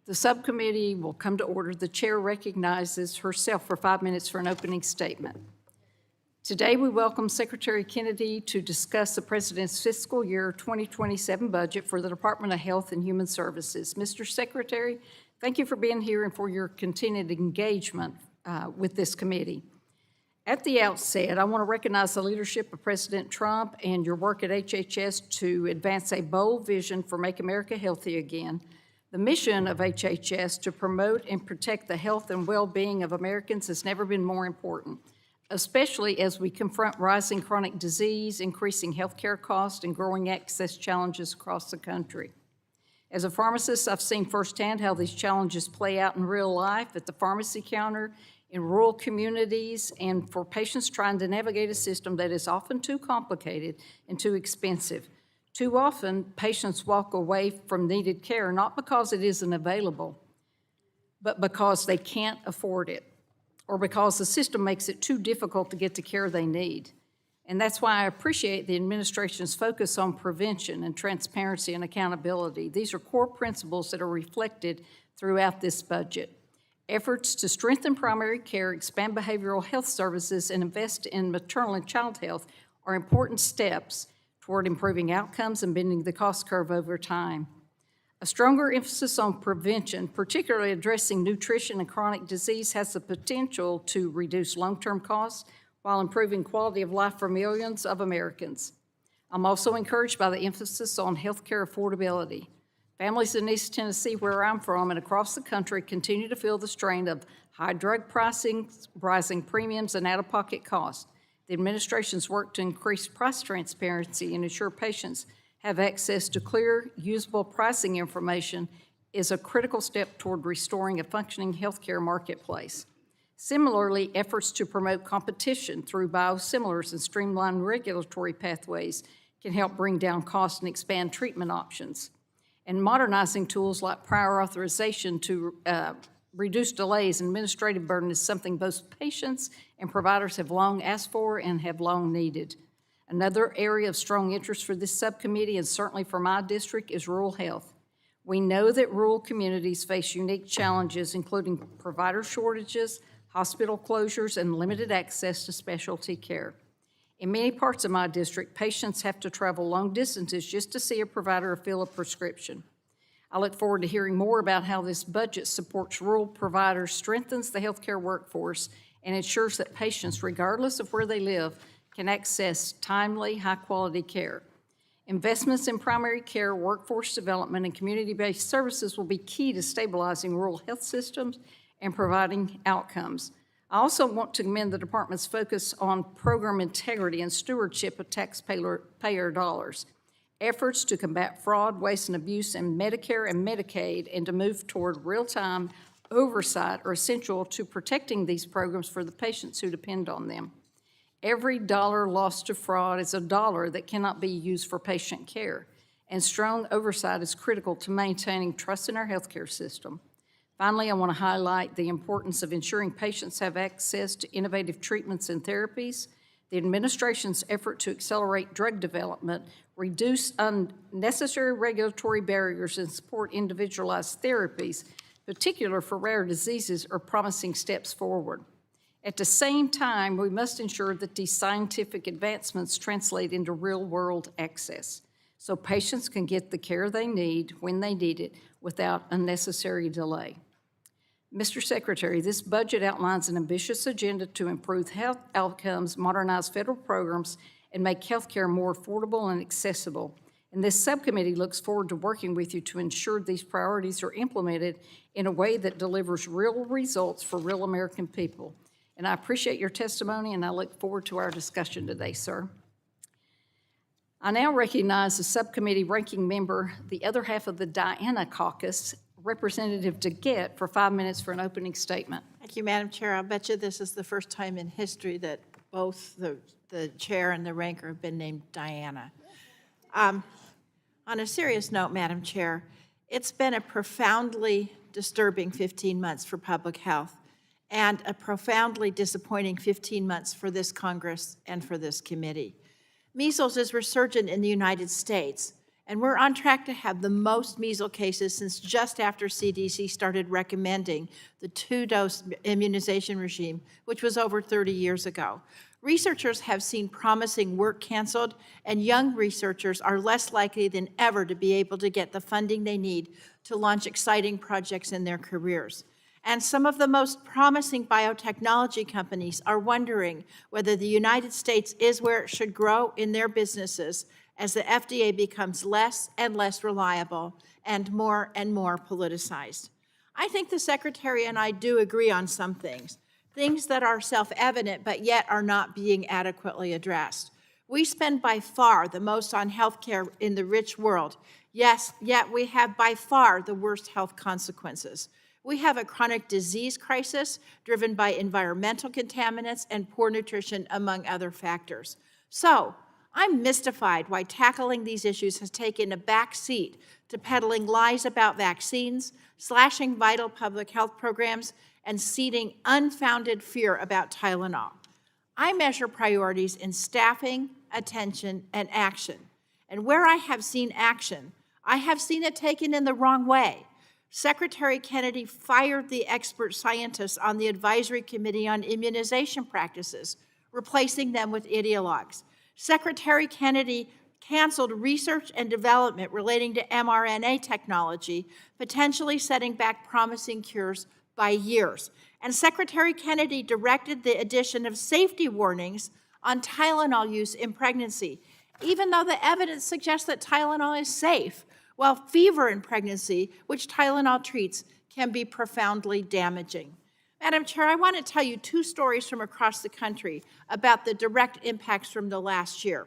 The subcommittee will come to order. The chair recognizes herself for 5 minutes for an opening statement. Today, we welcome Secretary Kennedy to discuss the President's fiscal year 2027 budget for the Department of Health and Human Services. Mr. Secretary, thank you for being here and for your continued engagement with this committee. At the outset, I want to recognize the leadership of President Trump and your work at HHS to advance a bold vision for Make America Healthy Again. The mission of HHS to promote and protect the health and well-being of Americans has never been more important, especially as we confront rising chronic disease, increasing healthcare costs, and growing access challenges across the country. As a pharmacist, I've seen firsthand how these challenges play out in real life at the pharmacy counter, in rural communities, and for patients trying to navigate a system that is often too complicated and too expensive. Too often, patients walk away from needed care not because it isn't available, but because they can't afford it, or because the system makes it too difficult to get the care they need. And that's why I appreciate the administration's focus on prevention and transparency and accountability. These are core principles that are reflected throughout this budget. Efforts to strengthen primary care, expand behavioral health services, and invest in maternal and child health are important steps toward improving outcomes and bending the cost curve over time. A stronger emphasis on prevention, particularly addressing nutrition and chronic disease, has the potential to reduce long-term costs while improving quality of life for millions of Americans. I'm also encouraged by the emphasis on healthcare affordability. Families in East Tennessee, where I'm from, and across the country continue to feel the strain of high drug pricing, rising premiums, and out-of-pocket costs. The administration's work to increase price transparency and ensure patients have access to clear, usable pricing information is a critical step toward restoring a functioning healthcare marketplace. Similarly, efforts to promote competition through biosimilars and streamline regulatory pathways can help bring down costs and expand treatment options. And modernizing tools like prior authorization to reduce delays and administrative burden is something both patients and providers have long asked for and have long needed. Another area of strong interest for this subcommittee, and certainly for my district, is rural health. We know that rural communities face unique challenges, including provider shortages, hospital closures, and limited access to specialty care. In many parts of my district, patients have to travel long distances just to see a provider or fill a prescription. I look forward to hearing more about how this budget supports rural providers, strengthens the healthcare workforce, and ensures that patients, regardless of where they live, can access timely, high-quality care. Investments in primary care, workforce development, and community-based services will be key to stabilizing rural health systems and providing outcomes. I also want to commend the department's focus on program integrity and stewardship of taxpayer dollars. Efforts to combat fraud, waste, and abuse in Medicare and Medicaid and to move toward real-time oversight are essential to protecting these programs for the patients who depend on them. Every dollar lost to fraud is a dollar that cannot be used for patient care, and strong oversight is critical to maintaining trust in our healthcare system. Finally, I want to highlight the importance of ensuring patients have access to innovative treatments and therapies. The administration's effort to accelerate drug development, reduce unnecessary regulatory barriers, and support individualized therapies, particularly for rare diseases, are promising steps forward. At the same time, we must ensure that these scientific advancements translate into real-world access so patients can get the care they need when they need it without unnecessary delay. Mr. Secretary, this budget outlines an ambitious agenda to improve health outcomes, modernize federal programs, and make health care more affordable and accessible. And this subcommittee looks forward to working with you to ensure these priorities are implemented in a way that delivers real results for real American people. And I appreciate your testimony, and I look forward to our discussion today, sir. I now recognize the subcommittee ranking member, the other half of the Diana caucus, Representative DeGette, for 5 minutes for an opening statement. Thank you, Madam Chair. I'll bet you this is the first time in history that both the chair and the ranker have been named Diana. On a serious note, Madam Chair, it's been a profoundly disturbing 15 months for public health and a profoundly disappointing 15 months for this Congress and for this committee. Measles is resurgent in the United States, And we're on track to have the most measles cases since just after CDC started recommending the 2-dose immunization regime, which was over 30 years ago. Researchers have seen promising work canceled, and young researchers are less likely than ever to be able to get the funding they need to launch exciting projects in their careers. And some of the most promising biotechnology companies are wondering whether the United States is where it should grow in their businesses as the FDA becomes less and less reliable and more politicized. I think the Secretary and I do agree on some things that are self-evident but yet are not being adequately addressed. We spend by far the most on healthcare in the rich world. Yes, yet we have by far the worst health consequences. We have a chronic disease crisis driven by environmental contaminants and poor nutrition, among other factors. So, I'm mystified why tackling these issues has taken a back seat to peddling lies about vaccines, slashing vital public health programs, and seeding unfounded fear about Tylenol. I measure priorities in staffing, attention, and action. And where I have seen action, I have seen it taken in the wrong way. Secretary Kennedy fired the expert scientists on the Advisory Committee on Immunization Practices, replacing them with ideologues. Secretary Kennedy canceled research and development relating to mRNA technology, potentially setting back promising cures by years. And Secretary Kennedy directed the addition of safety warnings on Tylenol use in pregnancy, even though the evidence suggests that Tylenol is safe, while fever in pregnancy, which Tylenol treats, can be profoundly damaging. Madam Chair, I want to tell you 2 stories from across the country about the direct impacts from the last year.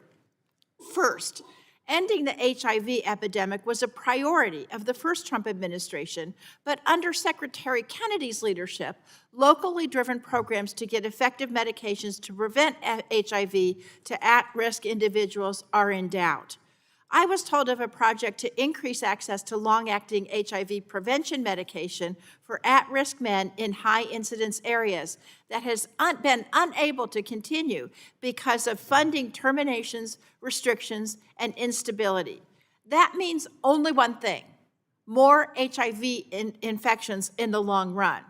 First, ending the HIV epidemic was a priority of the first Trump administration, but under Secretary Kennedy's leadership, locally driven programs to get effective medications to prevent HIV to at-risk individuals are in doubt. I was told of a project to increase access to long-acting HIV prevention medication for at-risk men in high-incidence areas that has been unable to continue because of funding terminations, restrictions, and instability. That means only one thing: more HIV infections in the long run.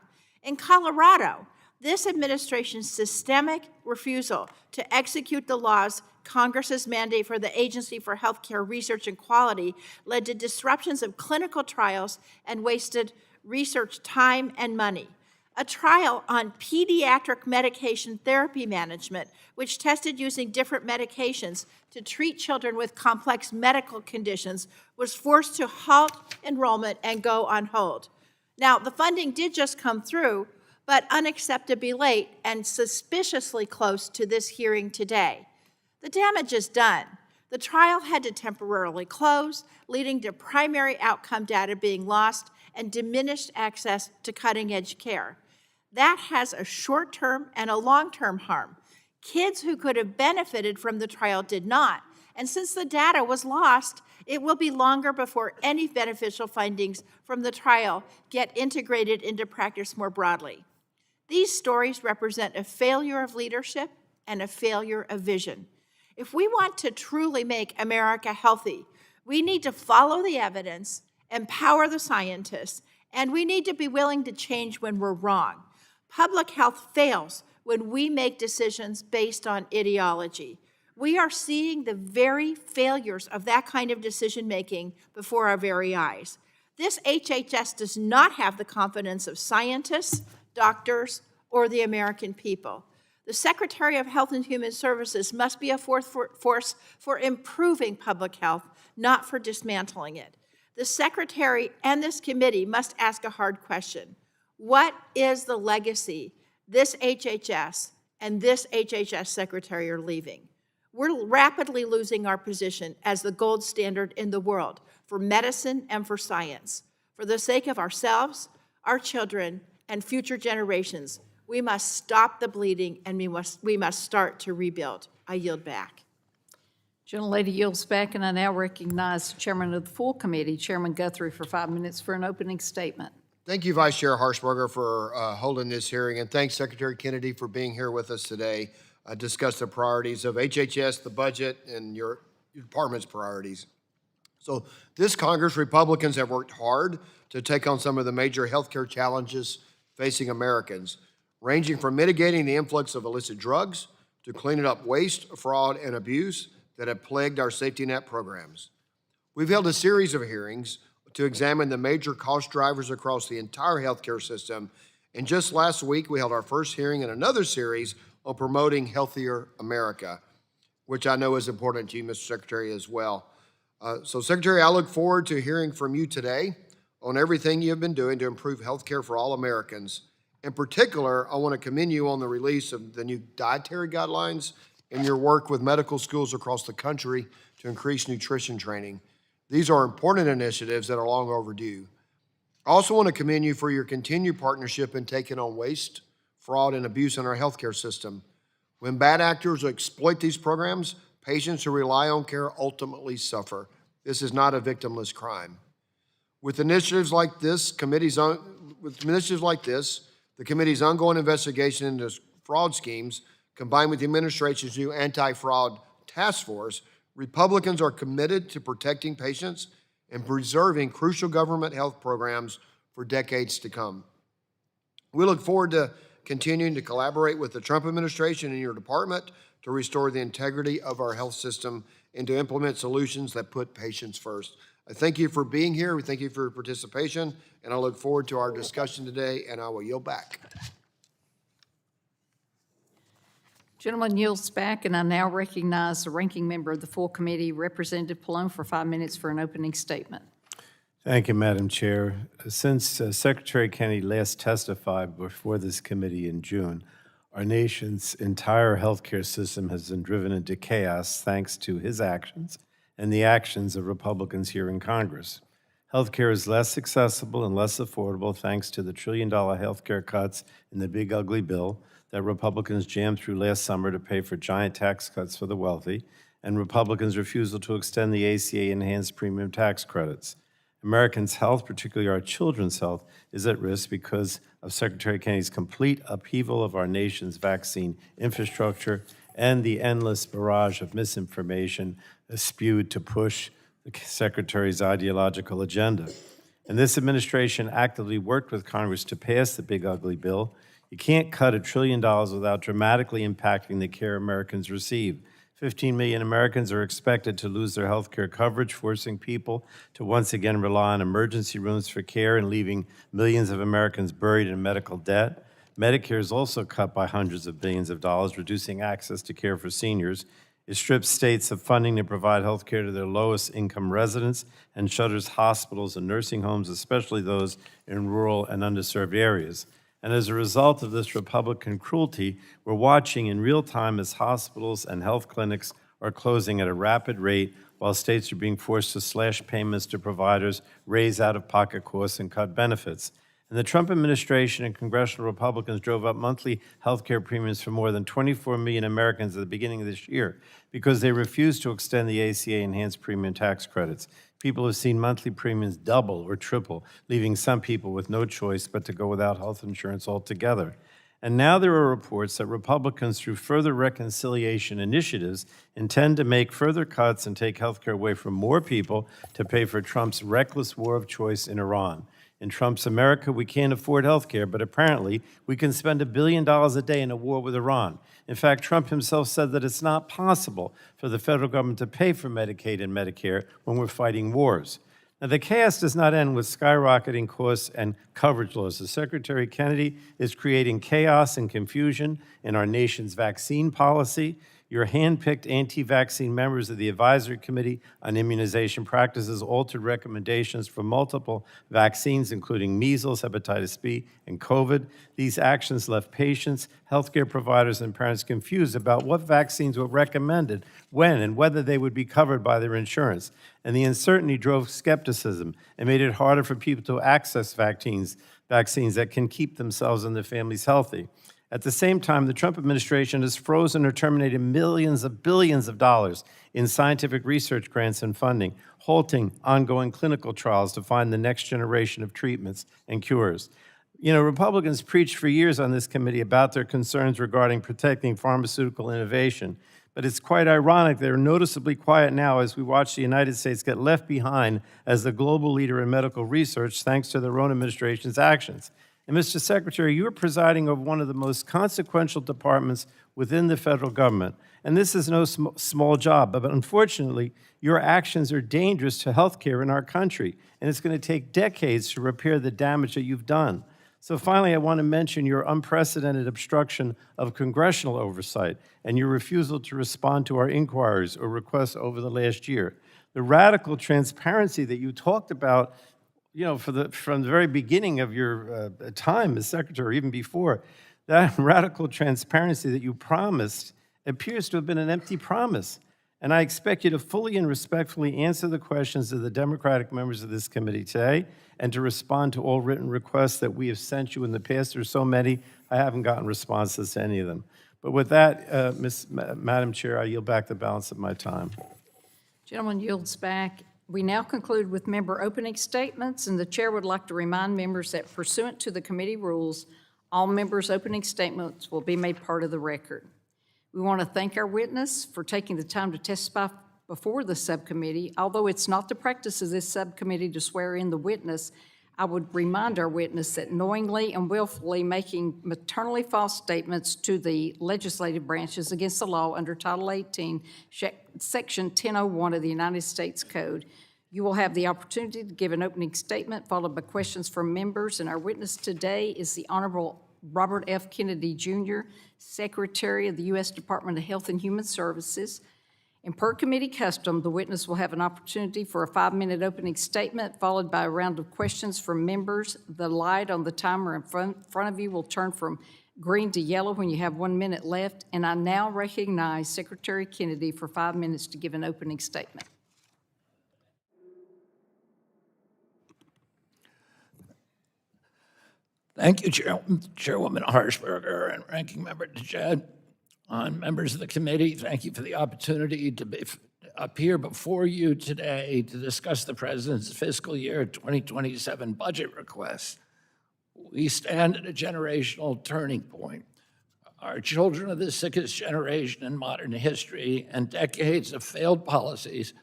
In Colorado, this administration's systemic refusal to execute the laws Congress's mandate for the Agency for Healthcare Research and Quality led to disruptions of clinical trials and wasted research time and money. A trial on pediatric medication therapy management, which tested using different medications to treat children with complex medical conditions, was forced to halt enrollment and go on hold. Now, the funding did just come through, but unacceptably late and suspiciously close to this hearing today. The damage is done. The trial had to temporarily close, leading to primary outcome data being lost and diminished access to cutting-edge care. That has a short-term and a long-term harm. Kids who could have benefited from the trial did not, and since the data was lost, it will be longer before any beneficial findings from the trial get integrated into practice more broadly. These stories represent a failure of leadership and a failure of vision. If we want to truly make America healthy, we need to follow the evidence, empower the scientists, and we need to be willing to change when we're wrong. Public health fails when we make decisions based on ideology. We are seeing the very failures of that kind of decision-making before our very eyes. This HHS does not have the confidence of scientists, doctors, or the American people. The Secretary of Health and Human Services must be a force for improving public health, not for dismantling it. The Secretary and this committee must ask a hard question. What is the legacy this HHS and this HHS Secretary are leaving? We're rapidly losing our position as the gold standard in the world for medicine and for science. For the sake of ourselves, our children, and future generations, we must stop the bleeding, and we must start to rebuild. I yield back. Gentlelady yields back, and I now recognize the Chairman of the full committee, Chairman Guthrie, for 5 minutes for an opening statement. Thank you, Vice Chair Harshberger, for holding this hearing, and thanks, Secretary Kennedy, for being here with us today to discuss the priorities of HHS, the budget, and your department's priorities. So this Congress, Republicans have worked hard to take on some of the major healthcare challenges facing Americans, ranging from mitigating the influx of illicit drugs to cleaning up waste, fraud, and abuse that have plagued our safety net programs. We've held a series of hearings to examine the major cost drivers across the entire healthcare system, and just last week we held our first hearing in another series on promoting healthier America, which I know is important to you, Mr. Secretary, as well. So, Secretary, I look forward to hearing from you today on everything you have been doing to improve healthcare for all Americans. In particular, I want to commend you on the release of the new dietary guidelines and your work with medical schools across the country to increase nutrition training. These are important initiatives that are long overdue. I also want to commend you for your continued partnership in taking on waste, fraud, and abuse in our healthcare system. When bad actors exploit these programs, patients who rely on care ultimately suffer. This is not a victimless crime. With initiatives like this, the committee's ongoing investigation into fraud schemes, combined with the administration's new anti-fraud task force, Republicans are committed to protecting patients and preserving crucial government health programs for decades to come. We look forward to continuing to collaborate with the Trump administration and your department to restore the integrity of our health system and to implement solutions that put patients first. I thank you for being here. We thank you for your participation, and I look forward to our discussion today, and I will yield back. Gentleman yields back, and I now recognize the ranking member of the full committee, Representative Pallone, for 5 minutes for an opening statement. Thank you, Madam Chair. Since Secretary Kennedy last testified before this committee in June, our nation's entire healthcare system has been driven into chaos thanks to his actions and the actions of Republicans here in Congress. Healthcare is less accessible and less affordable thanks to the trillion-dollar healthcare cuts in the big ugly bill that Republicans jammed through last summer to pay for giant tax cuts for the wealthy, and Republicans' refusal to extend the ACA enhanced premium tax credits. Americans' health, particularly our children's health, is at risk because of Secretary Kennedy's complete upheaval of our nation's vaccine infrastructure and the endless barrage of misinformation spewed to push the Secretary's ideological agenda. And this administration actively worked with Congress to pass the big ugly bill. You can't cut $1 trillion without dramatically impacting the care Americans receive. 15 million Americans are expected to lose their health care coverage, forcing people to once again rely on emergency rooms for care and leaving millions of Americans buried in medical debt. Medicare is also cut by hundreds of billions of dollars, reducing access to care for seniors. It strips states of funding to provide health care to their lowest income residents and shutters hospitals and nursing homes, especially those in rural and underserved areas. And as a result of this Republican cruelty, we're watching in real time as hospitals and health clinics are closing at a rapid rate while states are being forced to slash payments to providers, raise out-of-pocket costs, and cut benefits. And the Trump administration and congressional Republicans drove up monthly health care premiums for more than 24 million Americans at the beginning of this year because they refused to extend the ACA enhanced premium tax credits. People have seen monthly premiums double or triple, leaving some people with no choice but to go without health insurance altogether. And now there are reports that Republicans, through further reconciliation initiatives, intend to make further cuts and take health care away from more people to pay for Trump's reckless war of choice in Iran. In Trump's America, we can't afford health care, but apparently we can spend $1 billion a day in a war with Iran. In fact, Trump himself said that it's not possible for the federal government to pay for Medicaid and Medicare when we're fighting wars. Now, the chaos does not end with skyrocketing costs and coverage losses. Secretary Kennedy is creating chaos and confusion in our nation's vaccine policy. Your hand-picked anti-vaccine members of the Advisory Committee on Immunization Practices altered recommendations for multiple vaccines, including measles, hepatitis B, and COVID. These actions left patients, healthcare providers, and parents confused about what vaccines were recommended, when, and whether they would be covered by their insurance. And the uncertainty drove skepticism and made it harder for people to access vaccines that can keep themselves and their families healthy. At the same time, the Trump administration has frozen or terminated millions of billions of dollars in scientific research grants and funding, halting ongoing clinical trials to find the next generation of treatments and cures. You know, Republicans preached for years on this committee about their concerns regarding protecting pharmaceutical innovation, But it's quite ironic they're noticeably quiet now as we watch the United States get left behind as the global leader in medical research thanks to their own administration's actions. And Mr. Secretary, you are presiding over one of the most consequential departments within the federal government. And this is no small job, but unfortunately, your actions are dangerous to healthcare in our country, and it's going to take decades to repair the damage that you've done. So finally, I want to mention your unprecedented obstruction of congressional oversight and your refusal to respond to our inquiries or requests over the last year. The radical transparency that you talked about, from the very beginning of your time as secretary, even before, that radical transparency that you promised appears to have been an empty promise. And I expect you to fully and respectfully answer the questions of the Democratic members of this committee today and to respond to all written requests that we have sent you in the past. There's so many, I haven't gotten responses to any of them. But with that, Madam Chair, I yield back the balance of my time. Gentleman yields back. We now conclude with member opening statements, and the chair would like to remind members that pursuant to the committee rules, all members' opening statements will be made part of the record. We want to thank our witness for taking the time to testify before the subcommittee. Although it's not the practice of this subcommittee to swear in the witness, I would remind our witness that knowingly and willfully making maternally false statements to the legislative branches against the law under Title 18, Section 1001 of the United States Code. You will have the opportunity to give an opening statement followed by questions from members, and our witness today is the Honorable Robert F. Kennedy, Jr., Secretary of the U.S. Department of Health and Human Services. And per committee custom, the witness will have an opportunity for a 5-minute opening statement followed by a round of questions from members. The light on the timer in front of you will turn from green to yellow when you have 1 minute left. And I now recognize Secretary Kennedy for 5 minutes to give an opening statement. Thank you, Chairwoman Harshberger and Ranking Member DeJed. Members of the committee, thank you for the opportunity to appear before you today to discuss the President's fiscal year 2027 budget request. We stand at a generational turning point. Our children are the sickest generation in modern history, and decades of failed policies,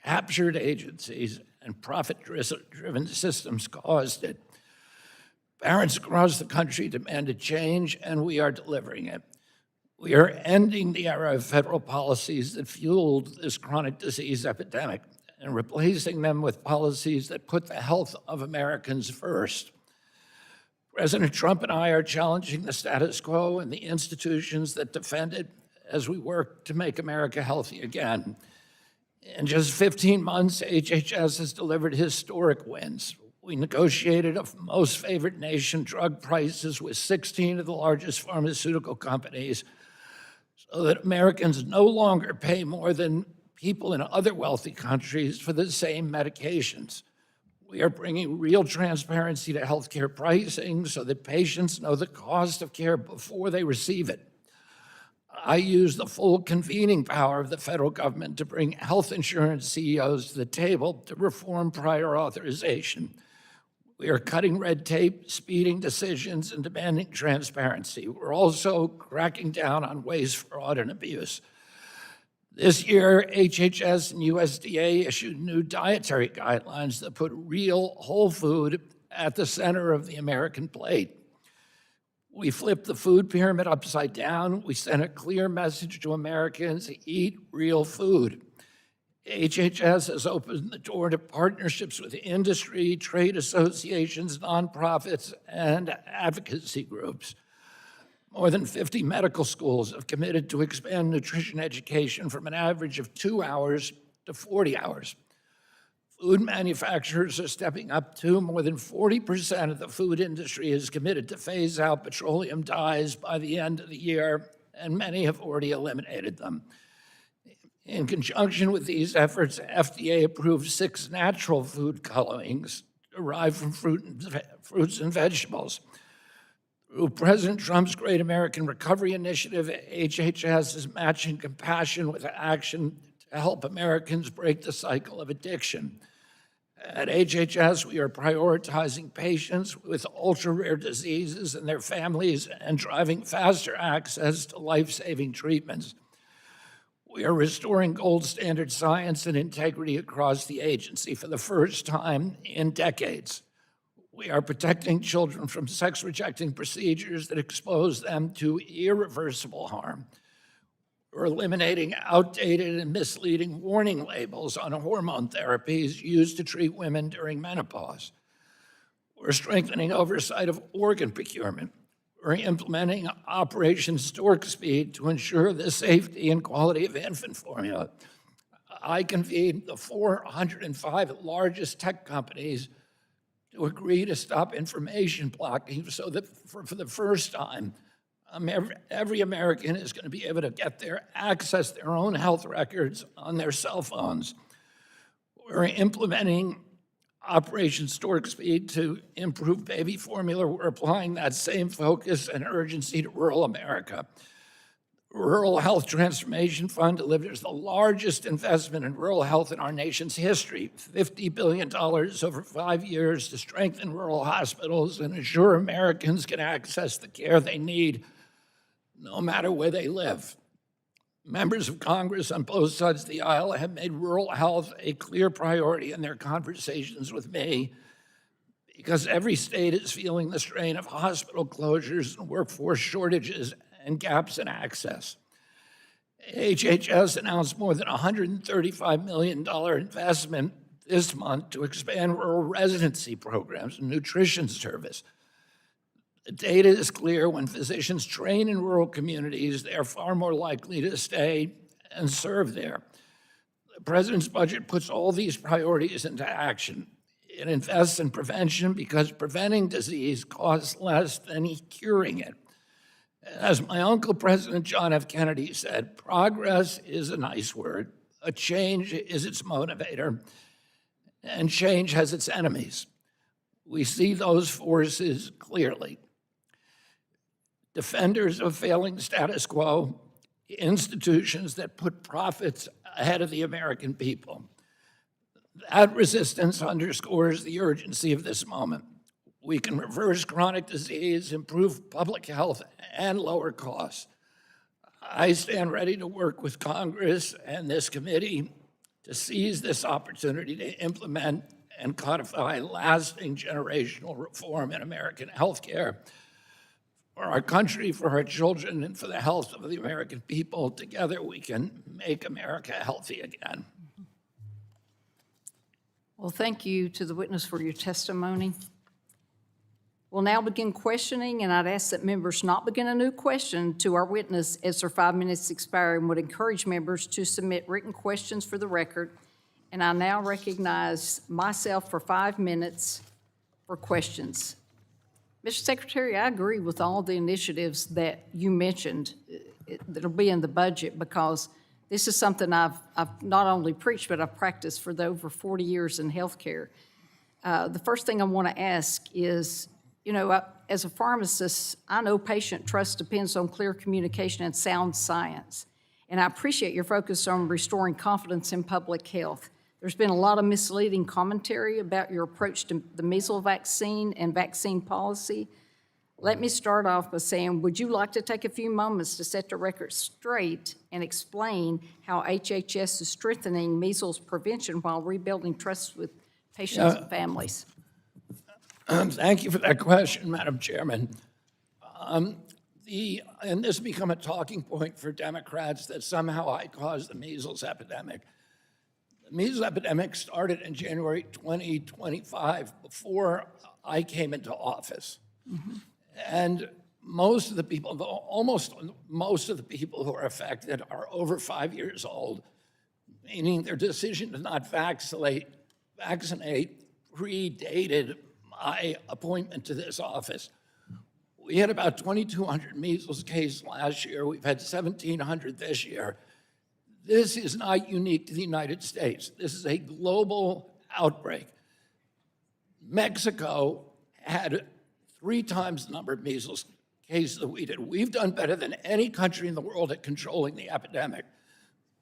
captured agencies, and profit-driven systems caused it. Parents across the country demanded change, and we are delivering it. We are ending the era of federal policies that fueled this chronic disease epidemic and replacing them with policies that put the health of Americans first. President Trump and I are challenging the status quo and the institutions that defend it as we work to make America healthy again. In just 15 months, HHS has delivered historic wins. We negotiated a most favored nation drug prices with 16 of the largest pharmaceutical companies so that Americans no longer pay more than people in other wealthy countries for the same medications. We are bringing real transparency to healthcare pricing so that patients know the cost of care before they receive it. I use the full convening power of the federal government to bring health insurance CEOs to the table to reform prior authorization. We are cutting red tape, speeding decisions, and demanding transparency. We're also cracking down on waste, fraud, and abuse. This year, HHS and USDA issued new dietary guidelines that put real whole food at the center of the American plate. We flipped the food pyramid upside down. We sent a clear message to Americans: eat real food. HHS has opened the door to partnerships with industry, trade associations, nonprofits, and advocacy groups. More than 50 medical schools have committed to expand nutrition education from an average of 2 hours to 40 hours. Food manufacturers are stepping up too. More than 40% of the food industry is committed to phase out petroleum dyes by the end of the year, and many have already eliminated them. In conjunction with these efforts, FDA approved 6 natural food colorings derived from fruits and vegetables. Through President Trump's Great American Recovery Initiative, HHS is matching compassion with action to help Americans break the cycle of addiction. At HHS, we are prioritizing patients with ultra-rare diseases and their families and driving faster access to life-saving treatments. We are restoring gold standard science and integrity across the agency for the first time in decades. We are protecting children from sex-rejecting procedures that expose them to irreversible harm. We're eliminating outdated and misleading warning labels on hormone therapies used to treat women during menopause. We're strengthening oversight of organ procurement. We're implementing Operation Stork Speed to ensure the safety and quality of infant formula. I convened the 405 largest tech companies to agree to stop information blocking so that for the first time, every American is going to be able to access their own health records on their cell phones. We're implementing Operation Stork Speed to improve baby formula. We're applying that same focus and urgency to rural America. Rural Health Transformation Fund delivers the largest investment in rural health in our nation's history, $50 billion over 5 years to strengthen rural hospitals and ensure Americans can access the care they need no matter where they live. Members of Congress on both sides of the aisle have made rural health a clear priority in their conversations with me because every state is feeling the strain of hospital closures and workforce shortages and gaps in access. HHS announced more than $135 million investment this month to expand rural residency programs and nutrition service. The data is clear. When physicians train in rural communities, they are far more likely to stay and serve there. The president's budget puts all these priorities into action. It invests in prevention because preventing disease costs less than curing it. As my uncle, President John F. Kennedy said, progress is a nice word. A change is its motivator, and change has its enemies. We see those forces clearly. Defenders of failing status quo, institutions that put profits ahead of the American people. That resistance underscores the urgency of this moment. We can reverse chronic disease, improve public health, and lower costs. I stand ready to work with Congress and this committee to seize this opportunity to implement and codify lasting generational reform in American healthcare for our country, for our children, and for the health of the American people. Together, we can make America healthy again. Well, thank you to the witness for your testimony. We'll now begin questioning, and I'd ask that members not begin a new question to our witness as their 5 minutes expire, and would encourage members to submit written questions for the record. And I now recognize myself for 5 minutes for questions. Mr. Secretary, I agree with all the initiatives that you mentioned that'll be in the budget, because this is something I've not only preached, but I've practiced for the over 40 years in healthcare. The first thing I want to ask is, you know, as a pharmacist, I know patient trust depends on clear communication and sound science. And I appreciate your focus on restoring confidence in public health. There's been a lot of misleading commentary about your approach to the measles vaccine and vaccine policy. Let me start off by saying, would you like to take a few moments to set the record straight and explain how HHS is strengthening measles prevention while rebuilding trust with patients and families? Thank you for that question, Madam Chairman. And this has become a talking point for Democrats that somehow I caused the measles epidemic. The measles epidemic started in January 2025, before I came into office. Mm-hmm. And most of the people, almost most of the people who are affected are over 5 years old, meaning their decision to not vaccinate predated my appointment to this office. We had about 2,200 measles cases last year. We've had 1,700 this year. This is not unique to the United States. This is a global outbreak. Mexico had 3 times the number of measles cases that we did. We've done better than any country in the world at controlling the epidemic.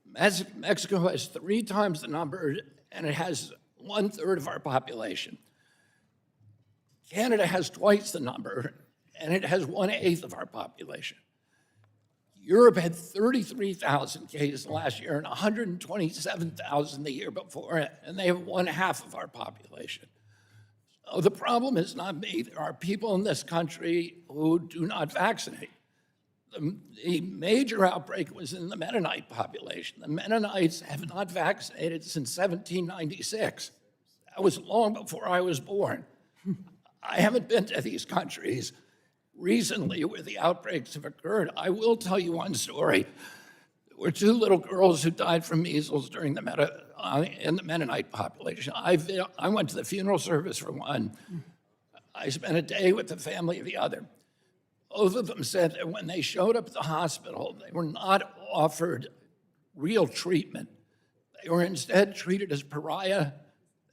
Mexico has 3 times the number, and it has 1/3 of our population. Canada has twice the number, and it has 1/8 of our population. Europe had 33,000 cases last year and 127,000 the year before, and they have 1/2 of our population. So the problem is not me. There are people in this country who do not vaccinate. The major outbreak was in the Mennonite population. The Mennonites have not vaccinated since 1796. That was long before I was born. I haven't been to these countries recently where the outbreaks have occurred. I will tell you one story. There were 2 little girls who died from measles during in the Mennonite population. I went to the funeral service for one. I spent a day with the family of the other. Both of them said that when they showed up at the hospital, they were not offered real treatment. They were instead treated as pariah.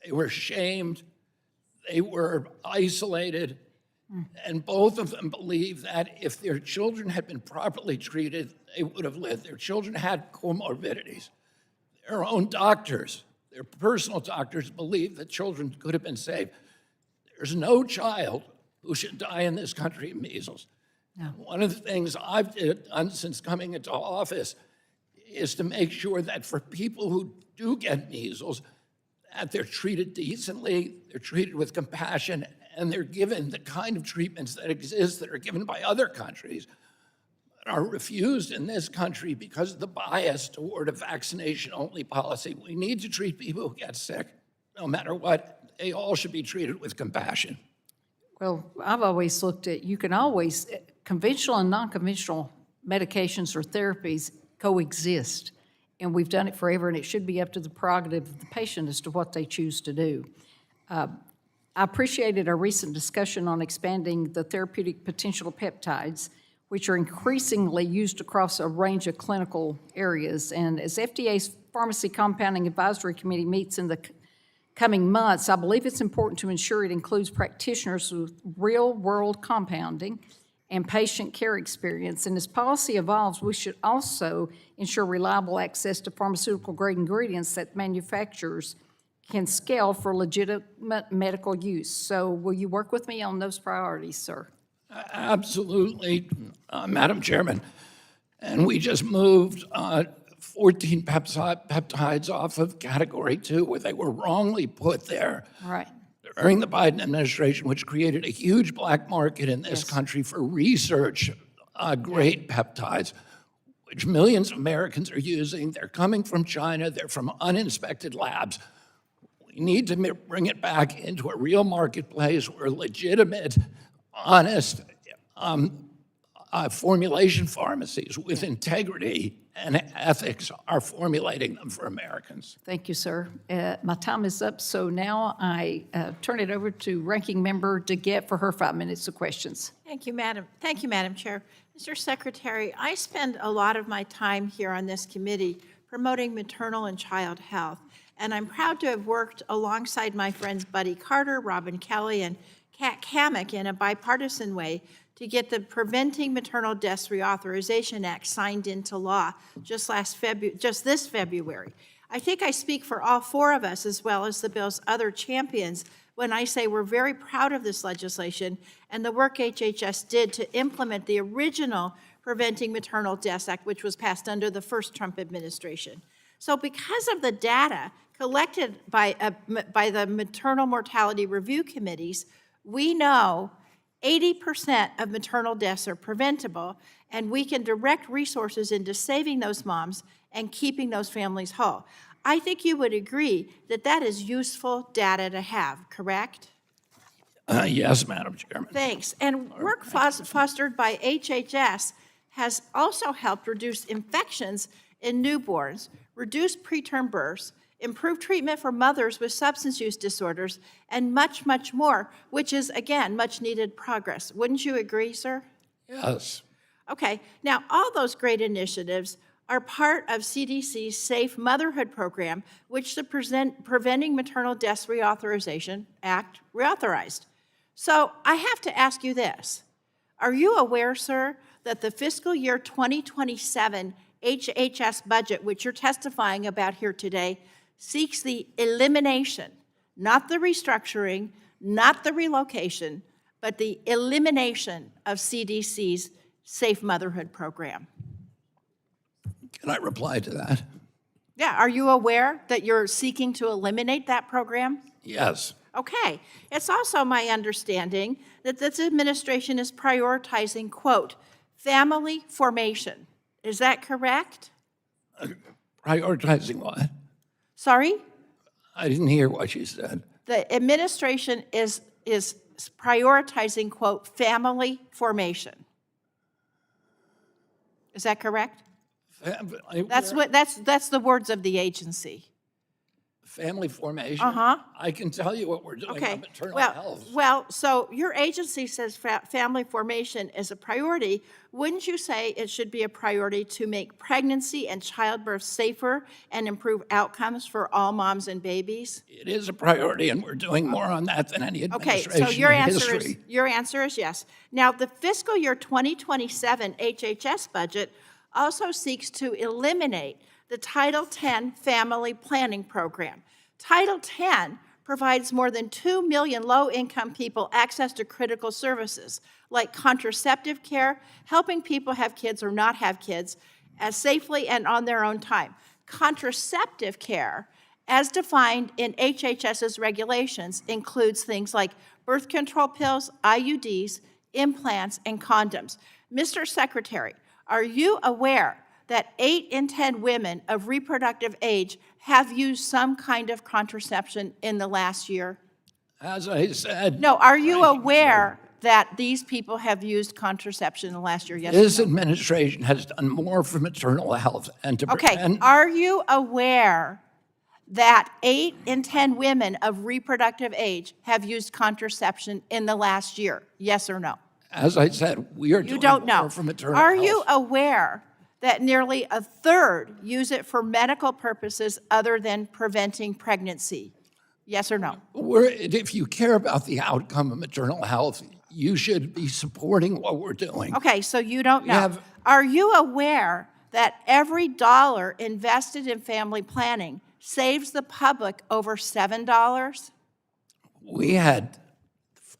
They were shamed. They were isolated. And both of them believed that if their children had been properly treated, they would have lived. Their children had comorbidities. Their own doctors, their personal doctors, believed that children could have been saved. There's no child who should die in this country of measles. No. One of the things I've done since coming into office is to make sure that for people who do get measles, that they're treated decently, they're treated with compassion, and they're given the kind of treatments that exist that are given by other countries, but are refused in this country because of the bias toward a vaccination-only policy. We need to treat people who get sick, no matter what. They all should be treated with compassion. Well, I've always looked at, you can always, conventional and non-conventional medications or therapies coexist. And we've done it forever, and it should be up to the prerogative of the patient as to what they choose to do. I appreciated our recent discussion on expanding the therapeutic potential of peptides, which are increasingly used across a range of clinical areas. And as FDA's Pharmacy Compounding Advisory Committee meets in the coming months, I believe it's important to ensure it includes practitioners with real-world compounding and patient care experience. And as policy evolves, we should also ensure reliable access to pharmaceutical-grade ingredients that manufacturers can scale for legitimate medical use. So will you work with me on those priorities, sir? Absolutely, Madam Chairman. And we just moved 14 peptides off of Category 2, where they were wrongly put there. Right. During the Biden administration, which created a huge black market in this country for research grade peptides, which millions of Americans are using. They're coming from China. They're from uninspected labs. We need to bring it back into a real marketplace where legitimate, honest formulation pharmacies with integrity and ethics are formulating them for Americans. Thank you, sir. My time is up, so now I turn it over to Ranking Member DeGette for her 5 minutes of questions. Thank you, Madam Chair. Mr. Secretary, I spend a lot of my time here on this committee promoting maternal and child health, and I'm proud to have worked alongside my friends Buddy Carter, Robin Kelly, and Kat Kamek in a bipartisan way to get the Preventing Maternal Deaths Reauthorization Act signed into law just this February. I think I speak for all 4 of us, as well as the bill's other champions, when I say we're very proud of this legislation and the work HHS did to implement the original Preventing Maternal Deaths Act, which was passed under the first Trump administration. So because of the data collected by the maternal mortality review committees, we know 80% of maternal deaths are preventable, and we can direct resources into saving those moms and keeping those families whole. I think you would agree that that is useful data to have, correct? Yes, Madam Chairman. Thanks. And work fostered by HHS has also helped reduce infections in newborns, reduce preterm births, improve treatment for mothers with substance use disorders, and much, much more, which is, again, much needed progress. Wouldn't you agree, sir? Yes. Okay. Now, all those great initiatives are part of CDC's Safe Motherhood Program, which the Preventing Maternal Deaths Reauthorization Act reauthorized. So I have to ask you this. Are you aware, sir, that the fiscal year 2027 HHS budget, which you're testifying about here today, seeks the elimination, not the restructuring, not the relocation, but the elimination of CDC's Safe Motherhood Program? Can I reply to that? Yeah, are you aware that you're seeking to eliminate that program? Yes. Okay. It's also my understanding that this administration is prioritizing, quote, family formation. Is that correct? Prioritizing what? Sorry? I didn't hear what you said. The administration is prioritizing, quote, family formation. Is that correct? That's the words of the agency. Family formation? Uh-huh. I can tell you what we're doing Okay. on maternal Well, health. well, so your agency says family formation is a priority. Wouldn't you say it should be a priority to make pregnancy and childbirth safer and improve outcomes for all moms and babies? It is a priority, and we're doing more on that than any Okay, administration so your in answer is, history. yes. Now, the fiscal year 2027 HHS budget also seeks to eliminate the Title X Family Planning Program. Title X provides more than 2 million low-income people access to critical services like contraceptive care, helping people have kids or not have kids as safely and on their own time. Contraceptive care, as defined in HHS's regulations, includes things like birth control pills, IUDs, implants, and condoms. Mr. Secretary, are you aware that 8 in 10 women of reproductive age have used some kind of contraception in the last year? As I said, No, are you aware that these people have used contraception in the last year? Yes or this no? administration has done more for maternal health and to Okay, prevent. are you aware that 8 in 10 women of reproductive age have used contraception in the last year? Yes or no? As I said, we are You doing don't more know. for maternal Are health. you aware that nearly a third use it for medical purposes other than preventing pregnancy? Yes or no? If you care about the outcome of maternal health, you should be supporting what we're doing. Okay, so you don't We know. have- Are you aware that every dollar invested in family planning saves the public over $7? We had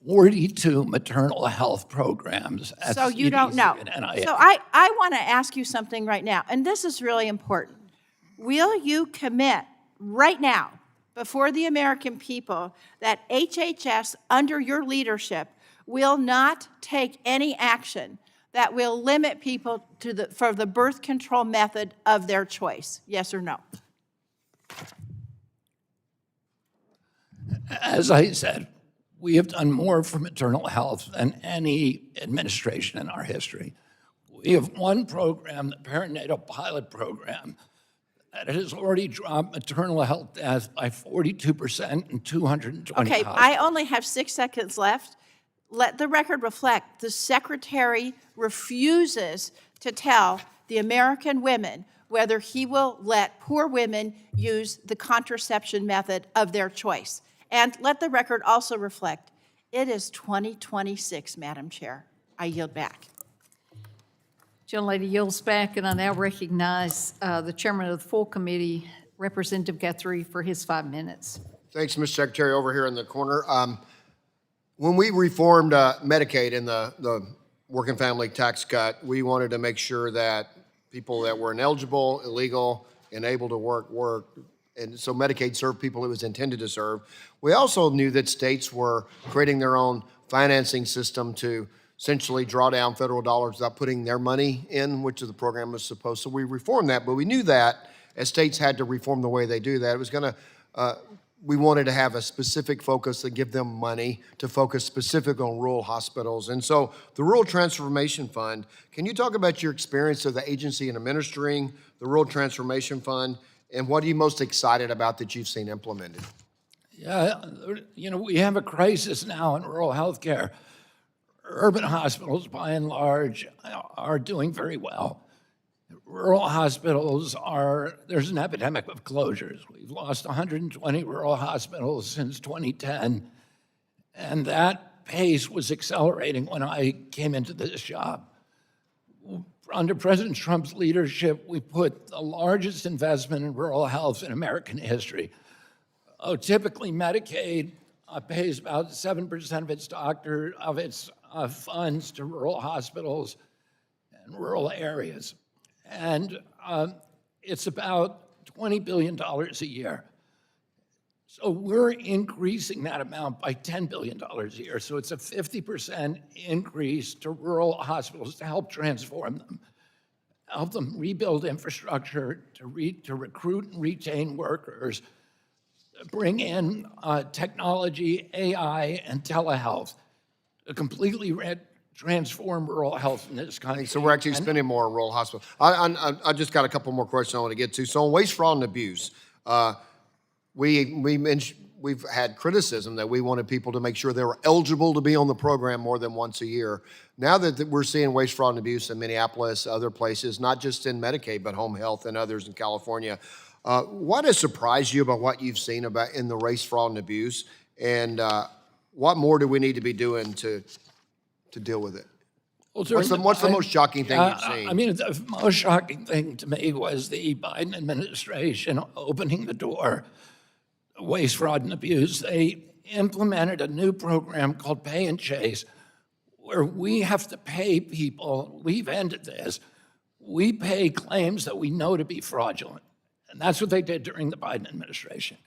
42 maternal health programs at So you don't CDC know. and NIH. So I want to ask you something right now, and this is really important. Will you commit right now, before the American people, that HHS, under your leadership, will not take any action that will limit people for the birth control method of their choice? Yes or no? As I said, we have done more for maternal health than any administration in our history. We have one program, the perinatal pilot program, that has already dropped maternal health deaths by 42% in 220 Okay, hospitals. I only have 6 seconds left. Let the record reflect, the secretary refuses to tell the American women whether he will let poor women use the contraception method of their choice. And let the record also reflect, it is 2026, Madam Chair. I yield back. Gentlelady yields back, and I now recognize the chairman of the full committee, Representative Guthrie, for his 5 minutes. Thanks, Mr. Secretary, over here in the corner. When we reformed Medicaid in the working family tax cut, we wanted to make sure that people that were ineligible, illegal, and able to work. And so Medicaid served people it was intended to serve. We also knew that states were creating their own financing system to essentially draw down federal dollars without putting their money in, which the program was supposed. So we reformed that, but we knew that as states had to reform the way they do that, it was going to, we wanted to have a specific focus to give them money to focus specific on rural hospitals. And so the Rural Transformation Fund, can you talk about your experience of the agency in administering the Rural Transformation Fund, and what are you most excited about that you've seen implemented? Yeah, we have a crisis now in rural health care. Urban hospitals, by and large, are doing very well. Rural hospitals there's an epidemic of closures. We've lost 120 rural hospitals since 2010, and that pace was accelerating when I came into this job. Under President Trump's leadership, we put the largest investment in rural health in American history. Typically, Medicaid pays about 7% of its funds to rural hospitals and rural areas. And it's about $20 billion a year. So we're increasing that amount by $10 billion a year. So it's a 50% increase to rural hospitals to help transform them, help them rebuild infrastructure, to recruit and retain workers, bring in technology, AI, and telehealth to completely transform rural health in this country. So we're actually spending more on rural hospitals. I just got a couple more questions I want to get to. So on waste, fraud, and abuse, we've had criticism that we wanted people to make sure they were eligible to be on the program more than once a year. Now that we're seeing waste, fraud, and abuse in Minneapolis, other places, not just in Medicaid, but home health and others in California, what has surprised you about what you've seen about in the waste, fraud, and abuse? And what more do we need to be doing to deal with it? Well, What's the most shocking thing you've seen? I mean, the most shocking thing to me was the Biden administration opening the door to waste, fraud, and abuse. They implemented a new program called Pay and Chase, where we have to pay people. We've ended this. We pay claims that we know to be fraudulent. And that's what they did during the Biden administration.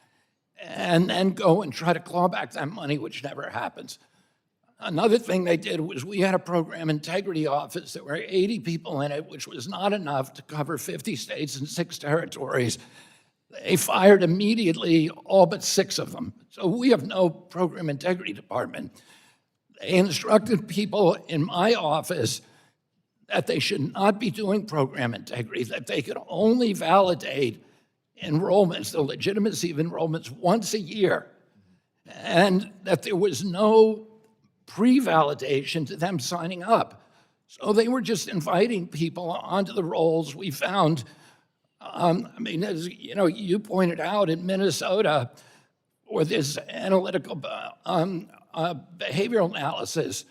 And then go and try to claw back that money, which never happens. Another thing they did was we had a program integrity office. There were 80 people in it, which was not enough to cover 50 states and 6 territories. They fired immediately all but 6 of them. So we have no program integrity department. They instructed people in my office that they should not be doing program integrity, that they could only validate enrollments, the legitimacy of enrollments, once a year, and that there was no pre-validation to them signing up. So they were just inviting people onto the rolls. We found, I mean, as you know, you pointed out in Minnesota, or this analytical behavioral analysis,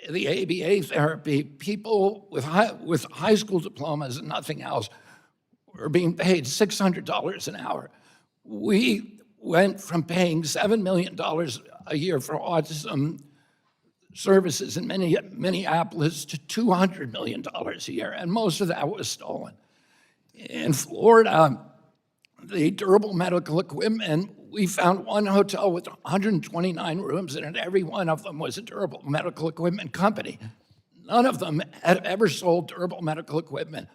the ABA therapy, people with high school diplomas and nothing else were being paid $600 an hour. We went from paying $7 million a year for autism services in Minneapolis to $200 million a year, and most of that was stolen. In Florida, the durable medical equipment, we found one hotel with 129 rooms, and every one of them was a durable medical equipment company. None of them had ever sold durable medical equipment.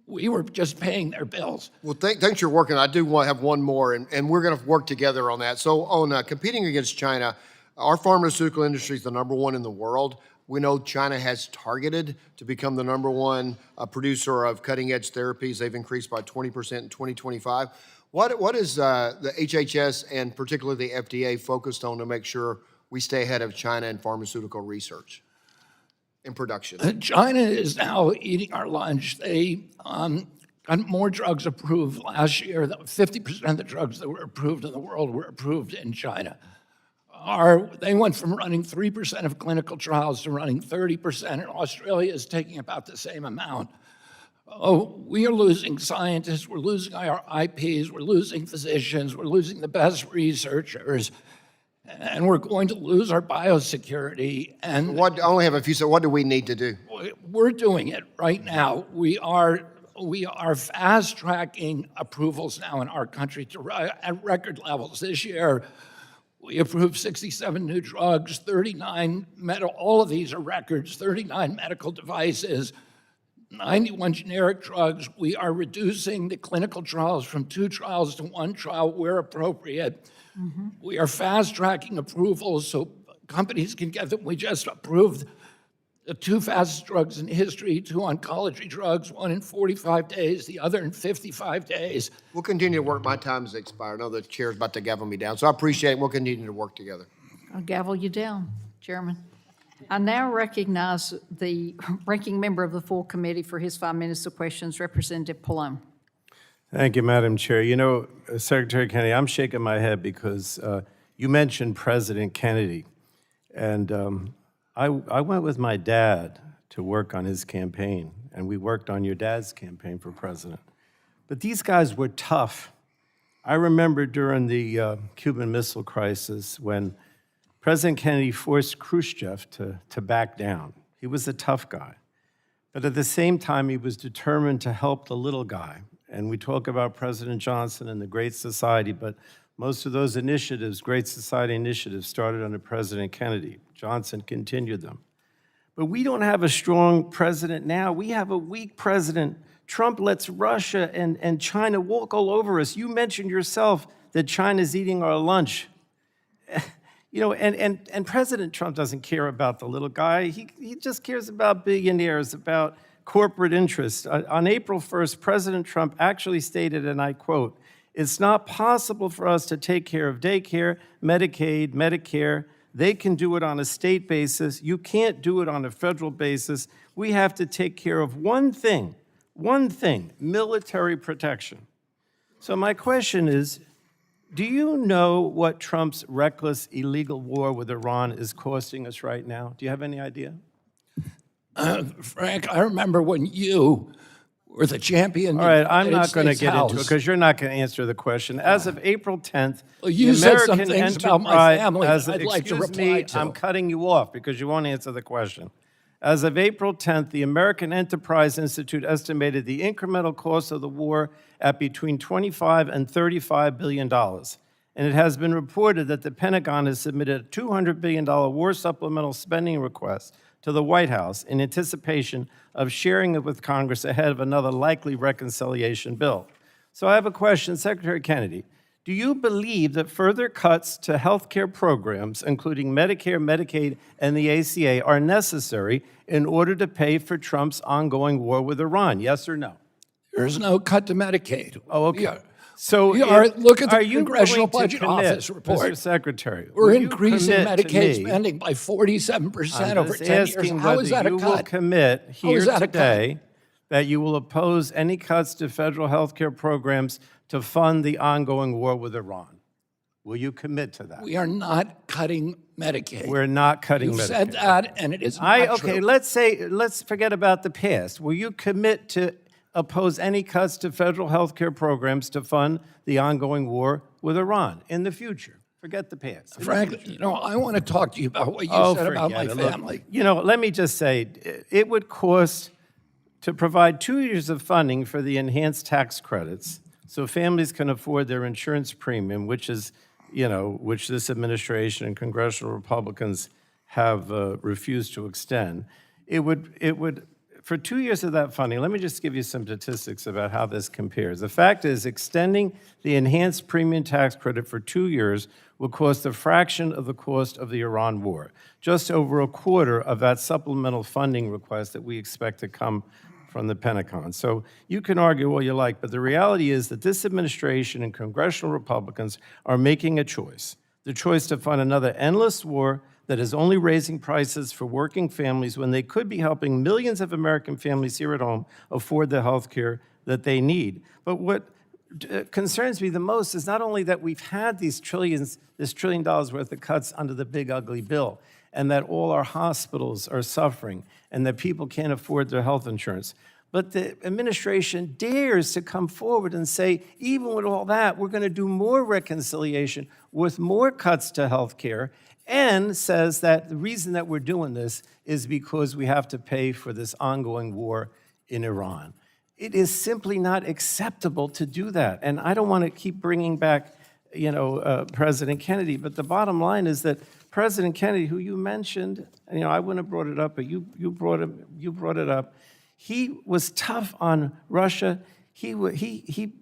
We were just paying their bills. Well, thanks for your work, and I do want to have one more, and we're going to work together on that. So on competing against China, our pharmaceutical industry is the #1 in the world. We know China has targeted to become the #1 producer of cutting-edge therapies. They've increased by 20% in 2025. What is the HHS and particularly the FDA focused on to make sure we stay ahead of China in pharmaceutical research and production? China is now eating our lunch. They got more drugs approved last year. 50% of the drugs that were approved in the world were approved in China. They went from running 3% of clinical trials to running 30%, and Australia is taking about the same amount. Oh, we are losing scientists, we're losing our IPs, we're losing physicians, we're losing the best researchers, and we're going to lose our biosecurity. And I only have a few, so what do we need to do? we're doing it right now. We are fast-tracking approvals now in our country at record levels. This year, we approved 67 new drugs, 39 all of these are records, 39 medical devices, 91 generic drugs. We are reducing the clinical trials from 2 trials to 1 trial where appropriate. We are fast-tracking approvals so companies can get them. We just approved the 2 fastest drugs in history, 2 oncology drugs, one in 45 days, the other in 55 days. We'll continue to work. My time has expired. I know the chair's about to gavel me down, so I appreciate it. We'll continue to work together. I'll gavel you down, Chairman. I now recognize the ranking member of the full committee for his 5 minutes of questions, Representative Pallone. Thank you, Madam Chair. You know, Secretary Kennedy, I'm shaking my head because you mentioned President Kennedy, and I went with my dad to work on his campaign, and we worked on your dad's campaign for president. But these guys were tough. I remember during the Cuban Missile Crisis when President Kennedy forced Khrushchev to back down. He was a tough guy. But at the same time, he was determined to help the little guy. And we talk about President Johnson and the Great Society, but most of those initiatives, Great Society initiatives, started under President Kennedy. Johnson continued them. But we don't have a strong president now. We have a weak president. Trump lets Russia and China walk all over us. You mentioned yourself that China's eating our lunch. You know, and President Trump doesn't care about the little guy. He just cares about billionaires, about corporate interests. On April 1st, President Trump actually stated, and I quote, "It's not possible for us to take care of daycare, Medicaid, Medicare. They can do it on a state basis. You can't do it on a federal basis. We have to take care of one thing, military protection." So my question is, do you know what Trump's reckless, illegal war with Iran is costing us right now? Do you have any idea? Frank, I remember when you were the champion. All right, I'm United not going to States get into it House. because you're not going to answer the question. As of April 10th, Well, you the said some American things about my enterprise- family that I'd like to excuse reply me, to. I'm cutting you off because you won't answer the question. As of April 10th, the American Enterprise Institute estimated the incremental cost of the war at between $25 and $35 billion. And it has been reported that the Pentagon has submitted a $200 billion war supplemental spending request to the White House in anticipation of sharing it with Congress ahead of another likely reconciliation bill. So I have a question, Secretary Kennedy. Do you believe that further cuts to health care programs, including Medicare, Medicaid, and the ACA, are necessary in order to pay for Trump's ongoing war with Iran? Yes or no? There's no cut to Medicaid. Oh, okay. We are- So we are- look at the are you Congressional willing to Budget commit, Office report. Mr. Secretary, We're will you increasing commit to Medicaid me- spending by 47% over I'm 10 just years. asking How is that whether a you will cut? commit How here is that a cut? today that you will oppose any cuts to federal health care programs to fund the ongoing war with Iran. Will you commit to that? We are not cutting Medicaid. We're not cutting You've Medicaid. said that, and it is not Okay, true. let's forget about the past. Will you commit to oppose any cuts to federal health care programs to fund the ongoing war with Iran in the future? Forget the past. Frank, you know, I want to talk to you about what you said about my forget it. Look, family. you know, let me just say, it would cost to provide 2 years of funding for the enhanced tax credits so families can afford their insurance premium, which is, you know, which this administration and congressional Republicans have refused to extend. It would, for 2 years of that funding, let me just give you some statistics about how this compares. The fact is, extending the enhanced premium tax credit for 2 years will cost a fraction of the cost of the Iran war, just over a quarter of that supplemental funding request that we expect to come from the Pentagon. So you can argue all you like, but the reality is that this administration and congressional Republicans are making a choice, the choice to fund another endless war that is only raising prices for working families when they could be helping millions of American families here at home afford the health care that they need. But what concerns me the most is not only that we've had this $1 trillion worth of cuts under the big ugly bill, and that all our hospitals are suffering, and that people can't afford their health insurance, but the administration dares to come forward and say, even with all that, we're going to do more reconciliation with more cuts to health care, and says that the reason that we're doing this is because we have to pay for this ongoing war in Iran. It is simply not acceptable to do that. And I don't want to keep bringing back, you know, President Kennedy, but the bottom line is that President Kennedy, who you mentioned, you know, I wouldn't have brought it up, but you brought it up. He was tough on Russia. He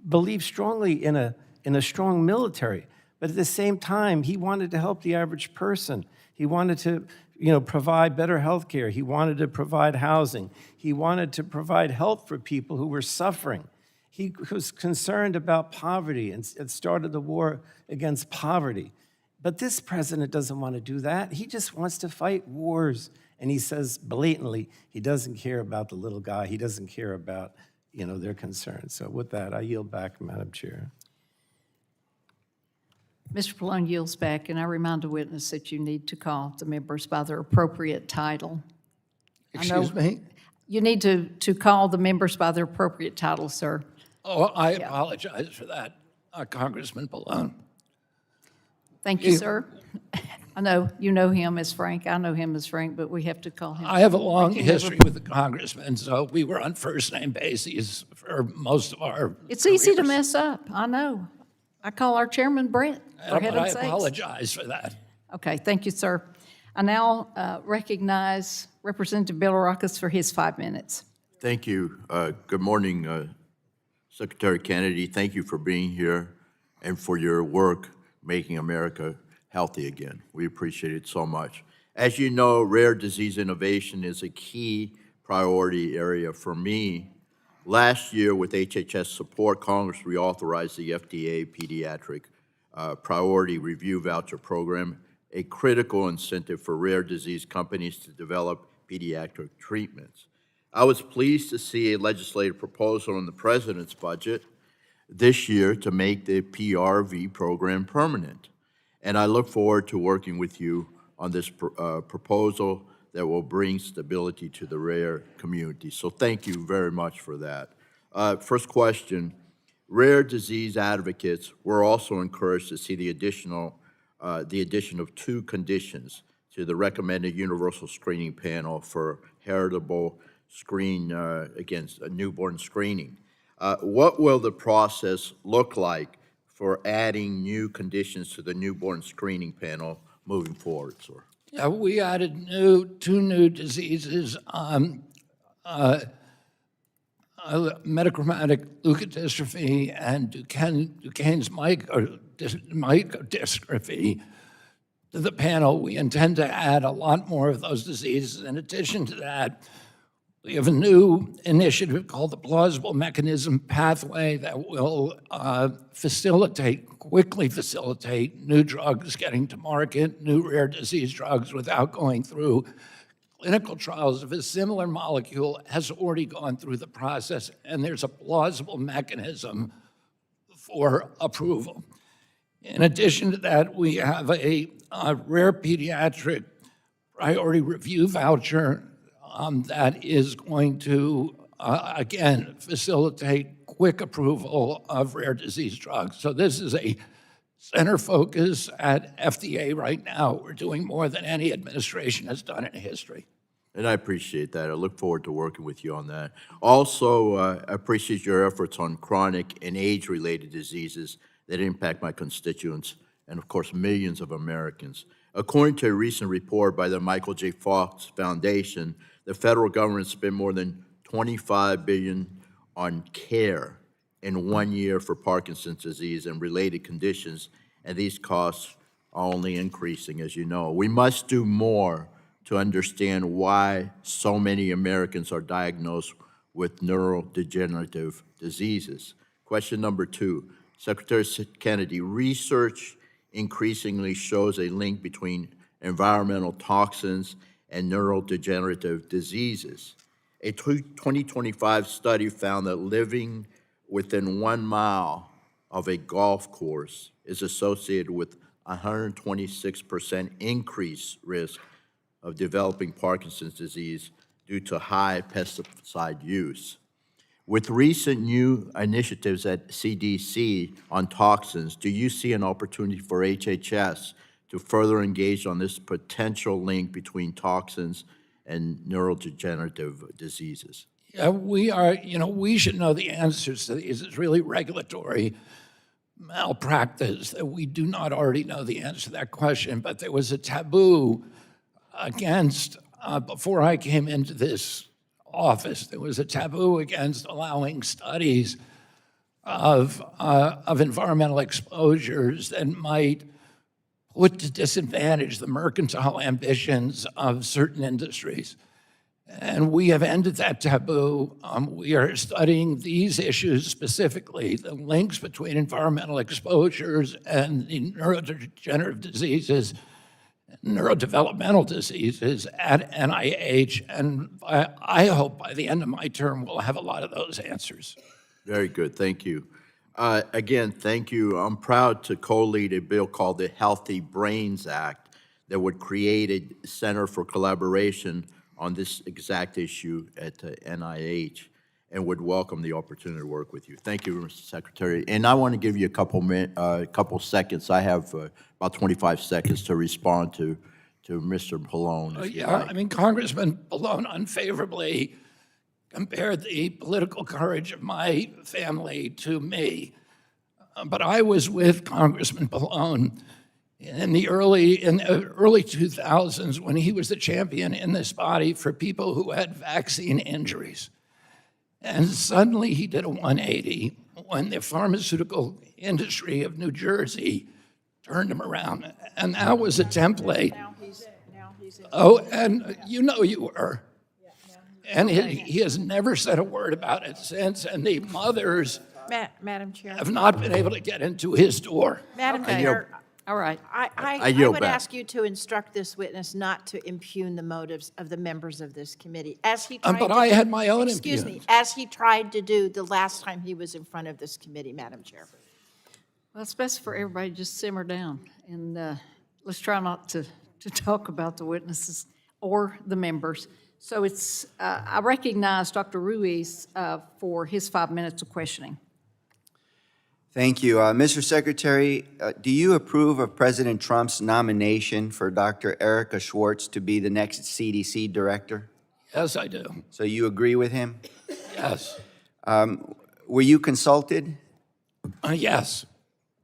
believed strongly in a strong military, but at the same time, he wanted to help the average person. He wanted to, you know, provide better health care. He wanted to provide housing. He wanted to provide help for people who were suffering. He was concerned about poverty and started the war against poverty. But this president doesn't want to do that. He just wants to fight wars. And he says blatantly, he doesn't care about the little guy. He doesn't care about, you know, their concerns. So with that, I yield back, Madam Chair. Mr. Pallone yields back, and I remind the witness that you need to call the members by their appropriate title. Excuse me? You need to call the members by their appropriate title, sir. Oh, I apologize for that, Congressman Pallone. Thank you, sir. I know you know him as Frank. I know him as Frank, but we have to call him. I have a long Ranking member. history with the congressman, so we were on first-name basis for most of our It's easy to careers. mess up, I know. I call our chairman Brent, for But I heaven's sakes. apologize for that. Okay, thank you, sir. I now recognize Representative Belarakis for his 5 minutes. Thank you. Good morning, Secretary Kennedy. Thank you for being here and for your work making America healthy again. We appreciate it so much. As you know, rare disease innovation is a key priority area for me. Last year, with HHS support, Congress reauthorized the FDA Pediatric Priority Review Voucher Program, a critical incentive for rare disease companies to develop pediatric treatments. I was pleased to see a legislative proposal in the president's budget this year to make the PRV program permanent. And I look forward to working with you on this proposal that will bring stability to the rare community. So thank you very much for that. First question, rare disease advocates were also encouraged to see the addition of 2 conditions to the recommended universal screening panel for heritable screen against newborn screening. What will the process look like for adding new conditions to the newborn screening panel moving forward, sir? Yeah, we added 2 new diseases, metachromatic leukodystrophy and Duchenne's myelodystrophy. To the panel, we intend to add a lot more of those diseases. In addition to that, we have a new initiative called the Plausible Mechanism Pathway that will quickly facilitate new drugs getting to market, new rare disease drugs without going through clinical trials of a similar molecule has already gone through the process, and there's a plausible mechanism for approval. In addition to that, we have a rare pediatric priority review voucher that is going to, again, facilitate quick approval of rare disease drugs. So this is a center focus at FDA right now. We're doing more than any administration has done in history. And I appreciate that. I look forward to working with you on that. Also, I appreciate your efforts on chronic and age-related diseases that impact my constituents and, of course, millions of Americans. According to a recent report by the Michael J. Fox Foundation, the federal government spent more than $25 billion on care in 1 year for Parkinson's disease and related conditions, and these costs are only increasing, as you know. We must do more to understand why so many Americans are diagnosed with neurodegenerative diseases. Question number 2, Secretary Kennedy, research increasingly shows a link between environmental toxins and neurodegenerative diseases. A 2025 study found that living within 1 mile of a golf course is associated with 126% increased risk of developing Parkinson's disease due to high pesticide use. With recent new initiatives at CDC on toxins, do you see an opportunity for HHS to further engage on this potential link between toxins and neurodegenerative diseases? Yeah, we should know the answers to these. It's really regulatory malpractice that we do not already know the answer to that question, but there was a taboo against, before I came into this office, there was a taboo against allowing studies of environmental exposures that might put to disadvantage the mercantile ambitions of certain industries. And we have ended that taboo. We are studying these issues specifically, the links between environmental exposures and the neurodegenerative diseases, neurodevelopmental diseases at NIH. And I hope by the end of my term, we'll have a lot of those answers. Very good, thank you. Again, thank you. I'm proud to co-lead a bill called the Healthy Brains Act that would create a center for collaboration on this exact issue at the NIH. and would welcome the opportunity to work with you. Thank you, Mr. Secretary. And I want to give you a couple seconds. I have about 25 seconds to respond to Mr. Pallone. if you Yeah, like. I mean, Congressman Pallone unfavorably compared the political courage of my family to me. But I was with Congressman Pallone in the early 2000s when he was the champion in this body for people who had vaccine injuries. And suddenly he did a 180 when the pharmaceutical industry of New Jersey turned him around. And that was a template. Now he's in. Oh, and you know you were. And he has never said a word about it since, and the mothers Madam Chair. have not been able to get into his door. Madam Okay. Chair, All right. I yield would back. ask you to instruct this witness not to impugn the motives of the members of this committee, as he tried But to I do- had my own Excuse me, impugns. as he tried to do the last time he was in front of this committee, Madam Chair. Well, it's best for everybody to just simmer down, and let's try not to talk about the witnesses or the members. So it's, I recognize Dr. Ruiz for his 5 minutes of questioning. Thank you. Mr. Secretary, do you approve of President Trump's nomination for Dr. Erica Schwartz to be the next CDC director? Yes, I do. So you agree with him? Yes. Were you consulted? Yes.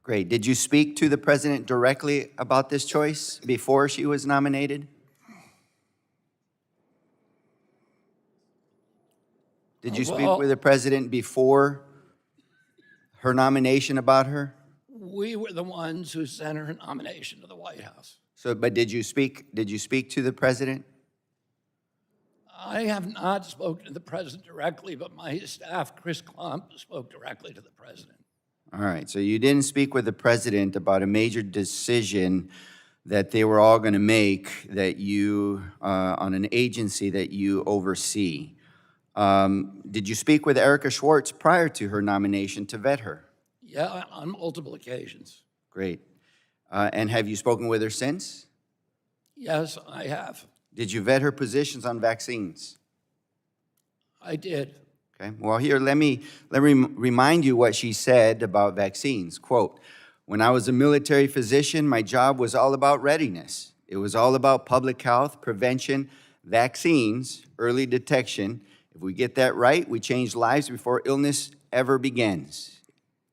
Great. Did you speak to the president directly about this choice before she was nominated? Did you speak Well- with the president before her nomination about her? We were the ones who sent her nomination to the White House. So, but did you speak to the president? I have not spoken to the president directly, but my staff, Chris Klump, spoke directly to the president. All right, so you didn't speak with the president about a major decision that they were all going to make that you, on an agency that you oversee. Did you speak with Erica Schwartz prior to her nomination to vet her? Yeah, on multiple occasions. Great. And have you spoken with her since? Yes, I have. Did you vet her positions on vaccines? I did. Okay, well, here, let me remind you what she said about vaccines. Quote, "When I was a military physician, my job was all about readiness. It was all about public health, prevention, vaccines, early detection. If we get that right, we change lives before illness ever begins.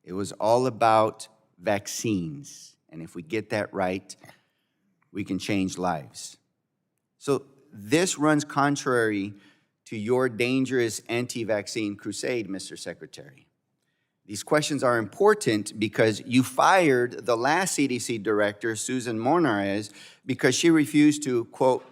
It was all about vaccines. And if we get that right, we can change lives." So this runs contrary to your dangerous anti-vaccine crusade, Mr. Secretary. These questions are important because you fired the last CDC director, Susan Monarez, because she refused to, quote,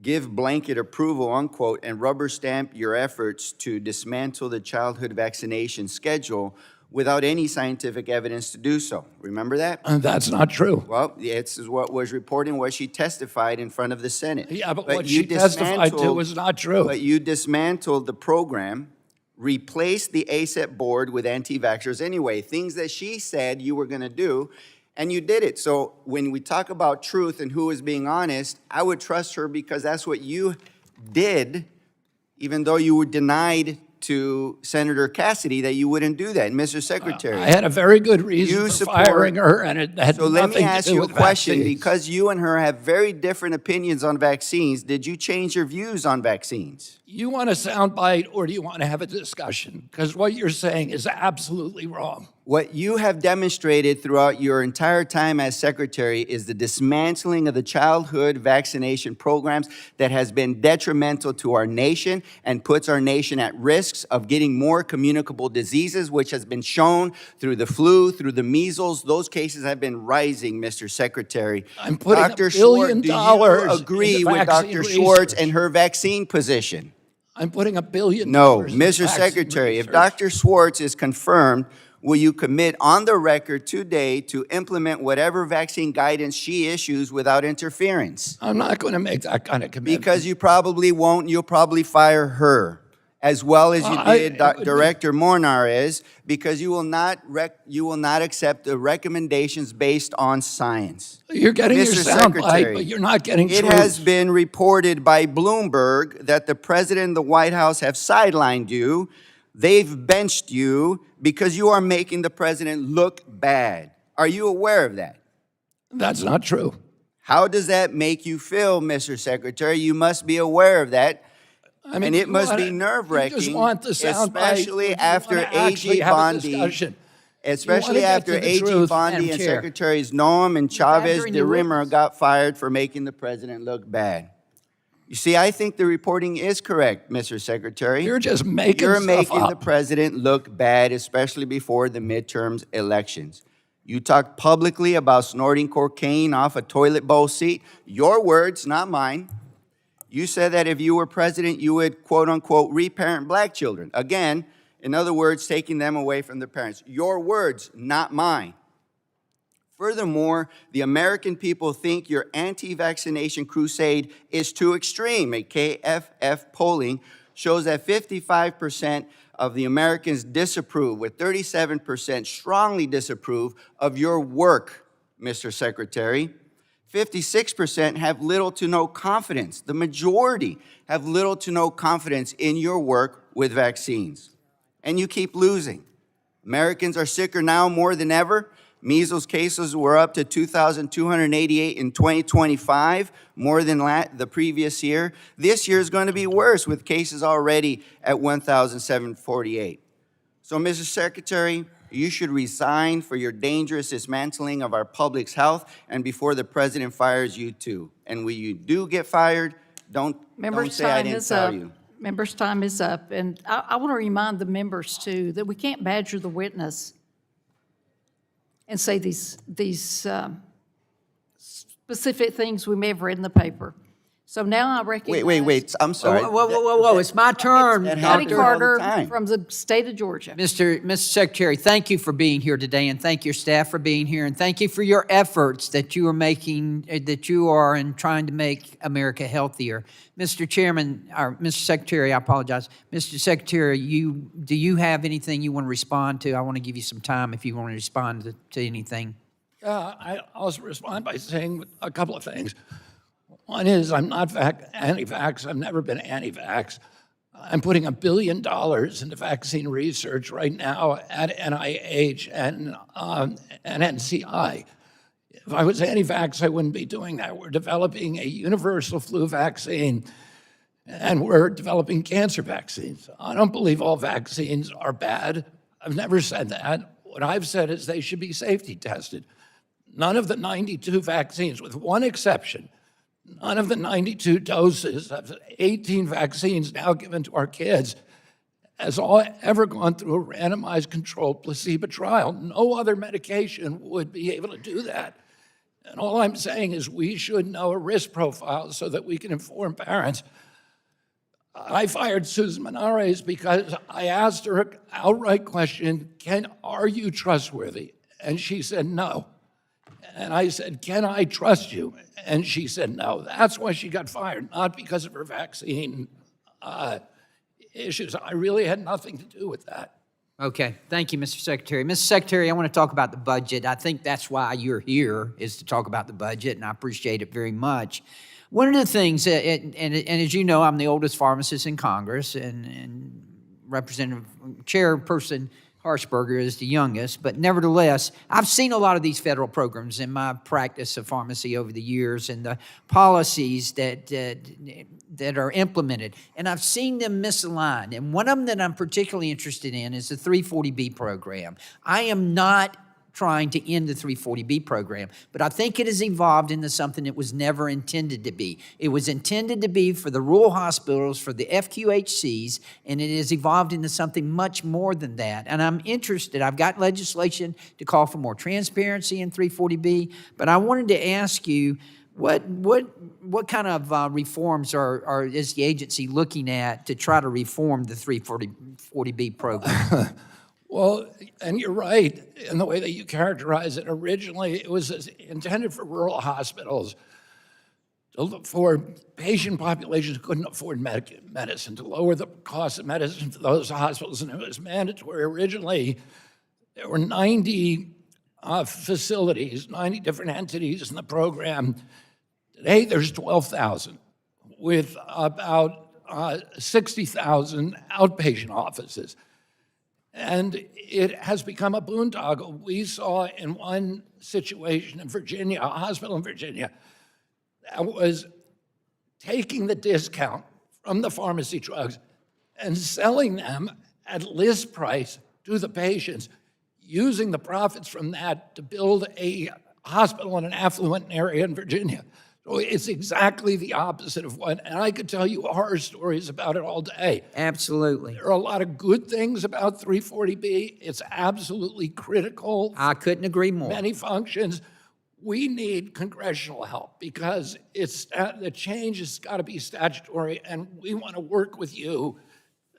"give blanket approval," unquote, and rubber stamp your efforts to dismantle the childhood vaccination schedule without any scientific evidence to do so. Remember that? That's not true. Well, this is what was reporting, what she testified in front of the Senate. Yeah, but what you she testified to dismantled- was not true. But you dismantled the program, replaced the ACEP board with anti-vaxxers anyway, things that she said you were going to do, and you did it. So when we talk about truth and who is being honest, I would trust her because that's what you did, even though you were denied to Senator Cassidy that you wouldn't do that. Mr. Secretary. I had a very good reason You for support- firing her, and it had So let nothing me to ask do you a with question. vaccines. Because you and her have very different opinions on vaccines, did you change your views on vaccines? You want a soundbite, or do you want to have a discussion? Because what you're saying is absolutely wrong. What you have demonstrated throughout your entire time as secretary is the dismantling of the childhood vaccination programs that has been detrimental to our nation and puts our nation at risks of getting more communicable diseases, which has been shown through the flu, through the measles. Those cases have been rising, Mr. Secretary. I'm putting Dr. $1 billion Schwartz, do you into agree with vaccine Dr. Schwartz research. and her vaccine position? I'm putting $1 billion. No, in Mr. vaccine Secretary, if research. Dr. Schwartz is confirmed, will you commit on the record today to implement whatever vaccine guidance she issues without interference? I'm not going to make that kind of commitment. Because you probably won't, you'll probably fire her, as well as you did Director Monarez, because you will not accept the recommendations based on science. You're getting your Mr. soundbite, Secretary, but you're not getting It truth. has been reported by Bloomberg that the president and the White House have sidelined you They've benched you because you are making the president look bad. Are you aware of that? That's not true. How does that make you feel, Mr. Secretary? You must be aware of that. I mean, And it you must wanna- be nerve-wracking, You just want the sound bite, or especially you after wanna actually A.G. have a Bondi, discussion? especially get after to the A.G. truth, Bondi Madam and Chair. Secretaries Noam and Chavez badgering de your Rimmer witness. got fired for making the president look bad. You see, I think the reporting is correct, Mr. Secretary. You're just making You're stuff making up. the president look bad, especially before the midterms elections. You talked publicly about snorting cocaine off a toilet bowl seat. Your words, not mine. You said that if you were president, you would, quote unquote, reparent black children. Again, in other words, taking them away from their parents. Your words, not mine. Furthermore, the American people think your anti-vaccination crusade is too extreme. A KFF polling shows that 55% of the Americans disapprove, with 37% strongly disapprove of your work, Mr. Secretary. 56% have little to no confidence. The majority have little to no confidence in your work with vaccines. And you keep losing. Americans are sicker now more than ever. Measles cases were up to 2,288 in 2025, more than the previous year. This year is going to be worse, with cases already at 1,748. So, Mr. Secretary, you should resign for your dangerous dismantling of our public's health, and before the president fires you too. And when you do get fired, don't Members' say I time didn't is tell up. you. Members' time is up. And I want to remind the members, too, that we can't badger the witness and say these specific things we may have read in the paper. So now I recognize. Wait, I'm sorry. Whoa, it's my turn. That Patty happens all the Carter time. from the state of Georgia. Mr. Secretary, thank you for being here today, and thank your staff for being here, and thank you for your efforts that you are making, that you are in trying to make America healthier. Mr. Chairman, or Mr. Secretary, I apologize. Mr. Secretary, do you have anything you want to respond to? I want to give you some time if you want to respond to anything. I also respond by saying a couple of things. One is I'm not anti-vax. I've never been anti-vax. I'm putting $1 billion into vaccine research right now at NIH and NCI. If I was anti-vax, I wouldn't be doing that. We're developing a universal flu vaccine, and we're developing cancer vaccines. I don't believe all vaccines are bad. I've never said that. What I've said is they should be safety tested. None of the 92 vaccines, with one exception, none of the 92 doses of 18 vaccines now given to our kids has ever gone through a randomized controlled placebo trial. No other medication would be able to do that. And all I'm saying is we should know a risk profile so that we can inform parents. I fired Susan Menares because I asked her an outright question, are you trustworthy? And she said no. And I said, can I trust you? And she said no. That's why she got fired, not because of her vaccine issues. I really had nothing to do with that. Okay, thank you, Mr. Secretary. Mr. Secretary, I want to talk about the budget. I think that's why you're here, is to talk about the budget, and I appreciate it very much. One of the things, and as you know, I'm the oldest pharmacist in Congress, and Representative Chairperson Harshberger is the youngest, but nevertheless, I've seen a lot of these federal programs in my practice of pharmacy over the years and the policies that are implemented, and I've seen them misaligned. And one of them that I'm particularly interested in is the 340B program. I am not trying to end the 340B program, but I think it has evolved into something it was never intended to be. It was intended to be for the rural hospitals, for the FQHCs, and it has evolved into something much more than that. And I'm interested, I've got legislation to call for more transparency in 340B, but I wanted to ask you, what kind of reforms is the agency looking at to try to reform the 340B program? Well, and you're right in the way that you characterize it. Originally, it was intended for rural hospitals, for patient populations who couldn't afford medicine, to lower the cost of medicine for those hospitals, and it was mandatory. Originally, there were 90 facilities, 90 different entities in the program. Today, there's 12,000, with about 60,000 outpatient offices. And it has become a boondoggle. We saw in one situation in Virginia, a hospital in Virginia, that was taking the discount from the pharmacy drugs and selling them at list price to the patients, using the profits from that to build a hospital in an affluent area in Virginia. So it's exactly the opposite of what, and I could tell you horror stories about it all day. Absolutely. There are a lot of good things about 340B. It's absolutely critical. I couldn't agree more. Many functions. We need congressional help because the change has got to be statutory, and we want to work with you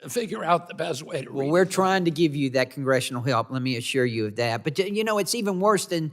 to figure out the best way to Well, reach we're it. trying to give you that congressional help, let me assure you of that. But you know, it's even worse than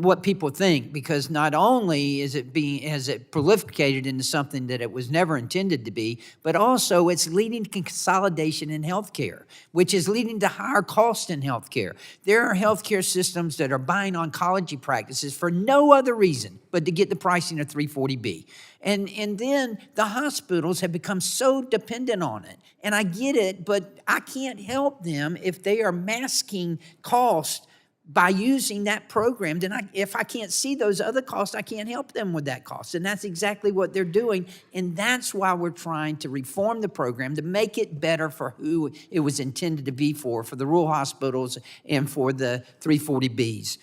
what people think, because not only has it prolificated into something that it was never intended to be, but also it's leading to consolidation in healthcare, which is leading to higher costs in healthcare. There are healthcare systems that are buying oncology practices for no other reason but to get the pricing of 340B. And then the hospitals have become so dependent on it. And I get it, but I can't help them if they are masking cost by using that program. Then if I can't see those other costs, I can't help them with that cost. And that's exactly what they're doing. And that's why we're trying to reform the program to make it better for who it was intended to be for the rural hospitals and for the 340Bs.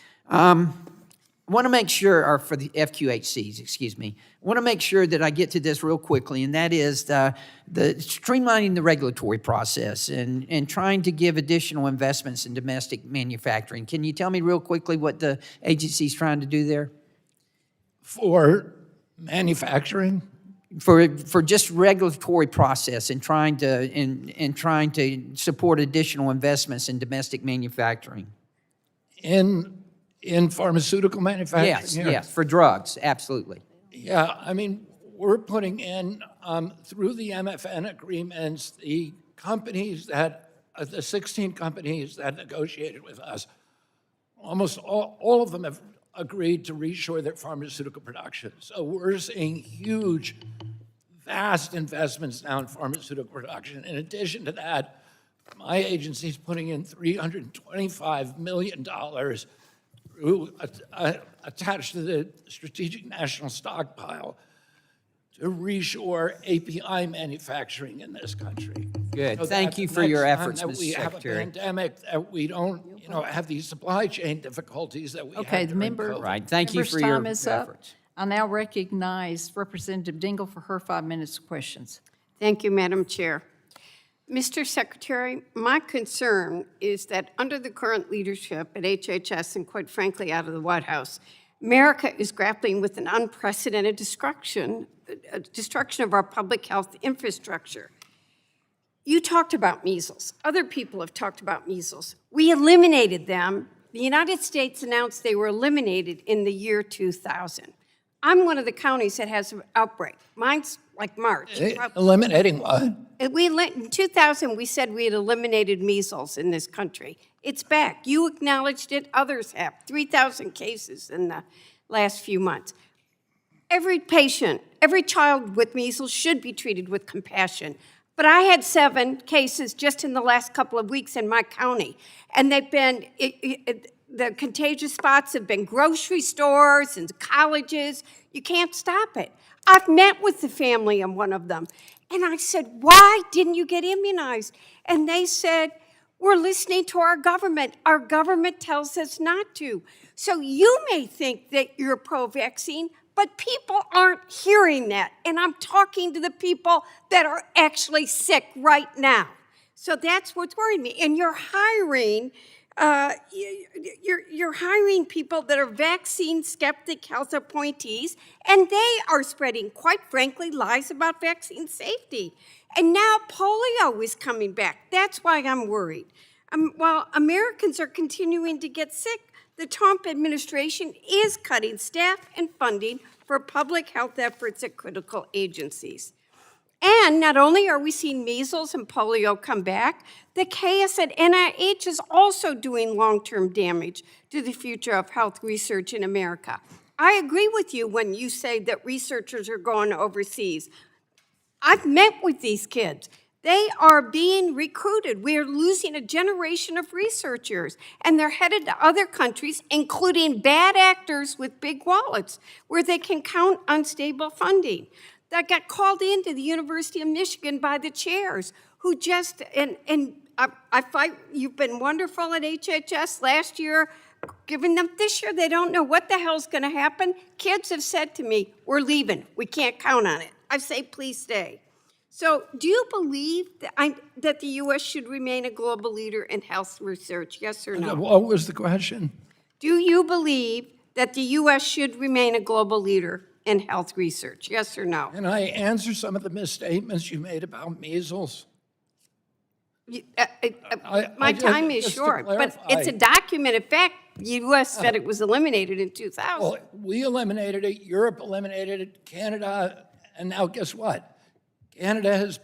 I want to make sure, or for the FQHCs, excuse me, I want to make sure that I get to this real quickly, and that is the streamlining the regulatory process and trying to give additional investments in domestic manufacturing. Can you tell me real quickly what the agency's trying to do there? For manufacturing, For just regulatory process and trying to support additional investments in domestic manufacturing. in pharmaceutical manufacturing? Yes, here? yes, for drugs, absolutely. Yeah, I mean, we're putting in, through the MFN agreements, the companies that, the 16 companies that negotiated with us, almost all of them have agreed to reshore their pharmaceutical production. So we're seeing huge, vast investments now in pharmaceutical production. In addition to that, my agency's putting in $325 million attached to the Strategic National Stockpile to reshore API manufacturing in this country. Good. So Thank that you the for your next time efforts, that Mr. we have a Secretary. pandemic, that we don't, have these supply chain difficulties that we had Okay, the during member. COVID. Right, thank you member's for your time is up. efforts. I now recognize Representative Dingle for her 5 minutes of questions. Thank you, Madam Chair. Mr. Secretary, my concern is that under the current leadership at HHS and quite frankly out of the White House, America is grappling with an unprecedented destruction of our public health infrastructure. You talked about measles. Other people have talked about measles. We eliminated them. The United States announced they were eliminated in the year 2000. I'm one of the counties that has an outbreak. Mine's like March. Eliminating what? In 2000, we said we had eliminated measles in this country. It's back. You acknowledged it. Others have. 3,000 cases in the last few months. Every patient, every child with measles should be treated with compassion. But I had 7 cases just in the last couple of weeks in my county. And they've been, the contagious spots have been grocery stores and colleges. You can't stop it. I've met with the family in one of them. And I said, why didn't you get immunized? And they said, we're listening to our government. Our government tells us not to. So you may think that you're pro-vaccine, but people aren't hearing that. And I'm talking to the people that are actually sick right now. So that's what's worrying me. And you're hiring people that are vaccine skeptic health appointees, and they are spreading, quite frankly, lies about vaccine safety. And now polio is coming back. That's why I'm worried. While Americans are continuing to get sick, the Trump administration is cutting staff and funding for public health efforts at critical agencies. And not only are we seeing measles and polio come back, the chaos at NIH is also doing long-term damage to the future of health research in America. I agree with you when you say that researchers are going overseas. I've met with these kids. They are being recruited. We are losing a generation of researchers, and they're headed to other countries, including bad actors with big wallets, where they can count on stable funding. That got called into the University of Michigan by the chairs, who just, I fight, you've been wonderful at HHS last year, giving them, this year they don't know what the hell's gonna happen. Kids have said to me, we're leaving, we can't count on it. I say, please stay. So do you believe that the U.S. should remain a global leader in health research, yes or no? What was the question? Do you believe that the U.S. should remain a global leader in health research, yes or no? Can I answer some of the misstatements you made about measles? My time is just to short, but clarify- it's a documented fact. The U.S. said it was eliminated in 2000. Well, we eliminated it, Europe eliminated it, Canada, and now guess what? Canada has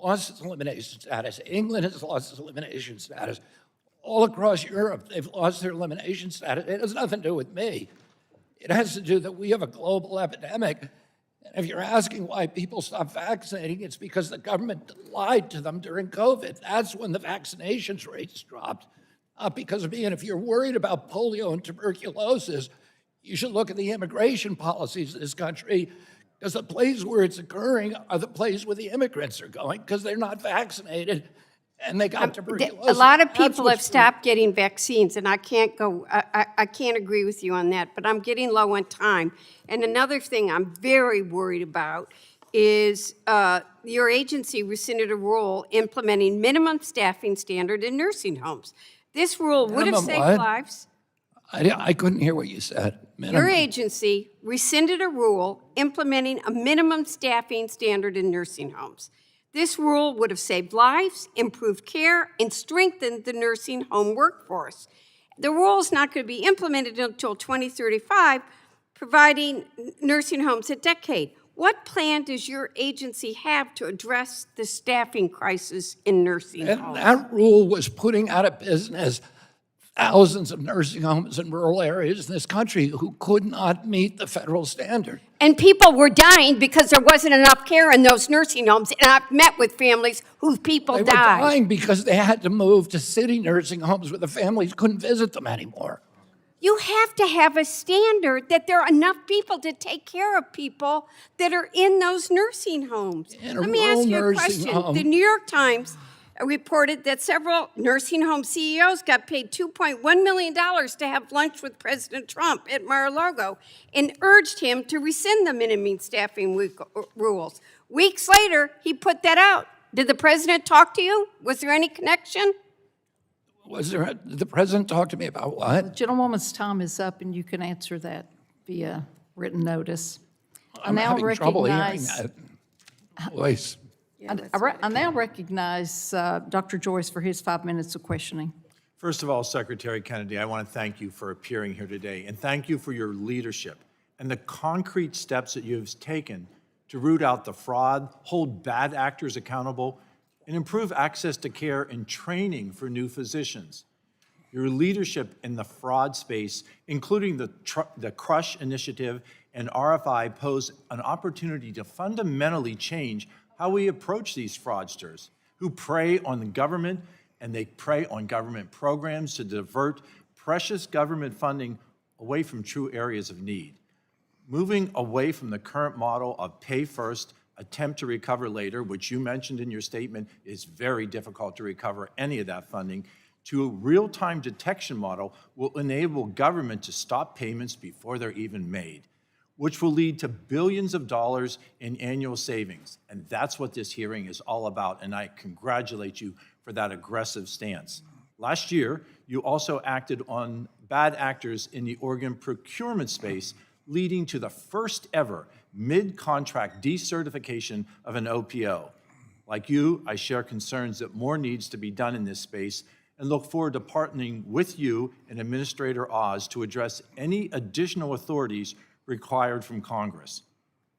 lost its elimination status. England has lost its elimination status. All across Europe, they've lost their elimination status. It has nothing to do with me. It has to do that we have a global epidemic. And if you're asking why people stop vaccinating, it's because the government lied to them during COVID. That's when the vaccinations rates dropped. Not because of me. And if you're worried about polio and tuberculosis, you should look at the immigration policies of this country, because the place where it's occurring are the place where the immigrants are going, because they're not vaccinated and they got tuberculosis. A lot of That's people have what's stopped getting vaccines, and I can't agree with you on that, but I'm getting low on time. And another thing I'm very worried about is your agency rescinded a rule implementing minimum staffing standard in nursing homes. This rule would have Minimum saved what? lives. I couldn't hear what you said. Your Minimum. agency rescinded a rule implementing a minimum staffing standard in nursing homes. This rule would have saved lives, improved care, and strengthened the nursing home workforce. The rule is not going to be implemented until 2035, providing nursing homes a decade. What plan does your agency have to address the staffing crisis in nursing And homes? that rule was putting out of business thousands of nursing homes in rural areas in this country who could not meet the federal standard. And people were dying because there wasn't enough care in those nursing homes. And I've met with families whose people They were died. dying because they had to move to city nursing homes where the families couldn't visit them anymore. You have to have a standard that there are enough people to take care of people that are in those nursing homes. In a Let me ask rural you a nursing question. home. The New York Times reported that several nursing home CEOs got paid $2.1 million to have lunch with President Trump at Mar-a-Lago and urged him to rescind the minimum staffing rules. Weeks later, he put that out. Did the president talk to you? Was there any connection? Did the president talk to me about what? Gentlewoman's time is up, and you can answer that via written notice. I'm having trouble hearing that voice. I now recognize Dr. Joyce for his 5 minutes of questioning. First of all, Secretary Kennedy, I want to thank you for appearing here today, and thank you for your leadership and the concrete steps that you've taken to root out the fraud, hold bad actors accountable, and improve access to care and training for new physicians. Your leadership in the fraud space, including the CRUSH initiative and RFI, pose an opportunity to fundamentally change how we approach these fraudsters who prey on the government, and they prey on government programs to divert precious government funding away from true areas of need. Moving away from the current model of pay first, attempt to recover later, which you mentioned in your statement is very difficult to recover any of that funding, to a real-time detection model will enable government to stop payments before they're even made, which will lead to billions of dollars in annual savings. And that's what this hearing is all about, and I congratulate you for that aggressive stance. Last year, you also acted on bad actors in the organ procurement space, leading to the first ever mid-contract decertification of an OPO. Like you, I share concerns that more needs to be done in this space and look forward to partnering with you and Administrator Oz to address any additional authorities required from Congress.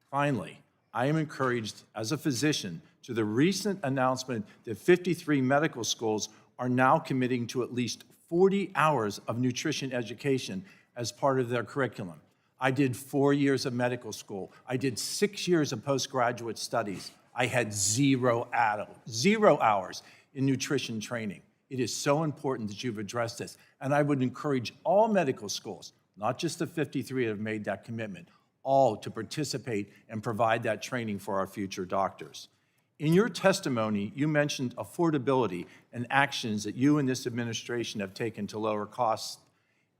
Finally, I am encouraged as a physician to the recent announcement that 53 medical schools are now committing to at least 40 hours of nutrition education as part of their curriculum. I did 4 years of medical school. I did 6 years of postgraduate studies. I had zero hours in nutrition training. It is so important that you've addressed this. And I would encourage all medical schools, not just the 53 that have made that commitment, all to participate and provide that training for our future doctors. In your testimony, you mentioned affordability and actions that you and this administration have taken to lower costs.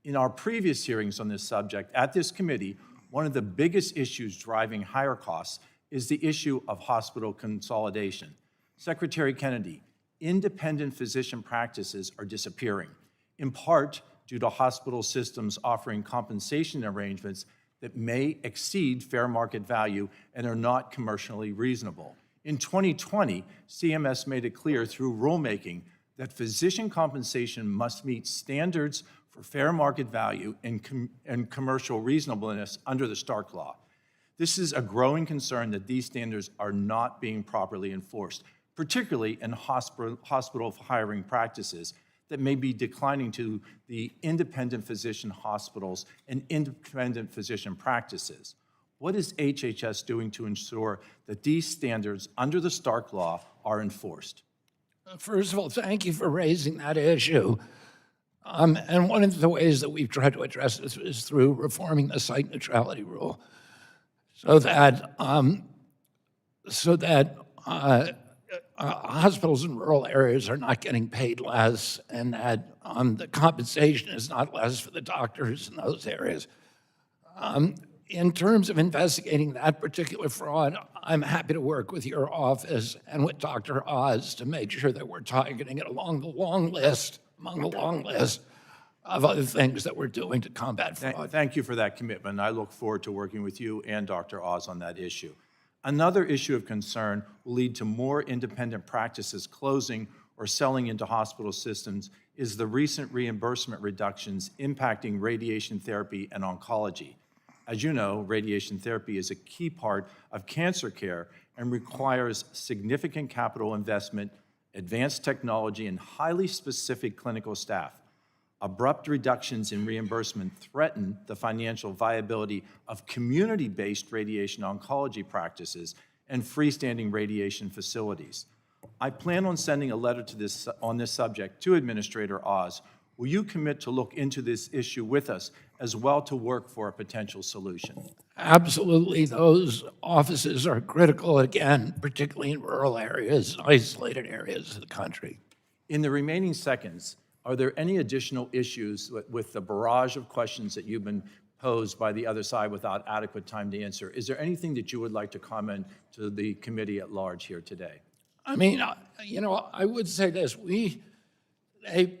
In our previous hearings on this subject at this committee, one of the biggest issues driving higher costs is the issue of hospital consolidation. Secretary Kennedy, independent physician practices are disappearing, in part due to hospital systems offering compensation arrangements that may exceed fair market value and are not commercially reasonable. In 2020, CMS made it clear through rulemaking that physician compensation must meet standards for fair market value and commercial reasonableness under the Stark Law. This is a growing concern that these standards are not being properly enforced, particularly in hospital hiring practices that may be declining to the independent physician hospitals and independent physician practices. What is HHS doing to ensure that these standards under the Stark Law are enforced? First of all, thank you for raising that issue. And one of the ways that we've tried to address this is through reforming the site neutrality rule, so that hospitals in rural areas are not getting paid less, and that the compensation is not less for the doctors in those areas. In terms of investigating that particular fraud, I'm happy to work with your office and with Dr. Oz to make sure that we're targeting it among the long list of other things that we're doing to combat fraud. Thank you for that commitment. I look forward to working with you and Dr. Oz on that issue. Another issue of concern will lead to more independent practices closing or selling into hospital systems is the recent reimbursement reductions impacting radiation therapy and oncology. As you know, radiation therapy is a key part of cancer care and requires significant capital investment, advanced technology, and highly specific clinical staff. Abrupt reductions in reimbursement threaten the financial viability of community-based radiation oncology practices and freestanding radiation facilities. I plan on sending a letter on this subject to Administrator Oz. Will you commit to look into this issue with us as well to work for a potential solution? Absolutely, those offices are critical, again, particularly in rural areas, isolated areas of the country. In the remaining seconds, are there any additional issues with the barrage of questions that you've been posed by the other side without adequate time to answer? Is there anything that you would like to comment to the committee at large here today? I mean, I would say this.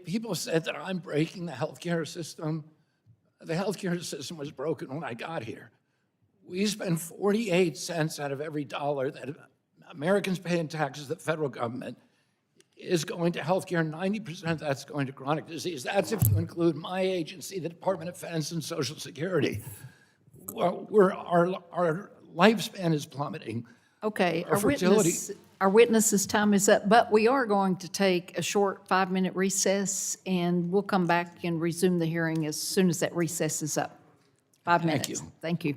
People said that I'm breaking the healthcare system. The healthcare system was broken when I got here. We spend 48 cents out of every dollar that Americans pay in taxes to the federal government is going to healthcare. 90% of that's going to chronic disease. That's if you include my agency, the Department of Defense, and Social Security. Our lifespan is plummeting. Okay, Our fertility. our witness's time is up, but we are going to take a short 5-minute recess, and we'll come back and resume the hearing as soon as that recess is up. 5 minutes. Thank you. Thank you.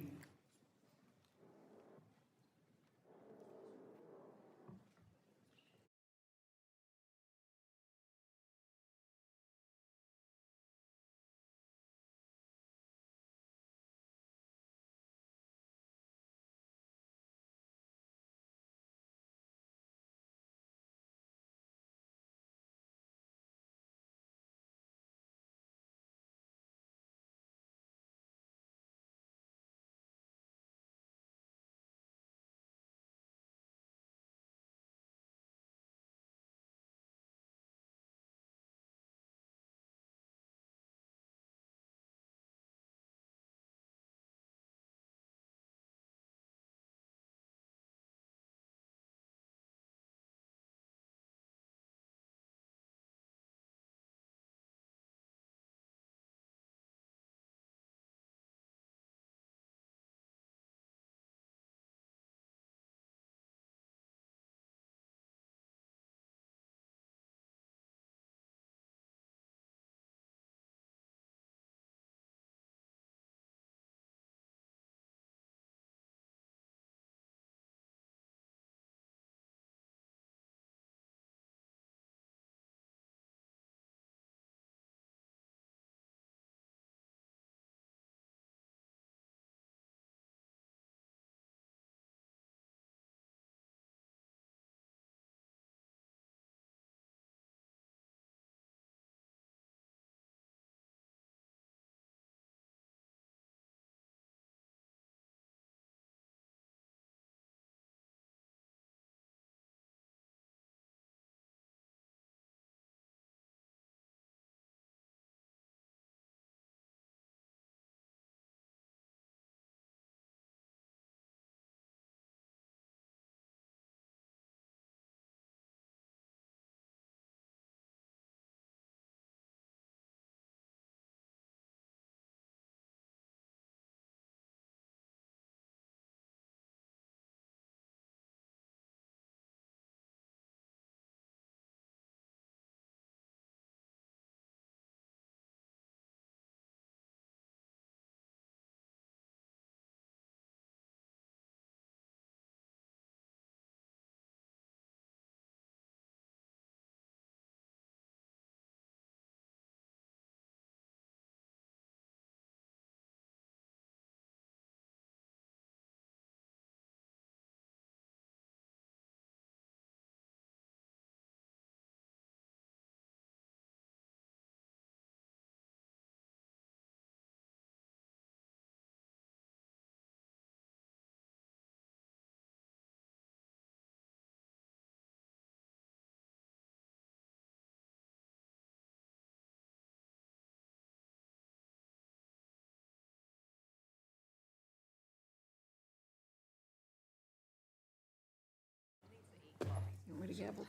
me to gavel?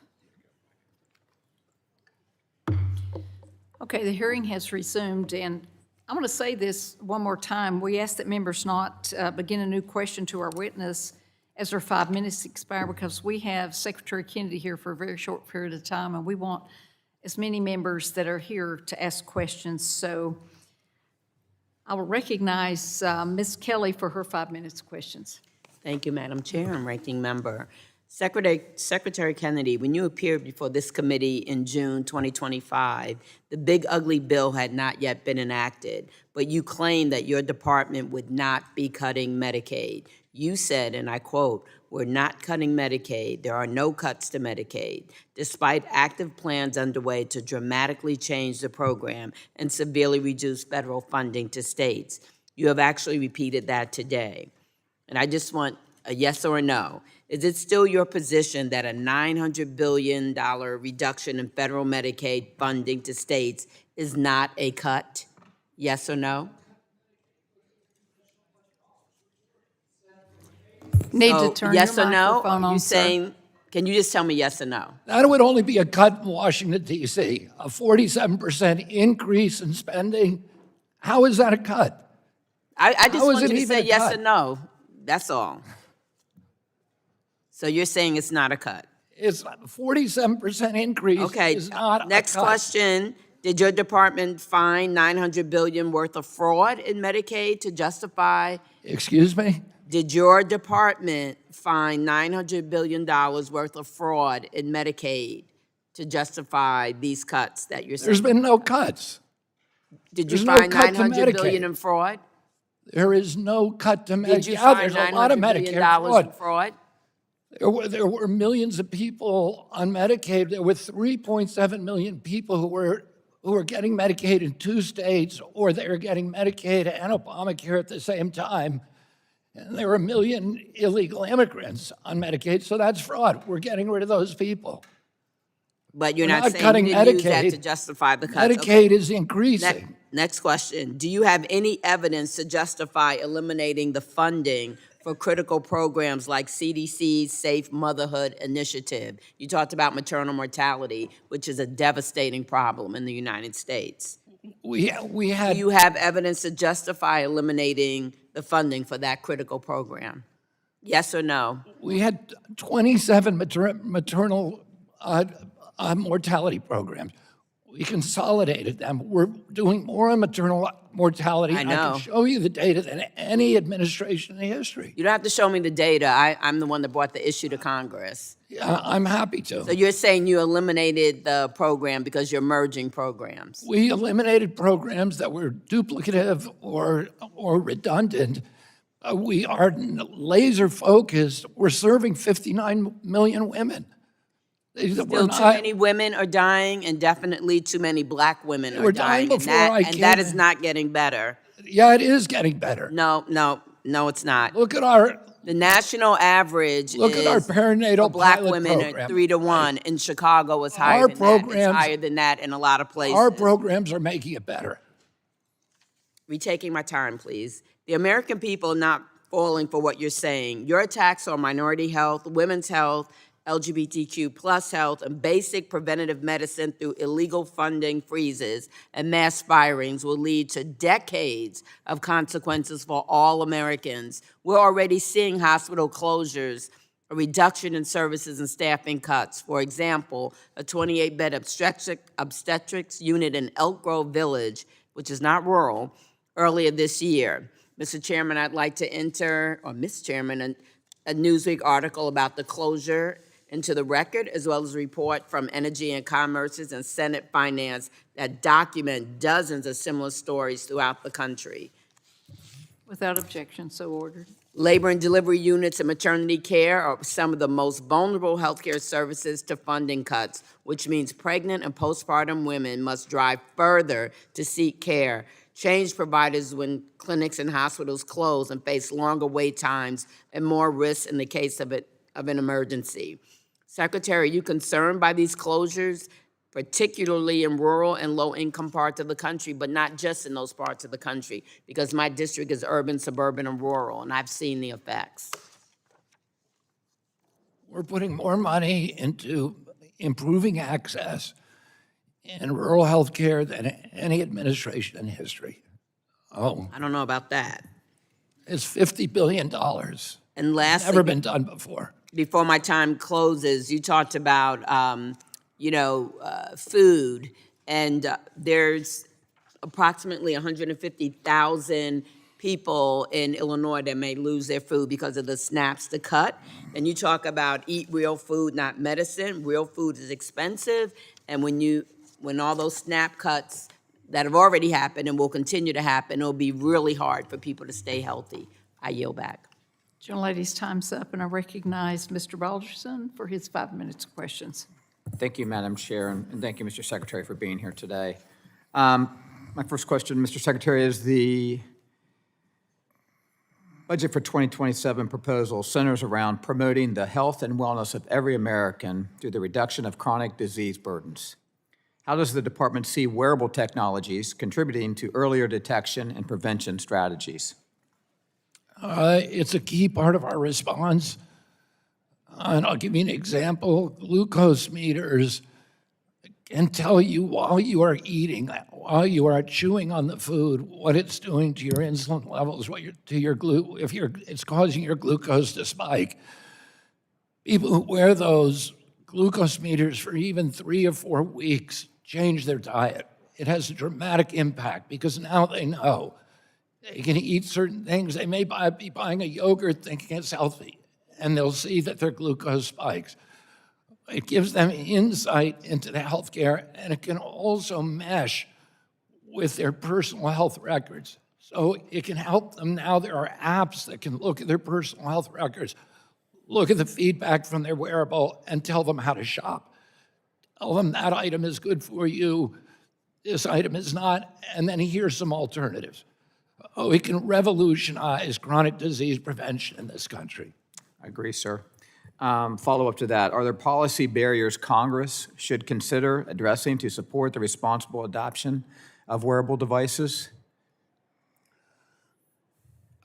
Okay, the hearing has resumed, and I'm going to say this one more time. We ask that members not begin a new question to our witness as their 5 minutes expire, because we have Secretary Kennedy here for a very short period of time, and we want as many members that are here to ask questions. So I will recognize Ms. Kelly for her 5 minutes questions. Thank you, Madam Chair and Ranking Member. Secretary Kennedy, when you appeared before this committee in June 2025, the big ugly bill had not yet been enacted, but you claimed that your department would not be cutting Medicaid. You said, and I quote, "We're not cutting Medicaid. There are no cuts to Medicaid," despite active plans underway to dramatically change the program and severely reduce federal funding to states. You have actually repeated that today. And I just want a yes or a no. Is it still your position that a $900 billion reduction in federal Medicaid funding to states is not a cut? Yes or no? Need So, to turn your yes or no? microphone Are you on, sir. saying, can you just tell me yes or no? That would only be a cut in Washington, D.C., a 47% increase in spending. How is that a cut? I just How is want it you to even say a yes cut? or no. That's all. So you're saying it's not a cut? It's a 47% increase Okay, is not next a cut. question. Did your department find $900 billion worth of fraud in Medicaid to justify? Excuse me? Did your department find $900 billion worth of fraud in Medicaid to justify these cuts that you're saying? There's been no cuts. Did you there's no find cut to $900 billion Medicaid. in fraud? There is no cut to Medicaid. Did you Yeah, find there's a lot of $900 billion Medicare fraud. in fraud? There were millions of people on Medicaid. There were 3.7 million people who were getting Medicaid in 2 states, or they were getting Medicaid and Obamacare at the same time. And there were 1 million illegal immigrants on Medicaid, so that's fraud. We're getting rid of those people. But you're We're not not saying cutting you didn't use Medicaid. that to justify the cuts. Medicaid Okay. is increasing. Next question. Do you have any evidence to justify eliminating the funding for critical programs like CDC's Safe Motherhood Initiative? You talked about maternal mortality, which is a devastating problem in the United States. We Do had you have evidence to justify eliminating the funding for that critical program? Yes or no? we had 27 maternal mortality programs. We consolidated them. We're doing more on maternal mortality. I and know. can show you the data than any administration in history. You don't have to show me the data. I'm the one that brought the issue to Congress. I'm happy to. So you're saying you eliminated the program because you're merging programs? We eliminated programs that were duplicative or redundant. We are laser focused. We're serving 59 million women. Still too many women are dying, and definitely too many Black women are were dying dying. before I And that came is in. not getting better. Yeah, it is getting better. No, it's not. Look at our The national average Look at our is perinatal for Black pilot women program. at 3 to 1. In Chicago, it's higher Our than that. It's programs- higher than that in a lot of places. our programs are making it better. Retaking my time, please. The American people are not falling for what you're saying. Your attacks on minority health, women's health, LGBTQ plus health, and basic preventative medicine through illegal funding freezes and mass firings will lead to decades of consequences for all Americans. We're already seeing hospital closures, a reduction in services and staffing cuts. For example, a 28-bed obstetrics unit in Elk Grove Village, which is not rural, earlier this year. Mr. Chairman, I'd like to enter, or Ms. Chairman, a Newsweek article about the closure into the record, as well as a report from Energy and Commerce's and Senate Finance that document dozens of similar stories throughout the country. Without objection, so ordered. Labor and delivery units and maternity care are some of the most vulnerable healthcare services to funding cuts, which means pregnant and postpartum women must drive further to seek care. Change providers when clinics and hospitals close and face longer wait times and more risks in the case of an emergency. Secretary, are you concerned by these closures, particularly in rural and low-income parts of the country, but not just in those parts of the country? Because my district is urban, suburban, and rural, and I've seen the effects. we're putting more money into improving access in rural health care than any administration in history. Oh, I don't know about that. it's $50 billion. And lastly, Never been done before. before my time closes, you talked about, food, and there's approximately 150,000 people in Illinois that may lose their food because of the SNAPs to cut. And you talk about eat real food, not medicine. Real food is expensive, and when all those SNAP cuts that have already happened and will continue to happen, it'll be really hard for people to stay healthy. I yield back. Gentlelady's time's up, and I recognize Mr. Balderson for his 5 minutes of questions. Thank you, Madam Chair, and thank you, Mr. Secretary, for being here today. My first question, Mr. Secretary, is the budget for 2027 proposal centers around promoting the health and wellness of every American through the reduction of chronic disease burdens. How does the department see wearable technologies contributing to earlier detection and prevention strategies? It's a key part of our response. And I'll give you an example. Glucose meters can tell you while you are eating, while you are chewing on the food, what it's doing to your insulin levels, it's causing your glucose to spike. People who wear those glucose meters for even 3 or 4 weeks change their diet. It has a dramatic impact because now they know they can eat certain things. They may be buying a yogurt thinking it's healthy, and they'll see that their glucose spikes. It gives them insight into the healthcare, and it can also mesh with their personal health records. So it can help them now. There are apps that can look at their personal health records, look at the feedback from their wearable, and tell them how to shop. Tell them that item is good for you, this item is not, and then here's some alternatives. Oh, it can revolutionize chronic disease prevention in this country. I agree, sir. Follow-up to that, are there policy barriers Congress should consider addressing to support the responsible adoption of wearable devices?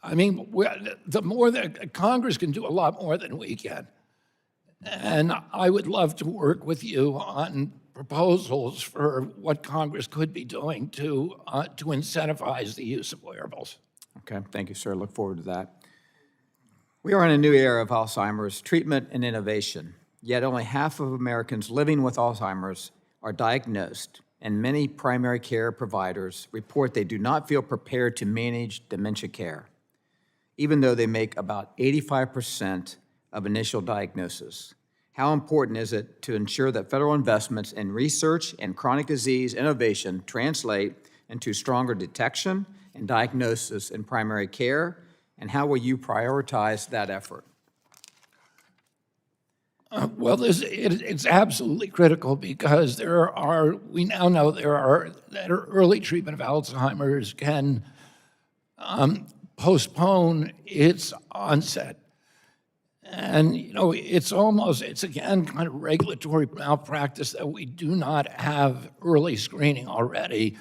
I mean, the more that Congress can do a lot more than we can. And I would love to work with you on proposals for what Congress could be doing to incentivize the use of wearables. Okay, thank you, sir. Look forward to that. We are in a new era of Alzheimer's treatment and innovation, yet only half of Americans living with Alzheimer's are diagnosed, and many primary care providers report they do not feel prepared to manage dementia care, even though they make about 85% of initial diagnosis. How important is it to ensure that federal investments in research and chronic disease innovation translate into stronger detection and diagnosis in primary care? And how will you prioritize that effort? Well, it's absolutely critical because we now know that early treatment of Alzheimer's can postpone its onset. And, it's again kind of regulatory malpractice that we do not have early screening already.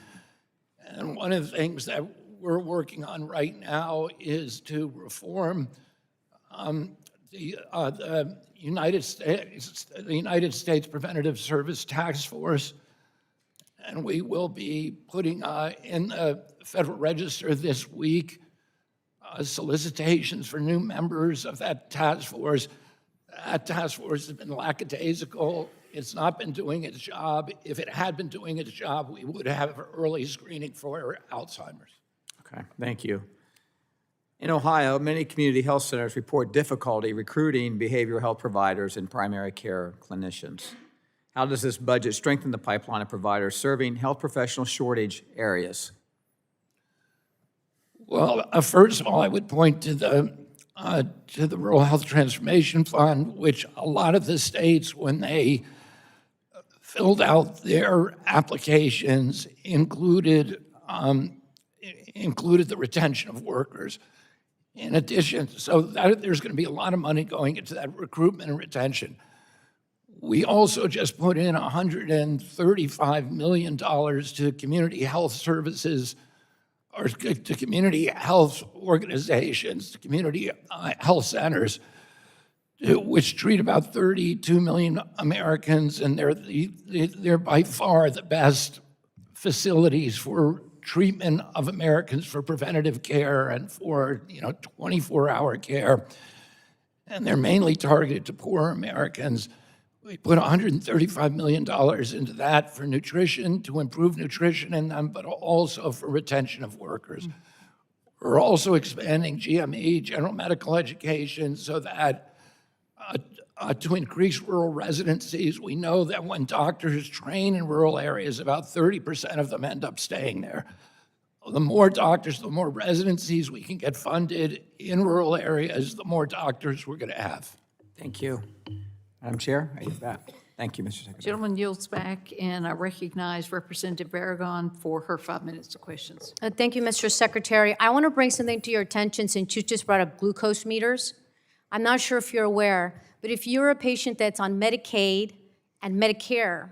And one of the things that we're working on right now is to reform the United States Preventative Service Task Force, and we will be putting in the Federal Register this week solicitations for new members of that task force. That task force has been lackadaisical. It's not been doing its job. If it had been doing its job, we would have early screening for Alzheimer's. Okay, thank you. In Ohio, many community health centers report difficulty recruiting behavioral health providers and primary care clinicians. How does this budget strengthen the pipeline of providers serving health professional shortage areas? Well, first of all, I would point to the Rural Health Transformation Fund, which a lot of the states, when they filled out their applications, included the retention of workers. In addition, so there's going to be a lot of money going into that recruitment and retention. We also just put in $135 million to community health services, or to community health organizations, to community health centers, which treat about 32 million Americans, and they're by far the best facilities for treatment of Americans for preventative care and for 24-hour care. And they're mainly targeted to poor Americans. We put $135 million into that for nutrition, to improve nutrition in them, but also for retention of workers. We're also expanding GME, general medical education, so that to increase rural residencies. We know that when doctors train in rural areas, about 30% of them end up staying there. The more doctors, the more residencies we can get funded in rural areas, the more doctors we're going to have. Thank you. Madam Chair, I yield back. Thank you, Mr. Secretary. Gentleman yields back, and I recognize Representative Aragon for her 5 minutes of questions. Thank you, Mr. Secretary. I want to bring something to your attention since you just brought up glucose meters. I'm not sure if you're aware, but if you're a patient that's on Medicaid and Medicare,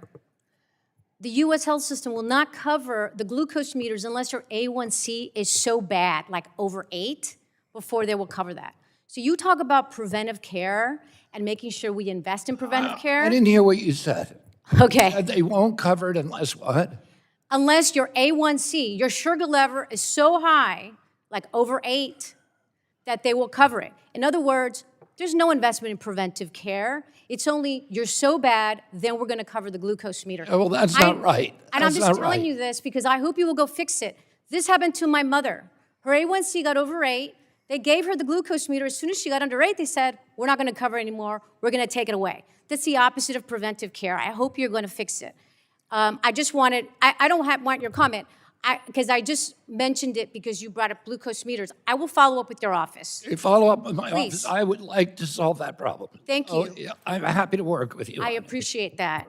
the U.S. health system will not cover the glucose meters unless your A1C is so bad, like over 8, before they will cover that. So you talk about preventive care and making sure we invest in preventive care. I didn't hear what you said. Okay. They won't cover it unless what? Unless your A1C, your sugar level is so high, like over 8, that they will cover it. In other words, there's no investment in preventive care. It's only you're so bad, then we're going to cover the glucose meter. Oh, well, that's not right. And I'm That's just not telling right. you this because I hope you will go fix it. This happened to my mother. Her A1C got over 8. They gave her the glucose meter. As soon as she got under 8, they said, we're not going to cover it anymore. We're going to take it away. That's the opposite of preventive care. I hope you're going to fix it. I just wanted, I don't want your comment, because I just mentioned it because you brought up glucose meters. I will follow up with your office. You follow up with my Please. office. I would like to solve that problem. Thank Oh, you. yeah, I'm happy to work with you. I appreciate that.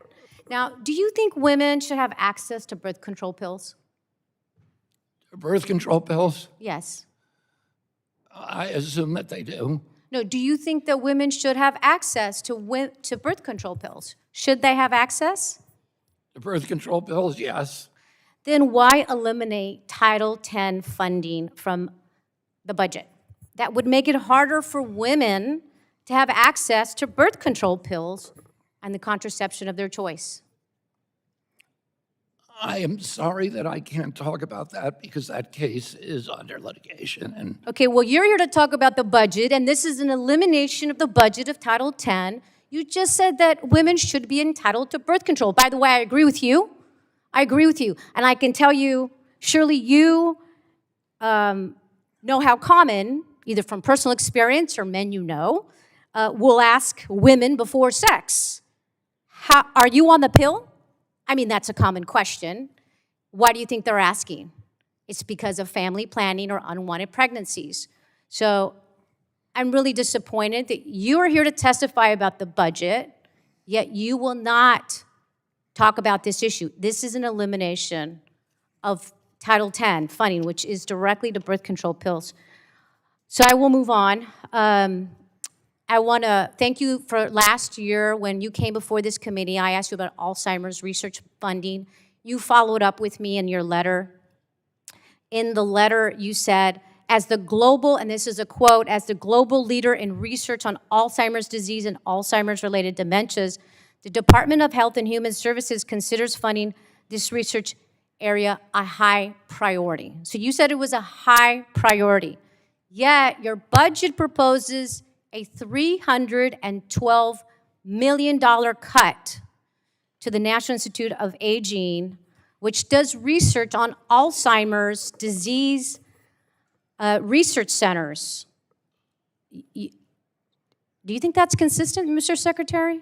Now, do you think women should have access to birth control pills? Birth control pills, Yes. I assume that they do. No, do you think that women should have access to birth control pills? Should they have access? The birth control pills, yes. Then why eliminate Title X funding from the budget? That would make it harder for women to have access to birth control pills and the contraception of their choice. I am sorry that I can't talk about that because that case is under litigation. And Okay, well, you're here to talk about the budget, and this is an elimination of the budget of Title X. You just said that women should be entitled to birth control. By the way, I agree with you. I agree with you. And I can tell you, surely you know how common, either from personal experience or men you know, will ask women before sex, are you on the pill? I mean, that's a common question. Why do you think they're asking? It's because of family planning or unwanted pregnancies. So I'm really disappointed that you are here to testify about the budget, yet you will not talk about this issue. This is an elimination of Title X funding, which is directly to birth control pills. So I will move on. I want to thank you for last year when you came before this committee. I asked you about Alzheimer's research funding. You followed up with me in your letter. In the letter, you said, as the global, and this is a quote, as the global leader in research on Alzheimer's disease and Alzheimer's-related dementias, the Department of Health and Human Services considers funding this research area a high priority. So you said it was a high priority. Yet your budget proposes a $312 million cut to the National Institute of Aging, which does research on Alzheimer's disease research centers. Do you think that's consistent, Mr. Secretary?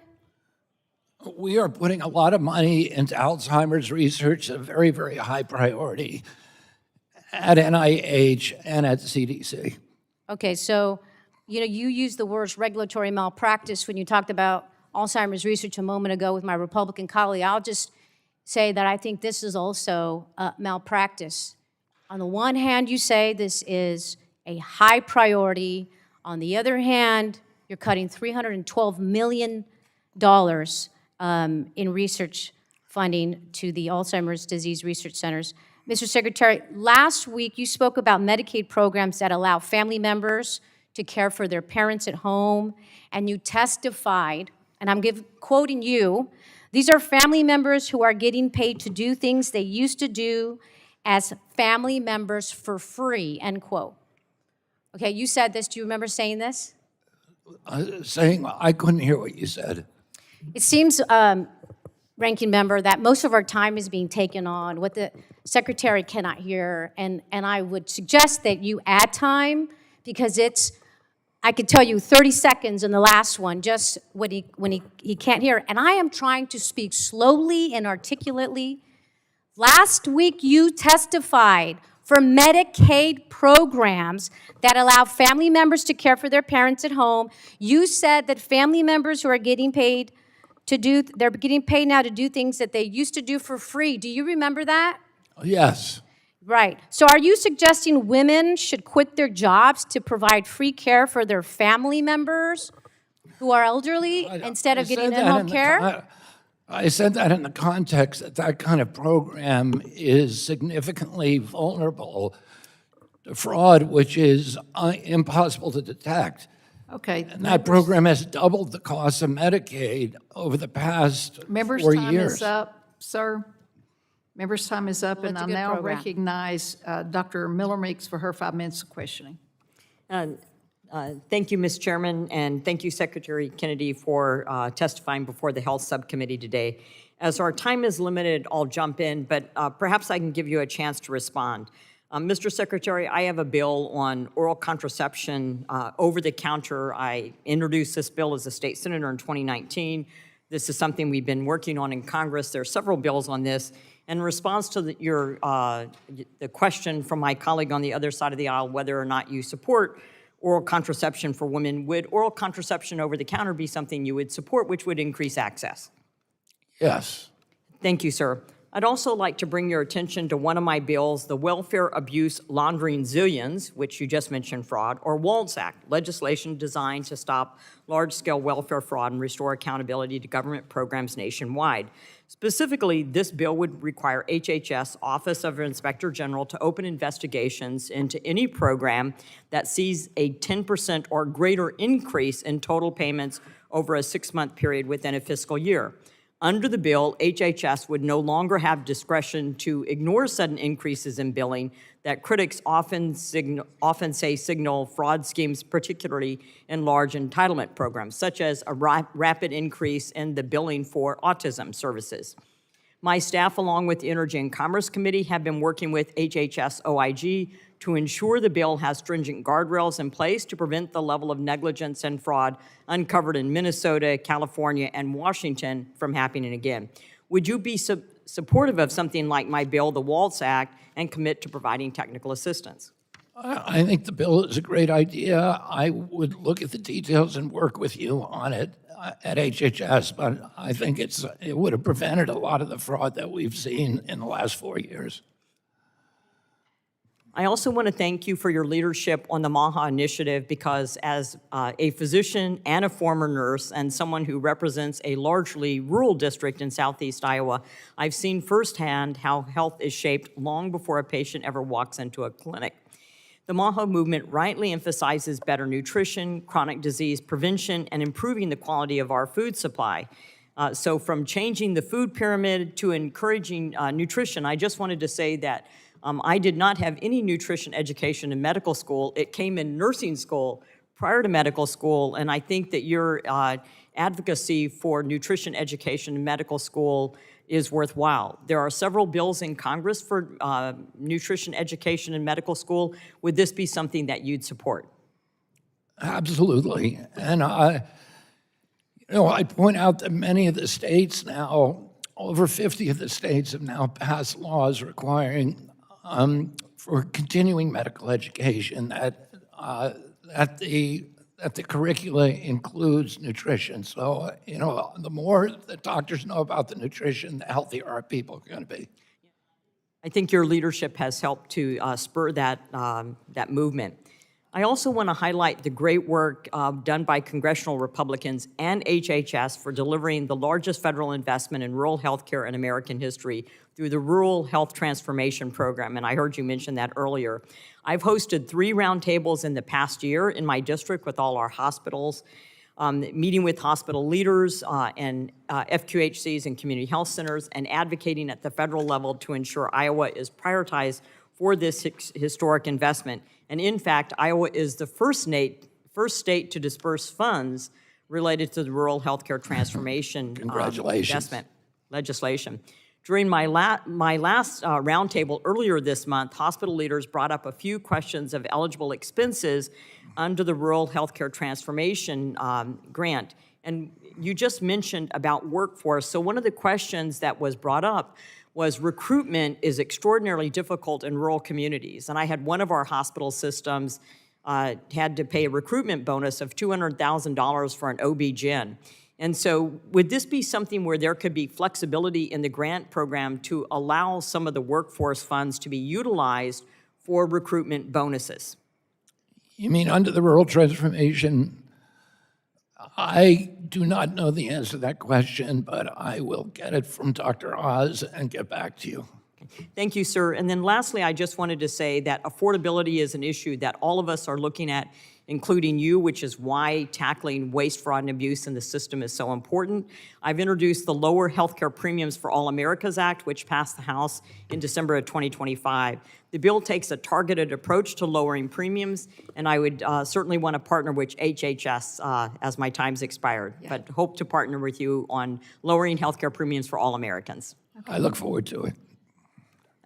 we are putting a lot of money into Alzheimer's research, a very, very high priority at NIH and at CDC. Okay, so, you know, you used the words regulatory malpractice when you talked about Alzheimer's research a moment ago with my Republican colleague. I'll just say that I think this is also malpractice. On the one hand, you say this is a high priority. On the other hand, you're cutting $312 million in research funding to the Alzheimer's disease research centers. Mr. Secretary, last week you spoke about Medicaid programs that allow family members to care for their parents at home, and you testified, and I'm quoting you, these are family members who are getting paid to do things they used to do as family members for free, end quote. Okay, you said this. Do you remember saying this? Saying, I couldn't hear what you said. It seems, Ranking Member, that most of our time is being taken on what the Secretary cannot hear, and I would suggest that you add time, because it's, I could tell you 30 seconds in the last one, just when he can't hear. And I am trying to speak slowly and articulately. Last week, you testified for Medicaid programs that allow family members to care for their parents at home. You said that family members who are getting paid they're getting paid now to do things that they used to do for free. Do you remember that? Yes. Right. So are you suggesting women should quit their jobs to provide free care for their family members who are elderly instead of getting in-home care? I said that in the context that that kind of program is significantly vulnerable to fraud, which is impossible to detect. Okay. And that program has doubled the cost of Medicaid over the past Members' 4 time years. is up, sir. Members' time is up, Well, and it's a I good now program. recognize Dr. Miller-Meeks for her 5 minutes of questioning. Thank you, Ms. Chairman, and thank you, Secretary Kennedy, for testifying before the Health Subcommittee today. As our time is limited, I'll jump in, but perhaps I can give you a chance to respond. Mr. Secretary, I have a bill on oral contraception over the counter. I introduced this bill as a state senator in 2019. This is something we've been working on in Congress. There are several bills on this. In response to the question from my colleague on the other side of the aisle, whether or not you support oral contraception for women, would oral contraception over the counter be something you would support, which would increase access? Yes. Thank you, sir. I'd also like to bring your attention to one of my bills, the Welfare Abuse Laundering Zillions, which you just mentioned fraud, or WALTS Act, legislation designed to stop large-scale welfare fraud and restore accountability to government programs nationwide. Specifically, this bill would require HHS, Office of Inspector General, to open investigations into any program that sees a 10% or greater increase in total payments over a 6-month period within a fiscal year. Under the bill, HHS would no longer have discretion to ignore sudden increases in billing that critics often say signal fraud schemes, particularly in large entitlement programs, such as a rapid increase in the billing for autism services. My staff, along with the Energy and Commerce Committee, have been working with HHS OIG to ensure the bill has stringent guardrails in place to prevent the level of negligence and fraud uncovered in Minnesota, California, and Washington from happening again. Would you be supportive of something like my bill, the WALTS Act, and commit to providing technical assistance? I think the bill is a great idea. I would look at the details and work with you on it at HHS, but I think it would have prevented a lot of the fraud that we've seen in the last 4 years. I also want to thank you for your leadership on the MAHA initiative, because as a physician and a former nurse and someone who represents a largely rural district in southeast Iowa, I've seen firsthand how health is shaped long before a patient ever walks into a clinic. The MAHA movement rightly emphasizes better nutrition, chronic disease prevention, and improving the quality of our food supply. So from changing the food pyramid to encouraging nutrition, I just wanted to say that I did not have any nutrition education in medical school. It came in nursing school prior to medical school, and I think that your advocacy for nutrition education in medical school is worthwhile. There are several bills in Congress for nutrition education in medical school. Would this be something that you'd support? Absolutely. And I point out that many of the states now, over 50 of the states have now passed laws requiring for continuing medical education that the curricula includes nutrition. So, the more the doctors know about the nutrition, the healthier our people are going to be. I think your leadership has helped to spur that movement. I also want to highlight the great work done by congressional Republicans and HHS for delivering the largest federal investment in rural health care in American history through the Rural Health Transformation Program, and I heard you mention that earlier. I've hosted 3 roundtables in the past year in my district with all our hospitals, meeting with hospital leaders and FQHCs and community health centers, and advocating at the federal level to ensure Iowa is prioritized for this historic investment. And in fact, Iowa is the first state to disperse funds related to the rural healthcare transformation investment legislation. During my last roundtable earlier this month, hospital leaders brought up a few questions of eligible expenses under the Rural Healthcare Transformation Grant. And you just mentioned about workforce. So one of the questions that was brought up was recruitment is extraordinarily difficult in rural communities. And I had one of our hospital systems had to pay a recruitment bonus of $200,000 for an OB-GYN. And so would this be something where there could be flexibility in the grant program to allow some of the workforce funds to be utilized for recruitment bonuses? You mean under the rural transformation? I do not know the answer to that question, but I will get it from Dr. Oz and get back to you. Thank you, sir. And then lastly, I just wanted to say that affordability is an issue that all of us are looking at, including you, which is why tackling waste, fraud, and abuse in the system is so important. I've introduced the Lower Healthcare Premiums for All Americas Act, which passed the House in December of 2025. The bill takes a targeted approach to lowering premiums, and I would certainly want to partner with HHS as my time's expired, but hope to partner with you on lowering healthcare premiums for all Americans. I look forward to it.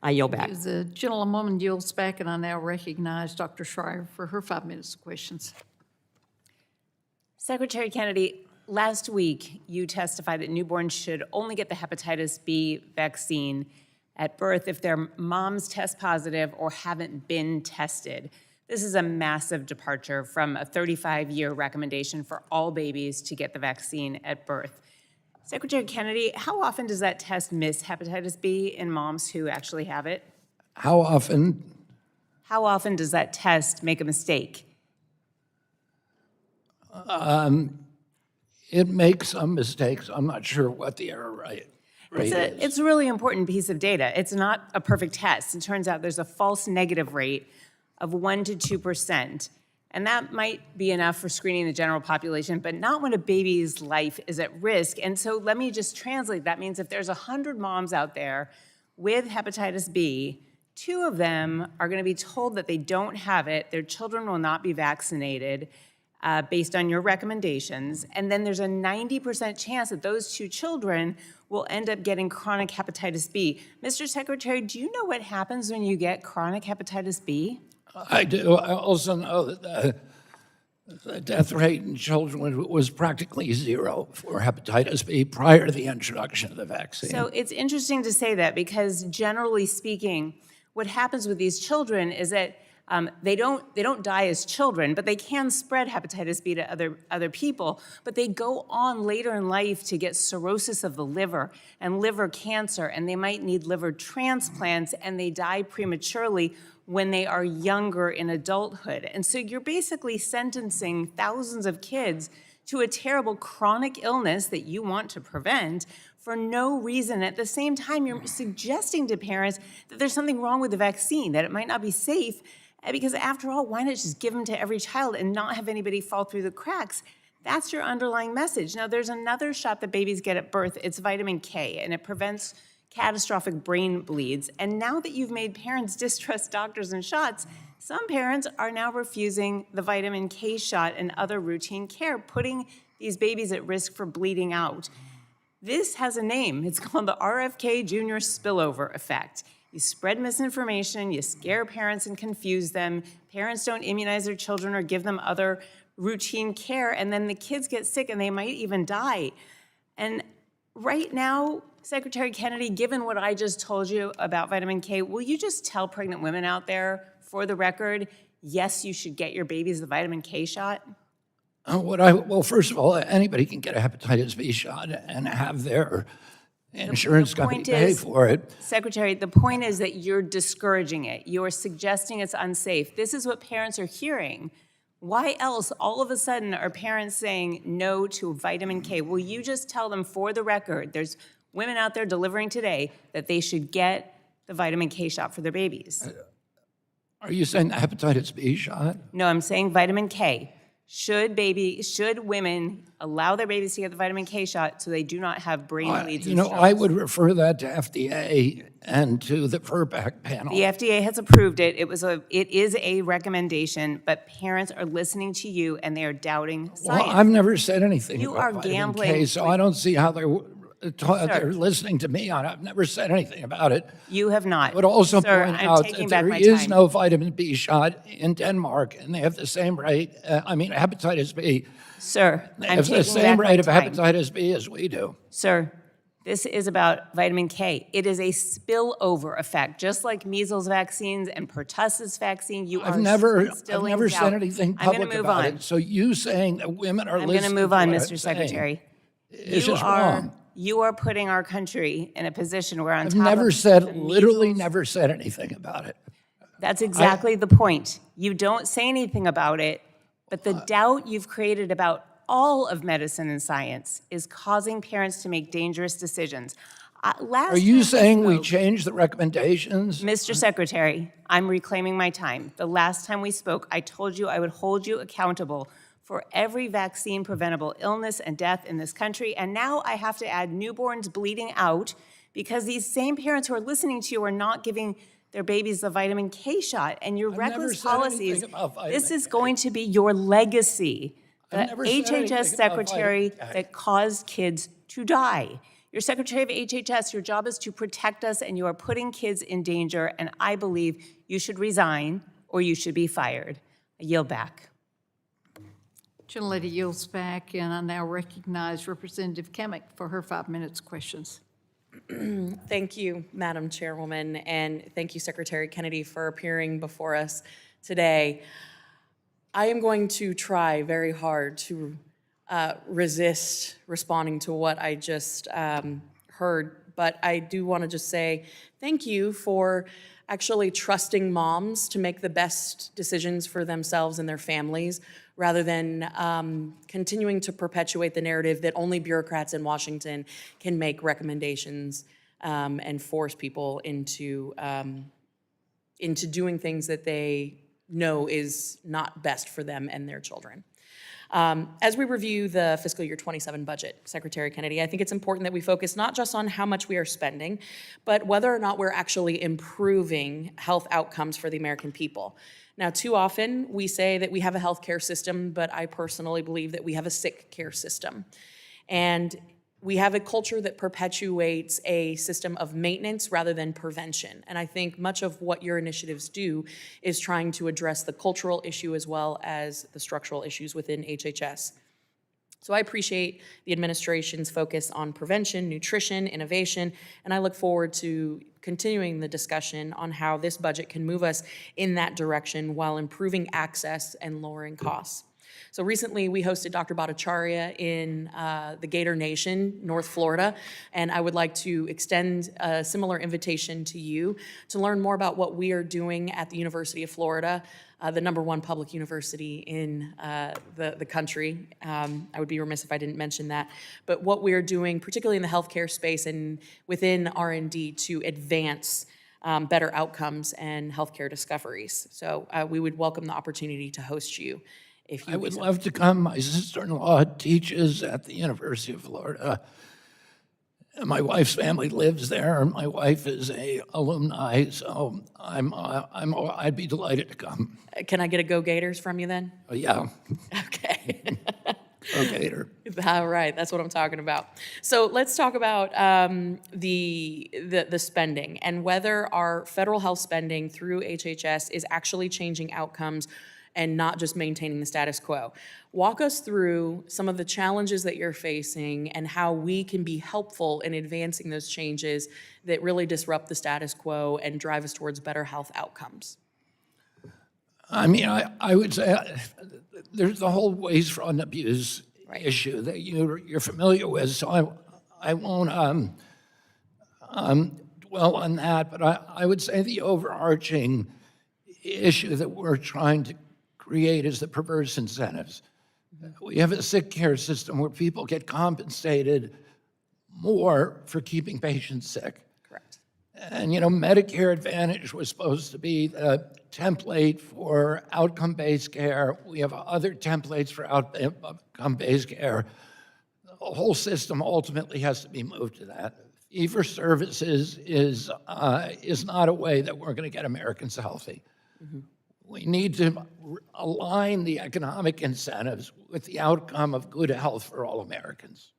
I yield back. The gentlewoman yields back, and I now recognize Dr. Schreier for her 5 minutes of questions. Secretary Kennedy, last week you testified that newborns should only get the hepatitis B vaccine at birth if their moms test positive or haven't been tested. This is a massive departure from a 35-year recommendation for all babies to get the vaccine at birth. Secretary Kennedy, how often does that test miss hepatitis B in moms who actually have it? How often? How often does that test make a mistake? It makes some mistakes. I'm not sure what the error rate is. It's a really important piece of data. It's not a perfect test. It turns out there's a false negative rate of 1 to 2%. And that might be enough for screening the general population, but not when a baby's life is at risk. And so let me just translate. That means if there's 100 moms out there with hepatitis B, 2 of them are going to be told that they don't have it, their children will not be vaccinated based on your recommendations, and then there's a 90% chance that those 2 children will end up getting chronic hepatitis B. Mr. Secretary, do you know what happens when you get chronic hepatitis B? I do. I also know that the death rate in children was practically 0 for hepatitis B prior to the introduction of the vaccine. So it's interesting to say that because generally speaking, what happens with these children is that they don't die as children, but they can spread hepatitis B to other people. But they go on later in life to get cirrhosis of the liver and liver cancer, and they might need liver transplants, and they die prematurely when they are younger in adulthood. And so you're basically sentencing thousands of kids to a terrible chronic illness that you want to prevent for no reason. At the same time, you're suggesting to parents that there's something wrong with the vaccine, that it might not be safe, because after all, why not just give them to every child and not have anybody fall through the cracks? That's your underlying message. Now, there's another shot that babies get at birth. It's vitamin K, and it prevents catastrophic brain bleeds. And now that you've made parents distrust doctors and shots, some parents are now refusing the vitamin K shot and other routine care, putting these babies at risk for bleeding out. This has a name. It's called the RFK Jr. spillover effect. You spread misinformation, you scare parents and confuse them. Parents don't immunize their children or give them other routine care, and then the kids get sick and they might even die. And right now, Secretary Kennedy, given what I just told you about vitamin K, will you just tell pregnant women out there, for the record, yes, you should get your babies the vitamin K shot? Well, first of all, anybody can get a hepatitis B shot and have their Insurance company point pay is- for it. Secretary, the point is that you're discouraging it. You're suggesting it's unsafe. This is what parents are hearing. Why else, all of a sudden, are parents saying no to vitamin K? Will you just tell them, for the record, there's women out there delivering today, that they should get the vitamin K shot for their babies? Are you saying the hepatitis B shot? No, I'm saying vitamin K. Should women allow their babies to get the vitamin K shot so they do not have brain bleeds and strokes? I would refer that to FDA and to the VRBPAC panel. The FDA has approved it. It is a recommendation, but parents are listening to you and they are doubting science. Well, I've never said anything You about are vitamin gambling K, so I don't see how they're listening to me on it. I've never said anything about it. You have not. I would also Sir, point I'm out taking that back there my is time. no vitamin B shot in Denmark, and they have the same rate, hepatitis B. Sir, They I'm have the taking same back rate of my time. hepatitis B as we do. Sir, this is about vitamin K. It is a spillover effect, just like measles vaccines and pertussis vaccine. I've never instilling said doubt. anything I'm gonna public move about on. it. So you saying that women are I'm listening going to move to on, what Mr. I'm saying Secretary. is just wrong. You are putting our country in a position where on I've top never of said, the literally measles- never said anything about it. That's exactly the point. You don't say anything about it, but the doubt you've created about all of medicine and science is causing parents to make dangerous decisions. Are you saying we changed the recommendations? Mr. Secretary, I'm reclaiming my time. The last time we spoke, I told you I would hold you accountable for every vaccine-preventable illness and death in this country, and now I have to add newborns bleeding out because these same parents who are listening to you are not giving their babies the vitamin K shot, and your I've never reckless said policies, anything about vitamin this is K. going to be your legacy. The I've never said anything HHS about secretary vitamin K. that caused kids to die. You're Secretary of HHS, your job is to protect us, and you are putting kids in danger, and I believe you should resign or you should be fired. I yield back. Gentlelady yields back, and I now recognize Representative Kemick for her 5 minutes questions. Thank you, Madam Chairwoman, and thank you, Secretary Kennedy, for appearing before us today. I am going to try very hard to resist responding to what I just heard, but I do want to just say thank you for actually trusting moms to make the best decisions for themselves and their families, rather than continuing to perpetuate the narrative that only bureaucrats in Washington can make recommendations and force people into doing things that they know is not best for them and their children. As we review the fiscal year 27 budget, Secretary Kennedy, I think it's important that we focus not just on how much we are spending, but whether or not we're actually improving health outcomes for the American people. Now, too often, we say that we have a healthcare system, but I personally believe that we have a sick care system. And we have a culture that perpetuates a system of maintenance rather than prevention. And I think much of what your initiatives do is trying to address the cultural issue as well as the structural issues within HHS. So I appreciate the administration's focus on prevention, nutrition, innovation, and I look forward to continuing the discussion on how this budget can move us in that direction while improving access and lowering costs. So recently, we hosted Dr. Bhattacharya in the Gator Nation, North Florida, and I would like to extend a similar invitation to you to learn more about what we are doing at the University of Florida, the #1 public university in the country. I would be remiss if I didn't mention that. But what we are doing, particularly in the healthcare space and within R&D, to advance better outcomes and healthcare discoveries. So we would welcome the opportunity to host you. If you I would love to come. My sister-in-law teaches at the University of Florida. And my wife's family lives there, and my wife is a alumni, so I'd be delighted to come. Can I get a Go Gators from you then? Yeah. Okay. Go Gator. All right, that's what I'm talking about. So let's talk about the spending and whether our federal health spending through HHS is actually changing outcomes and not just maintaining the status quo. Walk us through some of the challenges that you're facing and how we can be helpful in advancing those changes that really disrupt the status quo and drive us towards better health outcomes. I mean, I would say there's the whole waste, fraud, and abuse issue that you're familiar with, so I won't dwell on that, but I would say the overarching issue that we're trying to create is the perverse incentives. We have a sick care system where people get compensated more for keeping patients sick. Correct. And, you know, Medicare Advantage was supposed to be the template for outcome-based care. We have other templates for outcome-based care. The whole system ultimately has to be moved to that. Fee-for-services is not a way that we're going to get Americans healthy. We need to align the economic incentives with the outcome of good health for all Americans.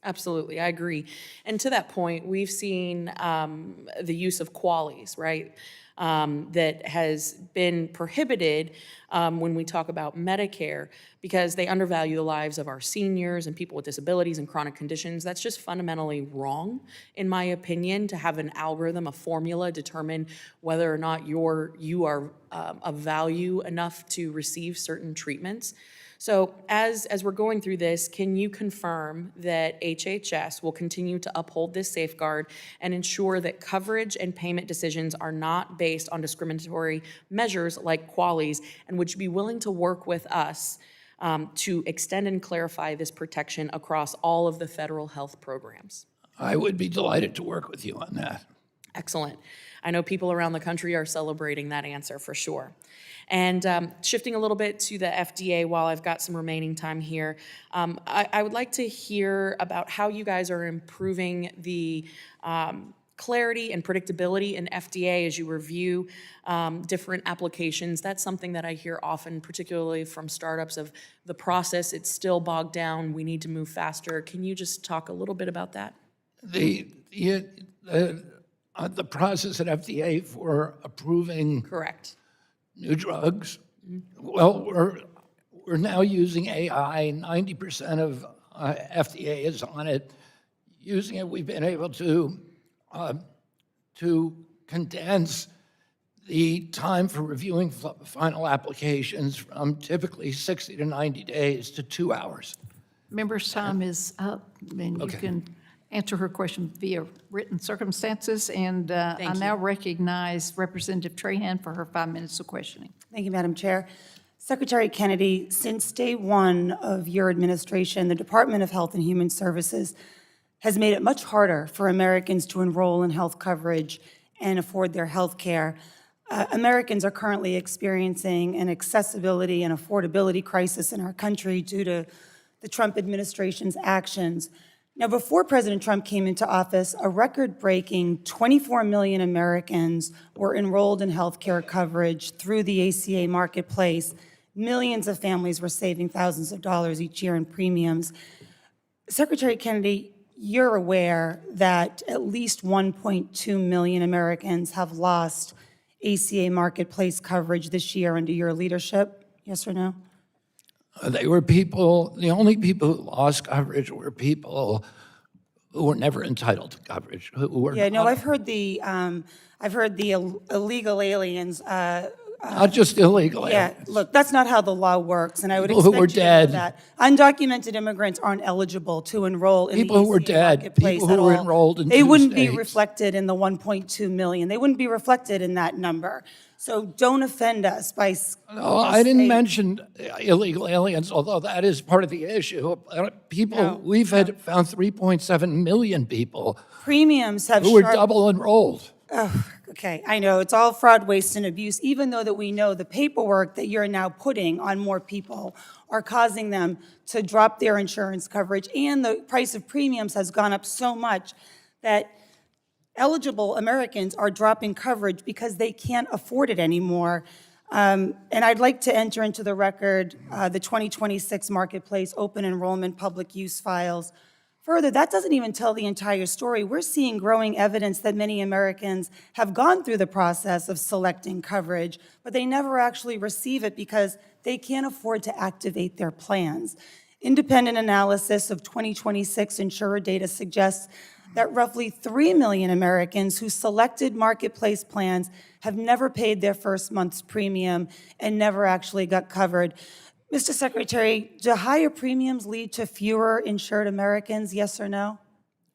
Absolutely, I agree. And to that point, we've seen the use of QALYs, right, that has been prohibited when we talk about Medicare because they undervalue the lives of our seniors and people with disabilities and chronic conditions. That's just fundamentally wrong, in my opinion, to have an algorithm, a formula determine whether or not you are of value enough to receive certain treatments. So as we're going through this, can you confirm that HHS will continue to uphold this safeguard and ensure that coverage and payment decisions are not based on discriminatory measures like QALYs? And would you be willing to work with us to extend and clarify this protection across all of the federal health programs? I would be delighted to work with you on that. Excellent. I know people around the country are celebrating that answer for sure. And shifting a little bit to the FDA while I've got some remaining time here, I would like to hear about how you guys are improving the clarity and predictability in FDA as you review different applications. That's something that I hear often, particularly from startups, of the process, it's still bogged down, we need to move faster. Can you just talk a little bit about that? The process at FDA for approving Correct. new drugs, well, we're now using AI. 90% of FDA is on it. Using it, we've been able to condense the time for reviewing final applications from typically 60 to 90 days to 2 hours. Members' time is up, and you Okay. can answer her question via written circumstances. And I Thank you. now recognize Representative Trahan for her 5 minutes of questioning. Thank you, Madam Chair. Secretary Kennedy, since day one of your administration, the Department of Health and Human Services has made it much harder for Americans to enroll in health coverage and afford their health care. Americans are currently experiencing an accessibility and affordability crisis in our country due to the Trump administration's actions. Now, before President Trump came into office, a record-breaking 24 million Americans were enrolled in health care coverage through the ACA marketplace. Millions of families were saving thousands of dollars each year in premiums. Secretary Kennedy, you're aware that at least 1.2 million Americans have lost ACA marketplace coverage this year under your leadership, yes or no? They were people, the only people who lost coverage were people who were never entitled to coverage, who were Yeah, no, not, I've heard the illegal aliens. not just illegal Yeah, aliens. look, that's not how the law works, and I would People who expect were you to know dead. that. Undocumented immigrants aren't eligible to enroll in People the who were ACA dead, marketplace people who at were all. enrolled in They 2 wouldn't be states. reflected in the 1.2 million. They wouldn't be reflected in that number. So don't offend us by. No, I didn't mention illegal aliens, although that is part of the issue. People, we've had found 3.7 million people Premiums have who were sharp- double enrolled. Oh, okay, I know, it's all fraud, waste, and abuse, even though that we know the paperwork that you're now putting on more people are causing them to drop their insurance coverage, and the price of premiums has gone up so much that eligible Americans are dropping coverage because they can't afford it anymore. And I'd like to enter into the record the 2026 Marketplace Open Enrollment Public Use Files. Further, that doesn't even tell the entire story. We're seeing growing evidence that many Americans have gone through the process of selecting coverage, but they never actually receive it because they can't afford to activate their plans. Independent analysis of 2026 insurer data suggests that roughly 3 million Americans who selected marketplace plans have never paid their first month's premium and never actually got covered. Mr. Secretary, do higher premiums lead to fewer insured Americans, yes or no?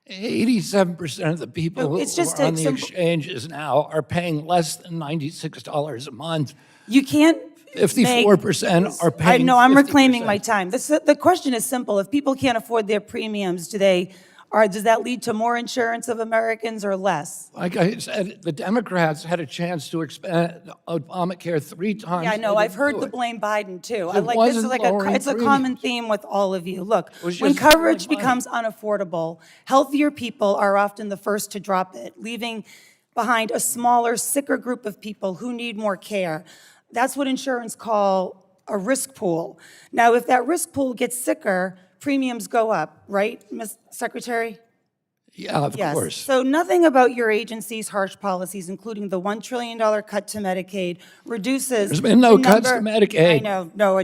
87% of the people No, who it's just are on a the simple- exchanges now are paying less than $96 a month. You can't 54% are paying I know, I'm reclaiming 50%. my time. The question is simple. If people can't afford their premiums, does that lead to more insurance of Americans or less? Like I said, the Democrats had a chance to expand Obamacare 3 times. Yeah, I know. They I've didn't heard do the it. blame Biden too. It wasn't lowering It's a common premiums. theme with all of you. Look, was when just coverage stealing money. becomes unaffordable, healthier people are often the first to drop it, leaving behind a smaller, sicker group of people who need more care. That's what insurance call a risk pool. Now, if that risk pool gets sicker, premiums go up, right, Ms. Secretary? Yeah, of Yes. course. So nothing about your agency's harsh policies, including the $1 trillion cut to Medicaid, reduces. There's been no the cuts to number- Medicaid. I know, no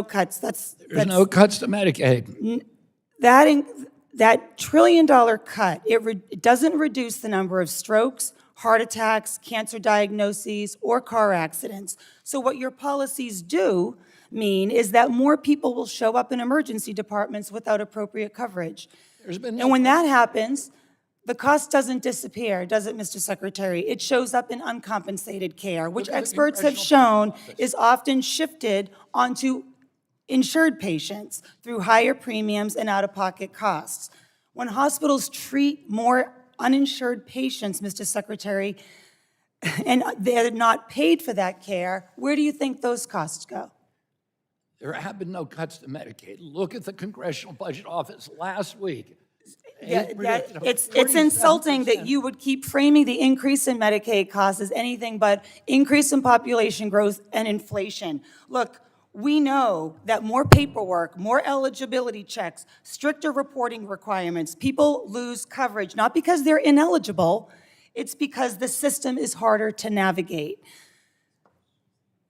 cuts. There's no cuts to Medicaid. That $1 trillion cut, it doesn't reduce the number of strokes, heart attacks, cancer diagnoses, or car accidents. So what your policies do mean is that more people will show up in emergency departments without appropriate coverage. There's been no And when that happens, the cost doesn't disappear, does it, Mr. Secretary? It shows up in uncompensated care, which Look at the experts have Congressional shown is often shifted onto insured patients through higher premiums and out-of-pocket costs. When hospitals treat more uninsured patients, Mr. Secretary, and they're not paid for that care, where do you think those costs go? There have been no cuts to Medicaid. Look at the Congressional Budget Office last week. It's insulting that you would keep framing the increase in Medicaid costs as anything but increase in population growth and inflation. Look, we know that more paperwork, more eligibility checks, stricter reporting requirements, people lose coverage, not because they're ineligible, it's because the system is harder to navigate.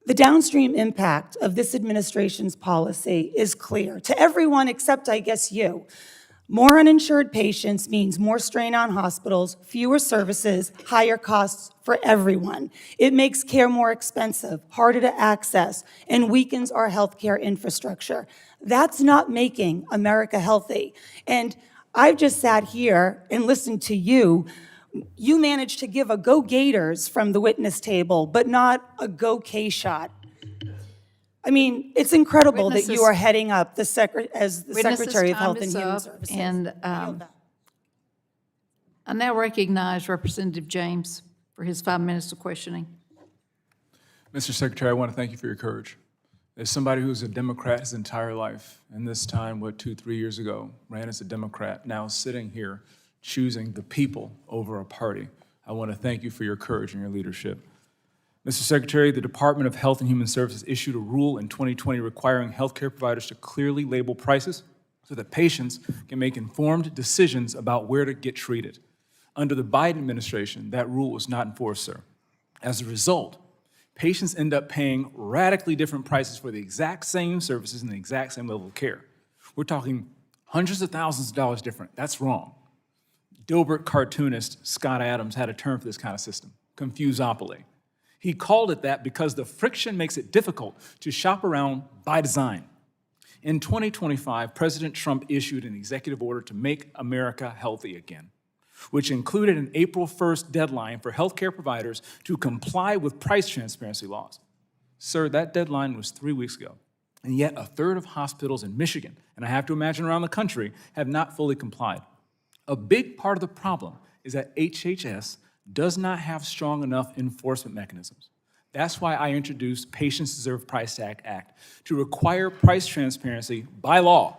The downstream impact of this administration's policy is clear to everyone except, I guess, you. More uninsured patients means more strain on hospitals, fewer services, higher costs for everyone. It makes care more expensive, harder to access, and weakens our healthcare infrastructure. That's not making America healthy. And I've just sat here and listened to you. You managed to give a go Gators from the witness table, but not a go K-shot. I mean, it's incredible that you are heading up as the Secretary of Health and Human Services. And I now recognize Representative James for his 5 minutes of questioning. Mr. Secretary, I want to thank you for your courage. As somebody who's a Democrat his entire life, and this time, 2-3 years ago, ran as a Democrat, now sitting here choosing the people over a party, I want to thank you for your courage and your leadership. Mr. Secretary, the Department of Health and Human Services issued a rule in 2020 requiring healthcare providers to clearly label prices so that patients can make informed decisions about where to get treated. Under the Biden administration, that rule was not enforced, sir. As a result, patients end up paying radically different prices for the exact same services and the exact same level of care. We're talking hundreds of thousands of dollars different. That's wrong. Dilbert cartoonist Scott Adams had a term for this kind of system, confusopoly. He called it that because the friction makes it difficult to shop around by design. In 2025, President Trump issued an executive order to make America healthy again, which included an April 1st deadline for healthcare providers to comply with price transparency laws. Sir, that deadline was 3 weeks ago, and yet a third of hospitals in Michigan, and I have to imagine around the country, have not fully complied. A big part of the problem is that HHS does not have strong enough enforcement mechanisms. That's why I introduced Patients Deserve Price Tag Act to require price transparency by law,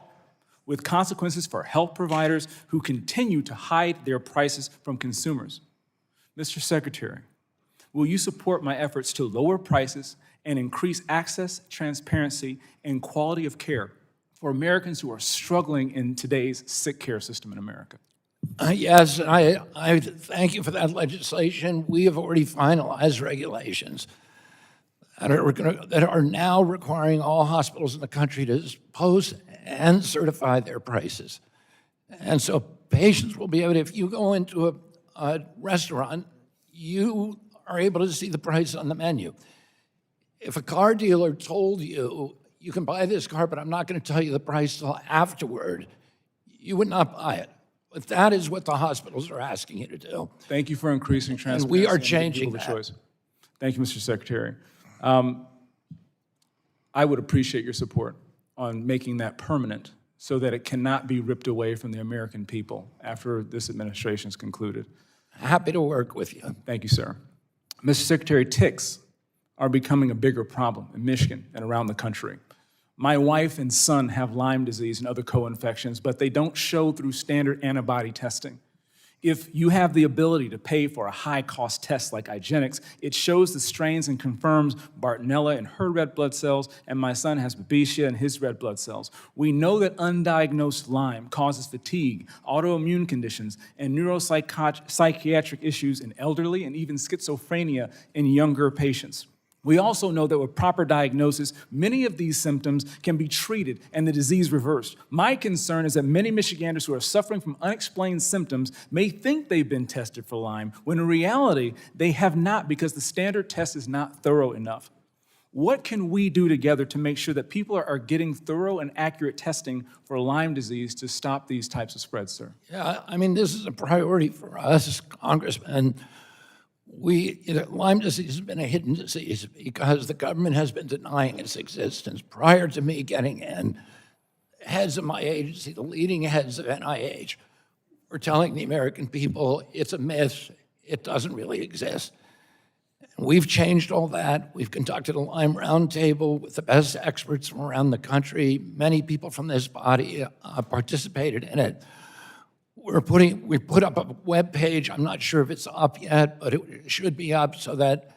with consequences for health providers who continue to hide their prices from consumers. Mr. Secretary, will you support my efforts to lower prices and increase access, transparency, and quality of care for Americans who are struggling in today's sick care system in America? Yes, I thank you for that legislation. We have already finalized regulations that are now requiring all hospitals in the country to post and certify their prices. And so patients will be able to, if you go into a restaurant, you are able to see the price on the menu. If a car dealer told you, you can buy this car, but I'm not going to tell you the price till afterward, you would not buy it. But that is what the hospitals are asking you to do. Thank you for increasing transparency. we are and giving changing people the that. choice. Thank you, Mr. Secretary. I would appreciate your support on making that permanent so that it cannot be ripped away from the American people after this administration's concluded. Happy to work with you. Thank you, sir. Mr. Secretary, ticks are becoming a bigger problem in Michigan and around the country. My wife and son have Lyme disease and other co-infections, but they don't show through standard antibody testing. If you have the ability to pay for a high-cost test like IGeneX, it shows the strains and confirms Bartonella in her red blood cells, and my son has Babesia in his red blood cells. We know that undiagnosed Lyme causes fatigue, autoimmune conditions, and neuropsychiatric issues in elderly and even schizophrenia in younger patients. We also know that with proper diagnosis, many of these symptoms can be treated and the disease reversed. My concern is that many Michiganders who are suffering from unexplained symptoms may think they've been tested for Lyme, when in reality, they have not because the standard test is not thorough enough. What can we do together to make sure that people are getting thorough and accurate testing for Lyme disease to stop these types of spreads, sir? Yeah, I mean, this is a priority for us, Congressman. Lyme disease has been a hidden disease because the government has been denying its existence. Prior to me getting in, heads of my agency, the leading heads of NIH, were telling the American people it's a myth, it doesn't really exist. We've changed all that. We've conducted a Lyme roundtable with the best experts from around the country. Many people from this body participated in it. We put up a web page. I'm not sure if it's up yet, but it should be up so that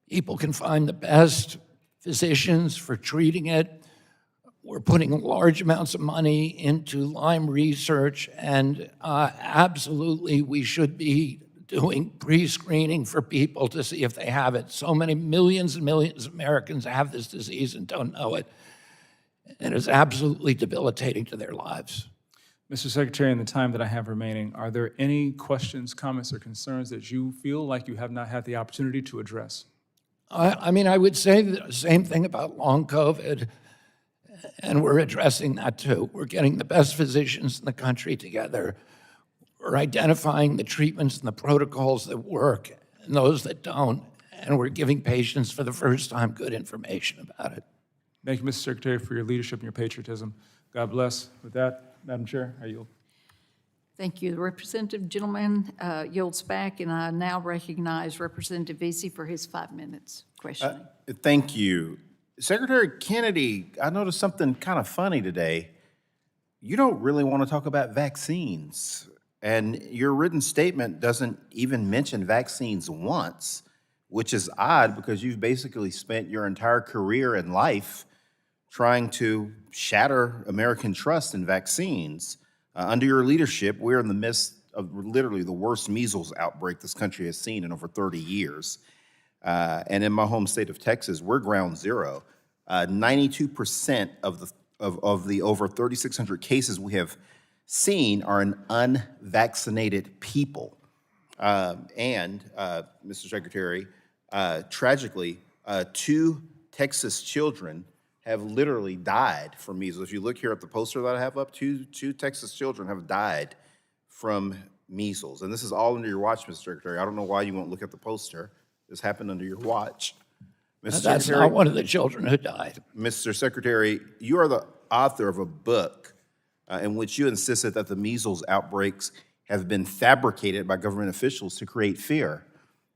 people can find the best physicians for treating it. We're putting large amounts of money into Lyme research, and absolutely we should be doing pre-screening for people to see if they have it. So many millions and millions of Americans have this disease and don't know it, and it's absolutely debilitating to their lives. Mr. Secretary, in the time that I have remaining, are there any questions, comments, or concerns that you feel like you have not had the opportunity to address? I mean, I would say the same thing about long COVID, and we're addressing that too. We're getting the best physicians in the country together. We're identifying the treatments and the protocols that work and those that don't, and we're giving patients for the first time good information about it. Thank you, Mr. Secretary, for your leadership and your patriotism. God bless. With that, Madam Chair, I yield. Thank you. The representative gentleman yields back, and I now recognize Representative Veazey for his 5 minutes questioning. Thank you. Secretary Kennedy, I noticed something kind of funny today. You don't really want to talk about vaccines, and your written statement doesn't even mention vaccines once, which is odd because you've basically spent your entire career and life trying to shatter American trust in vaccines. Under your leadership, we're in the midst of literally the worst measles outbreak this country has seen in over 30 years. And in my home state of Texas, we're ground zero. 92% of the over 3,600 cases we have seen are in unvaccinated people. Mr. Secretary, tragically, 2 Texas children have literally died from measles. If you look here at the poster that I have up, two Texas children have died from measles. And this is all under your watch, Mr. Secretary. I don't know why you won't look at the poster. This happened under your watch. Mr. That's Secretary, not one of the children who died. Mr. Secretary, you are the author of a book in which you insisted that the measles outbreaks have been fabricated by government officials to create fear.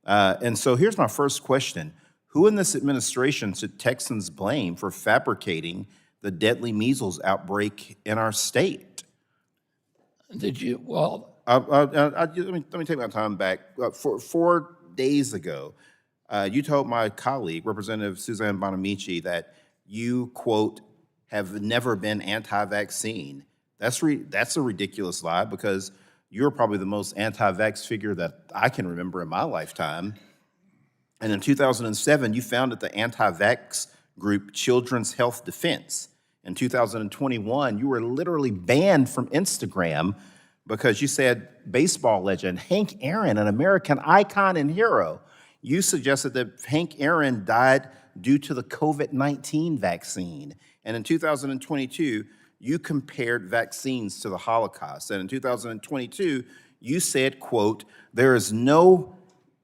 And so here's my first question. Who in this administration should Texans blame for fabricating the deadly measles outbreak in our state? Did you, well... let me take my time back. 4 days ago, you told my colleague, Representative Suzanne Bonamici, that you, quote, have never been anti-vaccine. That's a ridiculous lie because you're probably the most anti-vax figure that I can remember in my lifetime. And in 2007, you founded the anti-vax group Children's Health Defense. In 2021, you were literally banned from Instagram because you said baseball legend Hank Aaron, an American icon and hero, you suggested that Hank Aaron died due to the COVID-19 vaccine. And in 2022, you compared vaccines to the Holocaust. And in 2022, you said, quote, "There is no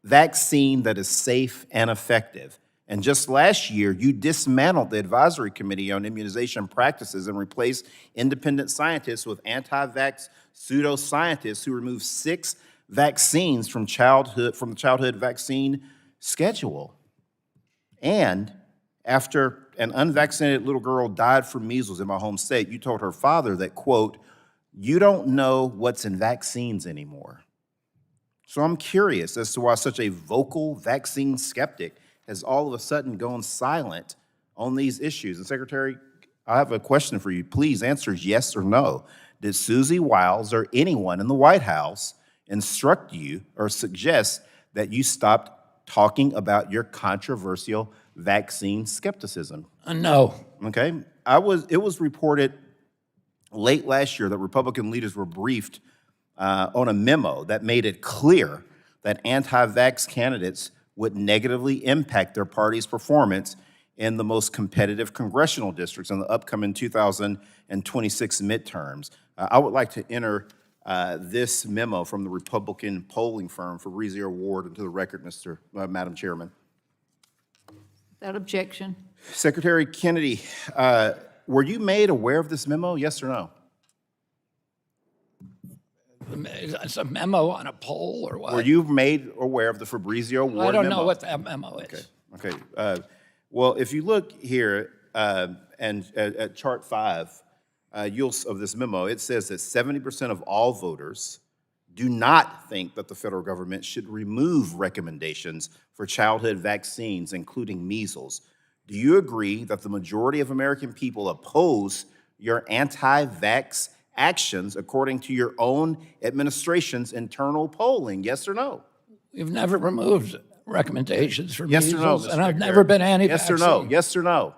vaccine that is safe and effective." And just last year, you dismantled the Advisory Committee on Immunization Practices and replaced independent scientists with anti-vax pseudoscientists who removed 6 vaccines from the childhood vaccine schedule. And after an unvaccinated little girl died from measles in my home state, you told her father that, quote, "You don't know what's in vaccines anymore." So I'm curious as to why such a vocal vaccine skeptic has all of a sudden gone silent on these issues. And Secretary, I have a question for you. Please answer yes or no. Did Susie Wiles or anyone in the White House instruct you or suggest that you stopped talking about your controversial vaccine skepticism? No. Okay. It was reported late last year that Republican leaders were briefed on a memo that made it clear that anti-vax candidates would negatively impact their party's performance in the most competitive congressional districts in the upcoming 2026 midterms. I would like to enter this memo from the Republican polling firm Fabrizio Ward into the record, Madam Chairman. Without objection. Secretary Kennedy, were you made aware of this memo, yes or no? It's a memo on a poll or what? Were you made aware of the Fabrizio Ward memo? I don't know what that memo is. Okay. Well, if you look here and at chart 5 of this memo, it says that 70% of all voters do not think that the federal government should remove recommendations for childhood vaccines, including measles. Do you agree that the majority of American people oppose your anti-vax actions according to your own administration's internal polling, yes or no? We've never removed recommendations for Yes or no, measles, Mr. and I've Secretary? never been anti-vaccine. Yes or no? Yes or no?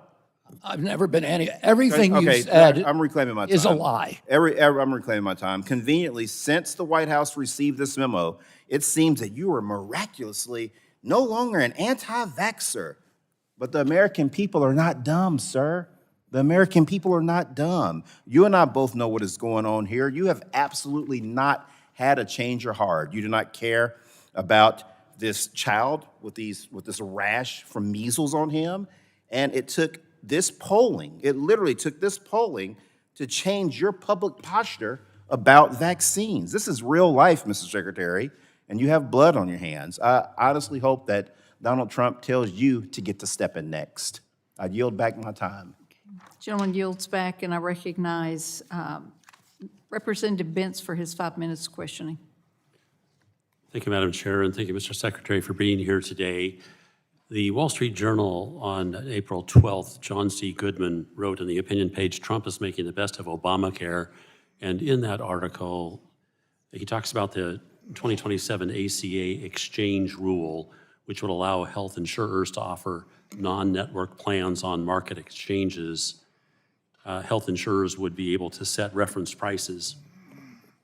I've never been everything you Okay, said I'm reclaiming my time. is a lie. I'm reclaiming my time. Conveniently, since the White House received this memo, it seems that you are miraculously no longer an anti-vaxxer. But the American people are not dumb, sir. The American people are not dumb. You and I both know what is going on here. You have absolutely not had a change of heart. You do not care about this child with this rash from measles on him. And it took this polling, it literally took this polling to change your public posture about vaccines. This is real life, Mr. Secretary, and you have blood on your hands. I honestly hope that Donald Trump tells you to get to stepping next. I yield back my time. Gentleman yields back, and I recognize Representative Bentz for his 5 minutes questioning. Thank you, Madam Chair, and thank you, Mr. Secretary, for being here today. The Wall Street Journal on April 12th, John C. Goodman wrote in the opinion page, "Trump is making the best of Obamacare." And in that article, he talks about the 2027 ACA exchange rule, which would allow health insurers to offer non-network plans on market exchanges. Health insurers would be able to set reference prices.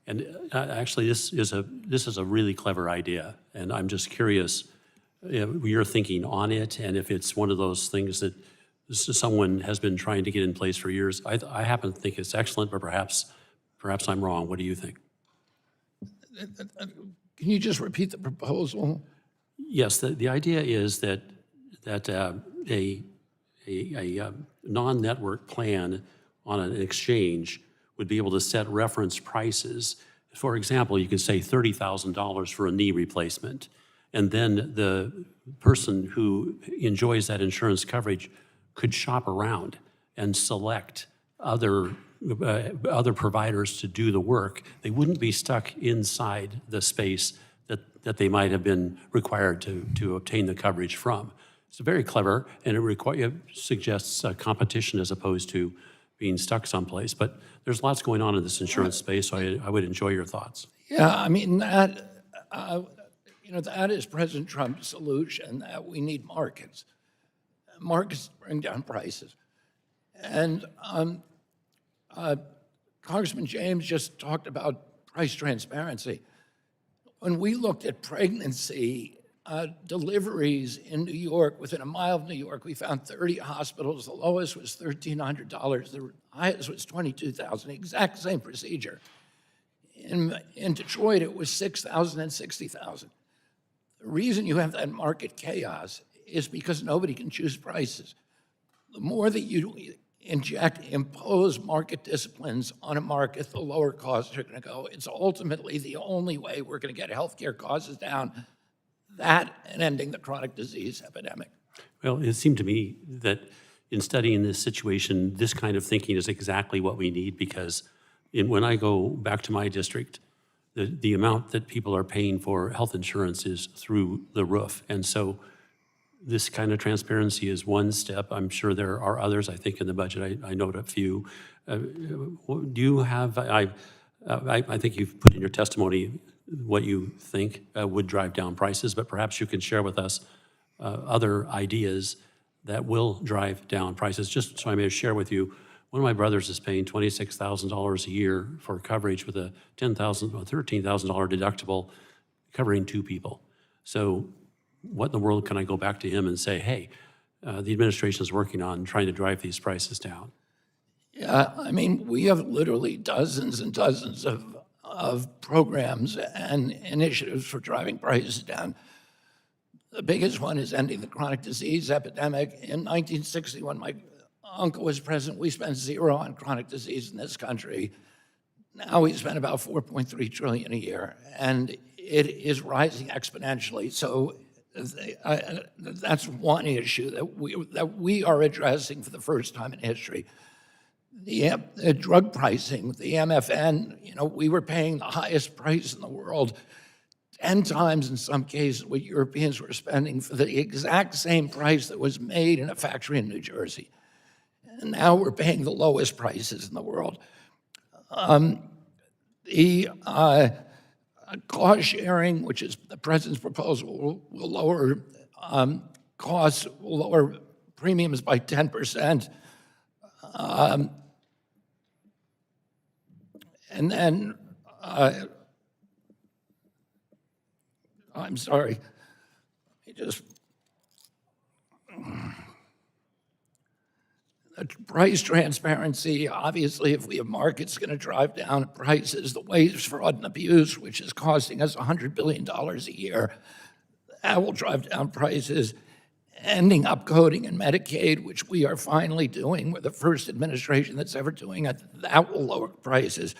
And actually, this is a really clever idea, and I'm just curious your thinking on it, and if it's one of those things that someone has been trying to get in place for years. I happen to think it's excellent, but perhaps I'm wrong. What do you think? Can you just repeat the proposal? Yes, the idea is that a non-network plan on an exchange would be able to set reference prices. For example, you could say $30,000 for a knee replacement, and then the person who enjoys that insurance coverage could shop around and select other providers to do the work. They wouldn't be stuck inside the space that they might have been required to obtain the coverage from. It's very clever, and it suggests competition as opposed to being stuck someplace. But there's lots going on in this insurance space, so I would enjoy your thoughts. Yeah, I mean, that is President Trump's solution, that we need markets. Markets bring down prices. And Congressman James just talked about price transparency. When we looked at pregnancy deliveries in New York, within a mile of New York, we found 30 hospitals. The lowest was $1,300. The highest was $22,000, exact same procedure. In Detroit, it was $6,000 and $60,000. The reason you have that market chaos is because nobody can choose prices. The more that you impose market disciplines on a market, the lower costs are going to go. It's ultimately the only way we're going to get healthcare costs down, that and ending the chronic disease epidemic. Well, it seemed to me that in studying this situation, this kind of thinking is exactly what we need, because when I go back to my district, the amount that people are paying for health insurance is through the roof. And so this kind of transparency is one step. I'm sure there are others. I think in the budget, I note a few. Do you have, I think you've put in your testimony what you think would drive down prices, but perhaps you can share with us other ideas that will drive down prices. Just so I may share with you, one of my brothers is paying $26,000 a year for coverage with a $10,000 or $13,000 deductible covering 2 people. So what in the world can I go back to him and say, hey, the administration is working on trying to drive these prices down? Yeah, I mean, we have literally dozens and dozens of programs and initiatives for driving prices down. The biggest one is ending the chronic disease epidemic. In 1960, when my uncle was president, we spent 0 on chronic disease in this country. Now we spend about $4.3 trillion a year, and it is rising exponentially. So that's one issue that we are addressing for the first time in history. The drug pricing, the MFN, we were paying the highest price in the world, 10 times in some cases what Europeans were spending for the exact same price that was made in a factory in New Jersey. And now we're paying the lowest prices in the world. The cost sharing, which is the president's proposal, will lower costs, will lower premiums by 10%. And then, I'm sorry, price transparency, obviously, if we have markets going to drive down prices, the wage fraud and abuse, which is costing us $100 billion a year, that will drive down prices. Ending upcoding in Medicaid, which we are finally doing. We're the first administration that's ever doing it. That will lower prices.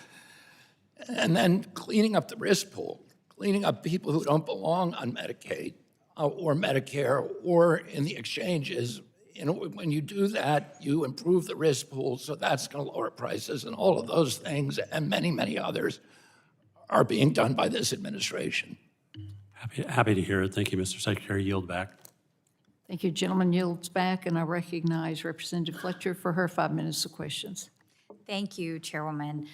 And then cleaning up the risk pool, cleaning up people who don't belong on Medicaid or Medicare or in the exchanges. When you do that, you improve the risk pool, so that's going to lower prices, and all of those things and many, many others are being done by this administration. Happy to hear it. Thank you, Mr. Secretary. Yield back. Thank you. Gentleman yields back, and I recognize Representative Fletcher for her 5 minutes of questions. Thank you, Chairwoman.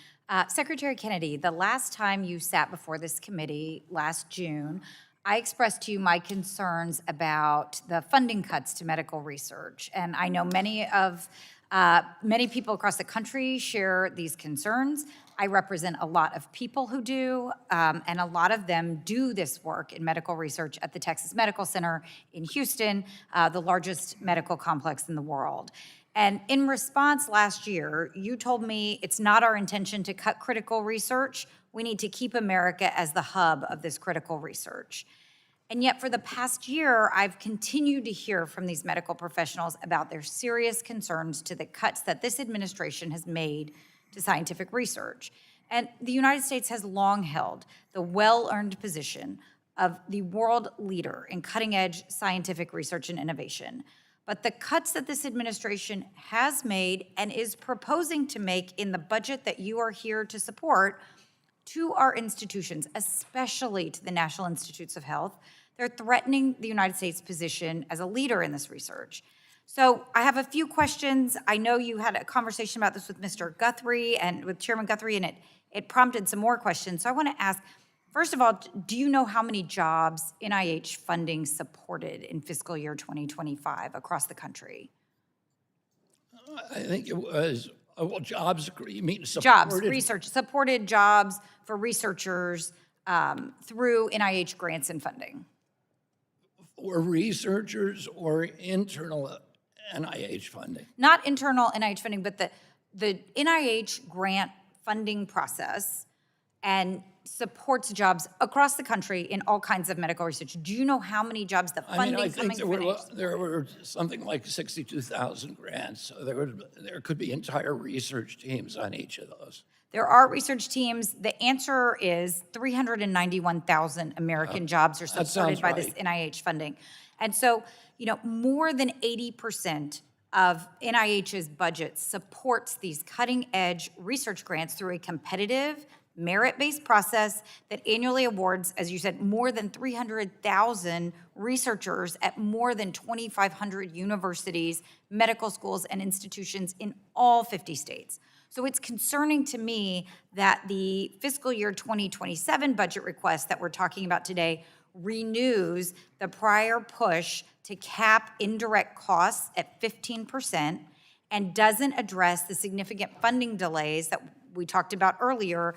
Secretary Kennedy, the last time you sat before this committee, last June, I expressed to you my concerns about the funding cuts to medical research. And I know many people across the country share these concerns. I represent a lot of people who do, and a lot of them do this work in medical research at the Texas Medical Center in Houston, the largest medical complex in the world. And in response last year, you told me it's not our intention to cut critical research. We need to keep America as the hub of this critical research. And yet for the past year, I've continued to hear from these medical professionals about their serious concerns to the cuts that this administration has made to scientific research. And the United States has long held the well-earned position of the world leader in cutting-edge scientific research and innovation. But the cuts that this administration has made and is proposing to make in the budget that you are here to support to our institutions, especially to the National Institutes of Health, they're threatening the United States' position as a leader in this research. So I have a few questions. I know you had a conversation about this with Mr. Guthrie and with Chairman Guthrie, and it prompted some more questions. So I want to ask, first of all, do you know how many jobs NIH funding supported in fiscal year 2025 across the country? I think it was, jobs, you mean supported? Jobs, research, supported jobs for researchers through NIH grants and funding. or researchers or internal NIH funding? Not internal NIH funding, but the NIH grant funding process and supports jobs across the country in all kinds of medical research. Do you know how many jobs the funding I coming think from NIH? there were something like 62,000 grants. So there could be entire research teams on each of those. There are research teams. The answer is 391,000 American jobs are that supported sounds by this right. NIH funding. And so, more than 80% of NIH's budget supports these cutting-edge research grants through a competitive, merit-based process that annually awards, as you said, more than 300,000 researchers at more than 2,500 universities, medical schools, and institutions in all 50 states. So it's concerning to me that the fiscal year 2027 budget request that we're talking about today renews the prior push to cap indirect costs at 15% and doesn't address the significant funding delays that we talked about earlier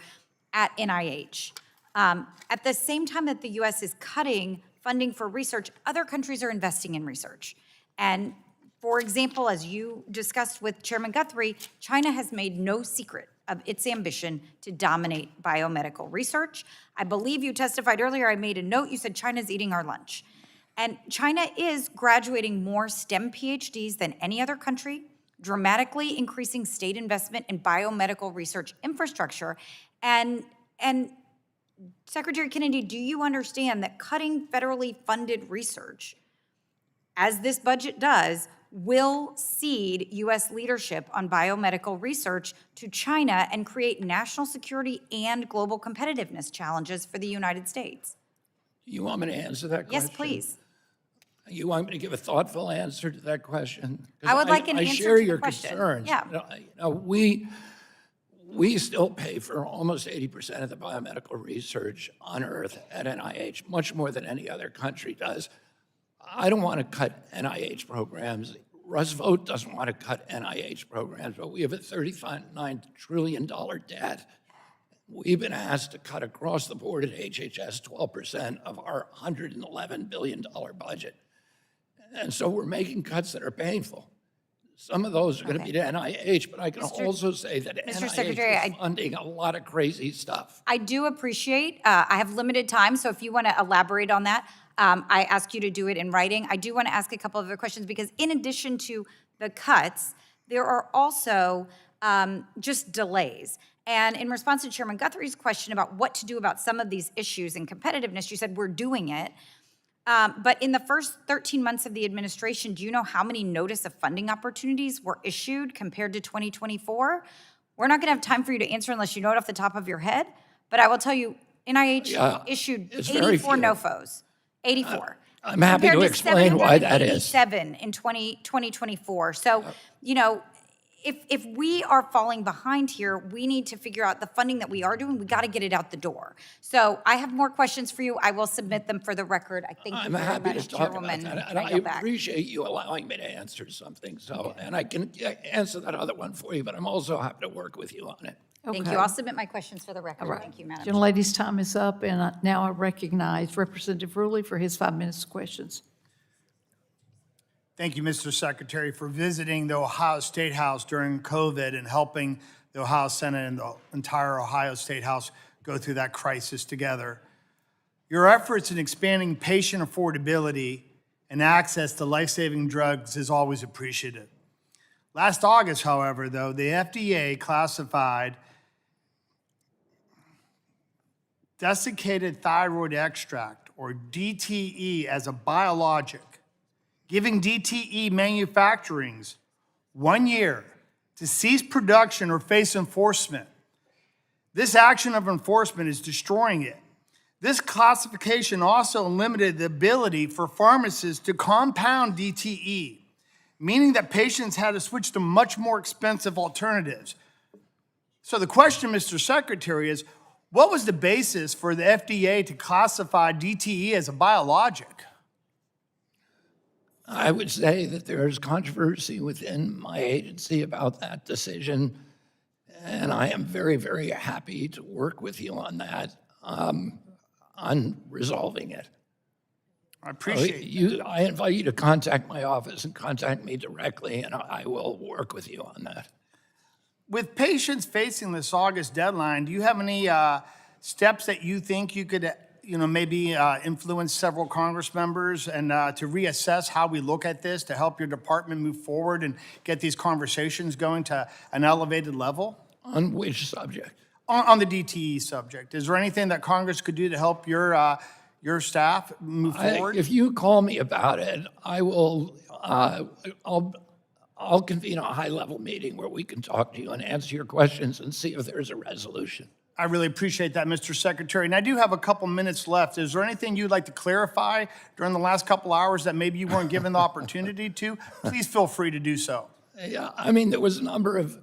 at NIH. At the same time that the US is cutting funding for research, other countries are investing in research. And for example, as you discussed with Chairman Guthrie, China has made no secret of its ambition to dominate biomedical research. I believe you testified earlier, I made a note, you said China's eating our lunch. And China is graduating more STEM PhDs than any other country, dramatically increasing state investment in biomedical research infrastructure. And Secretary Kennedy, do you understand that cutting federally funded research, as this budget does, will cede U.S. leadership on biomedical research to China and create national security and global competitiveness challenges for the United States? You want me to answer that question? Yes, please. You want me to give a thoughtful answer to that question? 'Cause I would like an I answer share to the your question. concerns. Yeah. We still pay for almost 80% of the biomedical research on Earth at NIH, much more than any other country does. I don't want to cut NIH programs. Russ Vought doesn't want to cut NIH programs, but we have a $39 trillion debt. We've been asked to cut across the board at HHS 12% of our $111 billion budget. And so we're making cuts that are painful. Some of those are going to be to NIH, but I can also say that Mr. NIH Secretary, is funding a lot of crazy stuff. I do appreciate, I have limited time, so if you want to elaborate on that, I ask you to do it in writing. I do want to ask a couple of other questions because in addition to the cuts, there are also just delays. And in response to Chairman Guthrie's question about what to do about some of these issues and competitiveness, you said we're doing it. But in the first 13 months of the administration, do you know how many notice of funding opportunities were issued compared to 2024? We're not going to have time for you to answer unless you know it off the top of your head. But I will tell you, NIH issued 84 NOFOs. 84. I'm happy to explain why that is. 787 in 2024. So, if we are falling behind here, we need to figure out the funding that we are doing. We got to get it out the door. So I have more questions for you. I will submit them for the record. I thank you very happy much, to talk Chairwoman. about that, and I appreciate you allowing me to answer something. So, and I can answer that other one for you, but I'm also happy to work with you on it. Thank you. I'll submit my questions for the record. Thank you, Madam Chair. Gentlelady's time is up, and now I recognize Representative Ruley for his 5 minutes of questions. Thank you, Mr. Secretary, for visiting the Ohio State House during COVID and helping the Ohio Senate and the entire Ohio State House go through that crisis together. Your efforts in expanding patient affordability and access to life-saving drugs is always appreciated. Last August, however, though, the FDA classified desiccated thyroid extract, or DTE, as a biologic, giving DTE manufacturings 1 year to cease production or face enforcement. This action of enforcement is destroying it. This classification also limited the ability for pharmacists to compound DTE, meaning that patients had to switch to much more expensive alternatives. So the question, Mr. Secretary, is what was the basis for the FDA to classify DTE as a biologic? I would say that there is controversy within my agency about that decision, and I am very, very happy to work with you on that, on resolving it. I appreciate that. I invite you to contact my office and contact me directly, and I will work with you on that. With patients facing this August deadline, do you have any steps that you think you could, maybe influence several Congress members and to reassess how we look at this to help your department move forward and get these conversations going to an elevated level? On which subject? On the DTE subject. Is there anything that Congress could do to help your staff move forward? If you call me about it, I will, I'll convene a high-level meeting where we can talk to you and answer your questions and see if there's a resolution. I really appreciate that, Mr. Secretary. And I do have a couple minutes left. Is there anything you'd like to clarify during the last couple hours that maybe you weren't given the opportunity to? Please feel free to do so. Yeah, I mean, there was a number of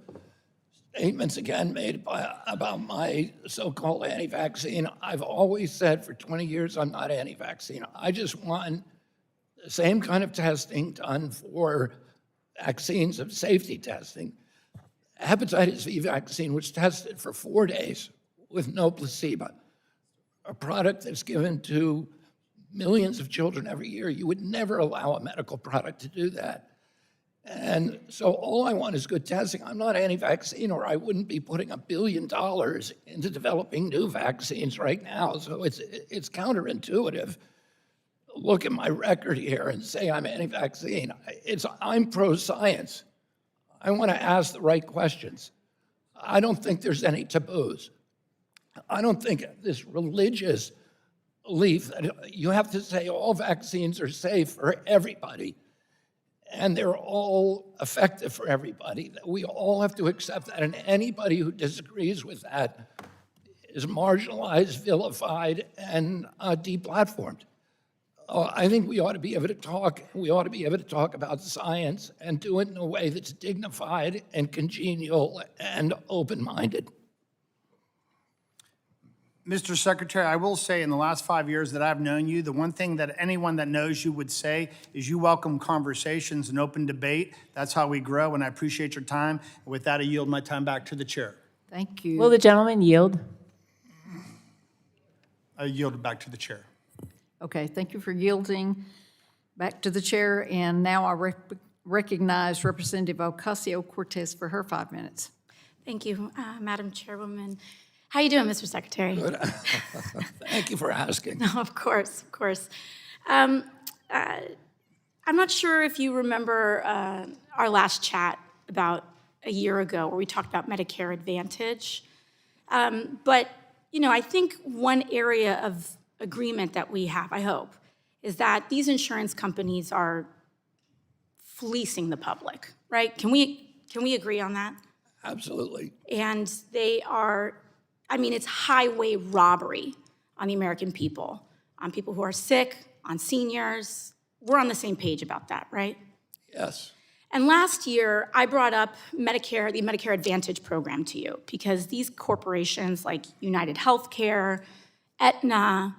statements again made about my so-called anti-vaccine. I've always said for 20 years I'm not anti-vaccine. I just want the same kind of testing done for vaccines of safety testing. Hepatitis V vaccine was tested for 4 days with no placebo. A product that's given to millions of children every year. You would never allow a medical product to do that. And so all I want is good testing. I'm not anti-vaccine, or I wouldn't be putting $1 billion into developing new vaccines right now. So it's counterintuitive. Look at my record here and say I'm anti-vaccine. I'm pro-science. I want to ask the right questions. I don't think there's any taboos. I don't think this religious belief that you have to say all vaccines are safe for everybody and they're all effective for everybody, that we all have to accept that, and anybody who disagrees with that is marginalized, vilified, and deplatformed. I think we ought to be able to talk. We ought to be able to talk about science and do it in a way that's dignified and congenial and open-minded. Mr. Secretary, I will say in the last 5 years that I've known you, the one thing that anyone that knows you would say is you welcome conversations and open debate. That's how we grow, and I appreciate your time. And with that, I yield my time back to the chair. Thank you. Will the gentleman yield? I yield it back to the chair. Okay, thank you for yielding back to the chair. And now I recognize Representative Ocasio-Cortez for her 5 minutes. Thank you, Madam Chairwoman. How you doing, Mr. Secretary? Good. Thank you for asking. No, of course, of course. I'm not sure if you remember our last chat about a year ago where we talked about Medicare Advantage. But, I think one area of agreement that we have, I hope, is that these insurance companies are fleecing the public, right? Can we agree on that? Absolutely. And they are, it's highway robbery on the American people, on people who are sick, on seniors. We're on the same page about that, right? Yes. And last year, I brought up Medicare, the Medicare Advantage program to you, because these corporations like United Healthcare, Aetna,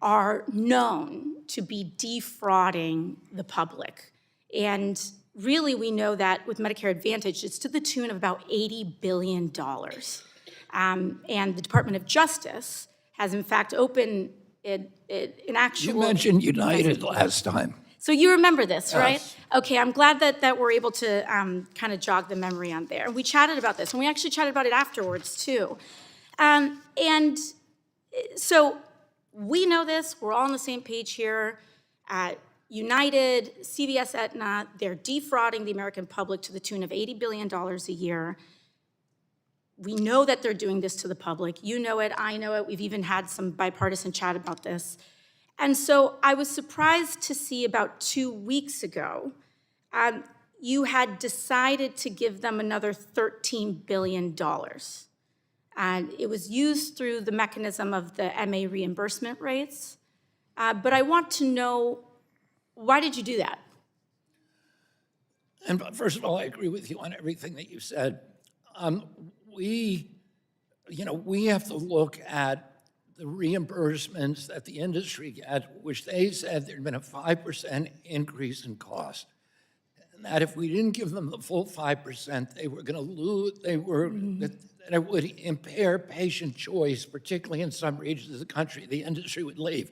are known to be defrauding the public. And really, we know that with Medicare Advantage, it's to the tune of about $80 billion. And the Department of Justice has, in fact, opened an actual... You mentioned United last time. So you remember this, right? Yes. Okay, I'm glad that we're able to kind of jog the memory on there. And we chatted about this, and we actually chatted about it afterwards, too. And so we know this. We're all on the same page here. United, CVS, Aetna, they're defrauding the American public to the tune of $80 billion a year. We know that they're doing this to the public. You know it, I know it. We've even had some bipartisan chat about this. And so I was surprised to see about 2 weeks ago, you had decided to give them another $13 billion. And it was used through the mechanism of the MA reimbursement rates. But I want to know, why did you do that? And first of all, I agree with you on everything that you said. We have to look at the reimbursements that the industry get, which they said there'd been a 5% increase in cost. And that if we didn't give them the full 5%, they were going to lose, that it would impair patient choice, particularly in some regions of the country. The industry would leave.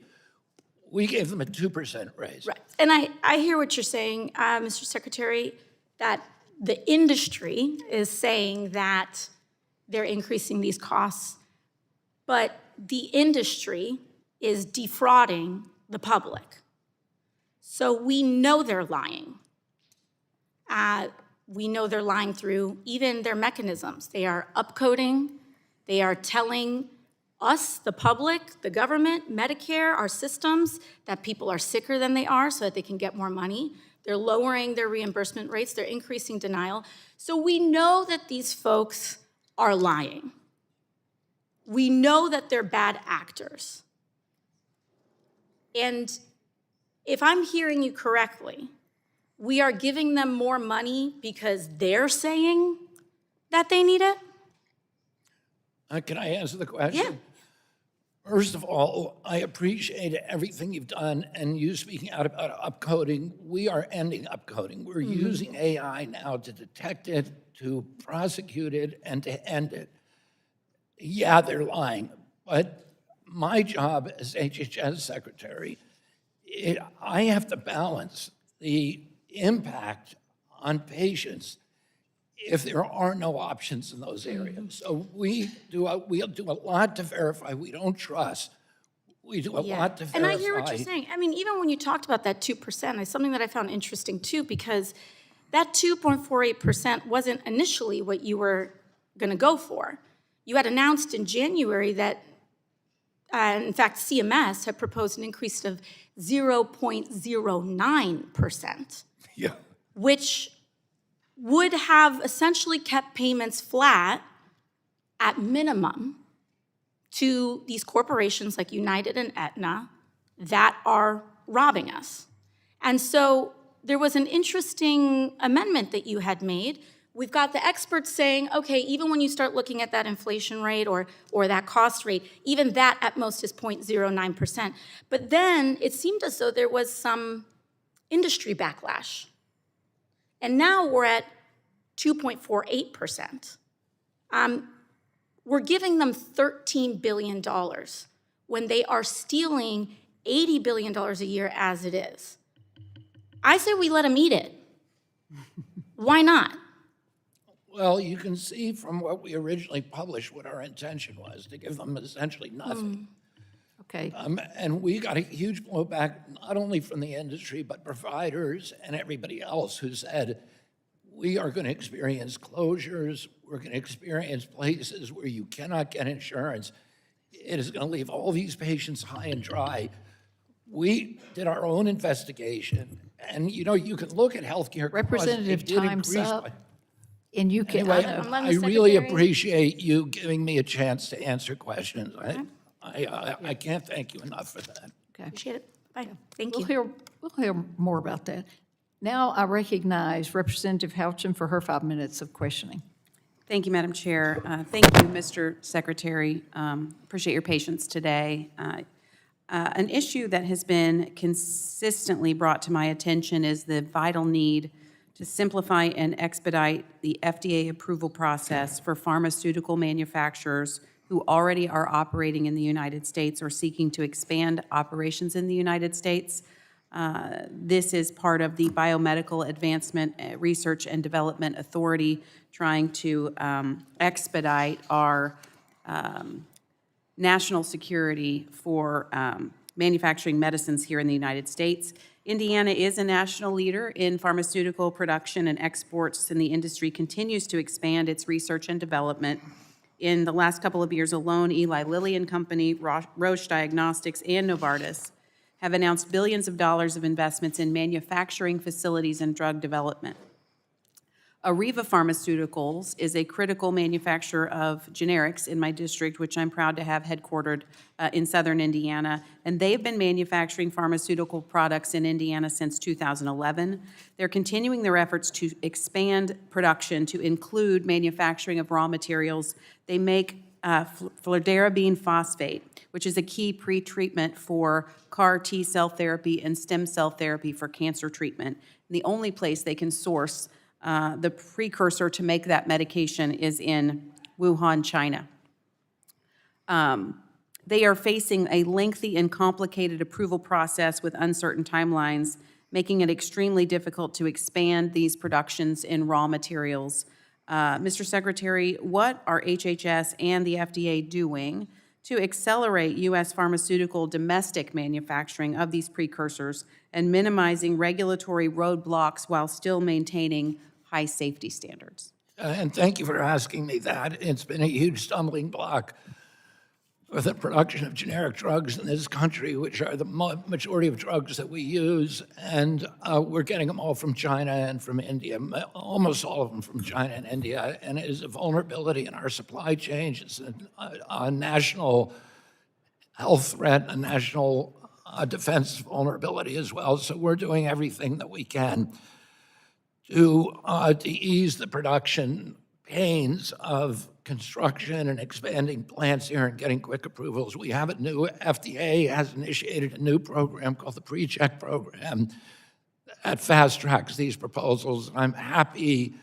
We gave them a 2% raise. Right. And I hear what you're saying, Mr. Secretary, that the industry is saying that they're increasing these costs, but the industry is defrauding the public. So we know they're lying. We know they're lying through even their mechanisms. They are upcoding. They are telling us, the public, the government, Medicare, our systems, that people are sicker than they are so that they can get more money. They're lowering their reimbursement rates. They're increasing denial. So we know that these folks are lying. We know that they're bad actors. And if I'm hearing you correctly, we are giving them more money because they're saying that they need it? Can I answer the question? Yeah. First of all, I appreciate everything you've done and you speaking out about upcoding. We are ending upcoding. We're using AI now to detect it, to prosecute it, and to end it. Yeah, they're lying, but my job as HHS secretary, I have to balance the impact on patients if there are no options in those areas. So we'll do a lot to verify we don't trust. We do a lot to verify. And I hear what you're saying. I mean, even when you talked about that 2%, it's something that I found interesting too, because that 2.48% wasn't initially what you were going to go for. You had announced in January that, in fact, CMS had proposed an increase of 0.09%, which would have essentially kept payments flat at minimum to these corporations like United and Aetna that are robbing us. And so there was an interesting amendment that you had made. We've got the experts saying, okay, even when you start looking at that inflation rate or that cost rate, even that at most is 0.09%. But then it seemed as though there was some industry backlash. And now we're at 2.48%. We're giving them $13 billion when they are stealing $80 billion a year as it is. I say we let them eat it. Why not? Well, you can see from what we originally published what our intention was, to give them essentially nothing. Okay. And we got a huge blowback, not only from the industry, but providers and everybody else who said, we are going to experience closures. We're going to experience places where you cannot get insurance. It is going to leave all these patients high and dry. We did our own investigation. And, you know, you can look at healthcare costs. Representative, It did time's increase up. by- And you can, Anyway, I'm I letting the really secretary- appreciate you giving me a chance to answer questions. I can't thank you enough for that. Appreciate it. Bye. Thank we'll you. hear more about that. Now I recognize Representative Houchin for her 5 minutes of questioning. Thank you, Madam Chair. Thank you, Mr. Secretary. Appreciate your patience today. An issue that has been consistently brought to my attention is the vital need to simplify and expedite the FDA approval process for pharmaceutical manufacturers who already are operating in the United States or seeking to expand operations in the United States. This is part of the Biomedical Advancement Research and Development Authority trying to expedite our national security for manufacturing medicines here in the United States. Indiana is a national leader in pharmaceutical production and exports, and the industry continues to expand its research and development. In the last couple of years alone, Eli Lilly and Company, Roche Diagnostics, and Novartis have announced billions of dollars of investments in manufacturing facilities and drug development. Areva Pharmaceuticals is a critical manufacturer of generics in my district, which I'm proud to have headquartered in southern Indiana, and they've been manufacturing pharmaceutical products in Indiana since 2011. They're continuing their efforts to expand production to include manufacturing of raw materials. They make fludarabine phosphate, which is a key pretreatment for CAR T-cell therapy and stem cell therapy for cancer treatment. And the only place they can source the precursor to make that medication is in Wuhan, China. They are facing a lengthy and complicated approval process with uncertain timelines, making it extremely difficult to expand these productions in raw materials. Mr. Secretary, what are HHS and the FDA doing to accelerate U.S. pharmaceutical domestic manufacturing of these precursors and minimizing regulatory roadblocks while still maintaining high safety standards? And thank you for asking me that. It's been a huge stumbling block for the production of generic drugs in this country, which are the majority of drugs that we use. And we're getting them all from China and from India, almost all of them from China and India. And it is a vulnerability in our supply chain. It's a national health threat, a national defense vulnerability as well. So we're doing everything that we can to ease the production pains of construction and expanding plants here and getting quick approvals. We have a new, FDA has initiated a new program called the Pre-Check Program that fast tracks these proposals. I'm happy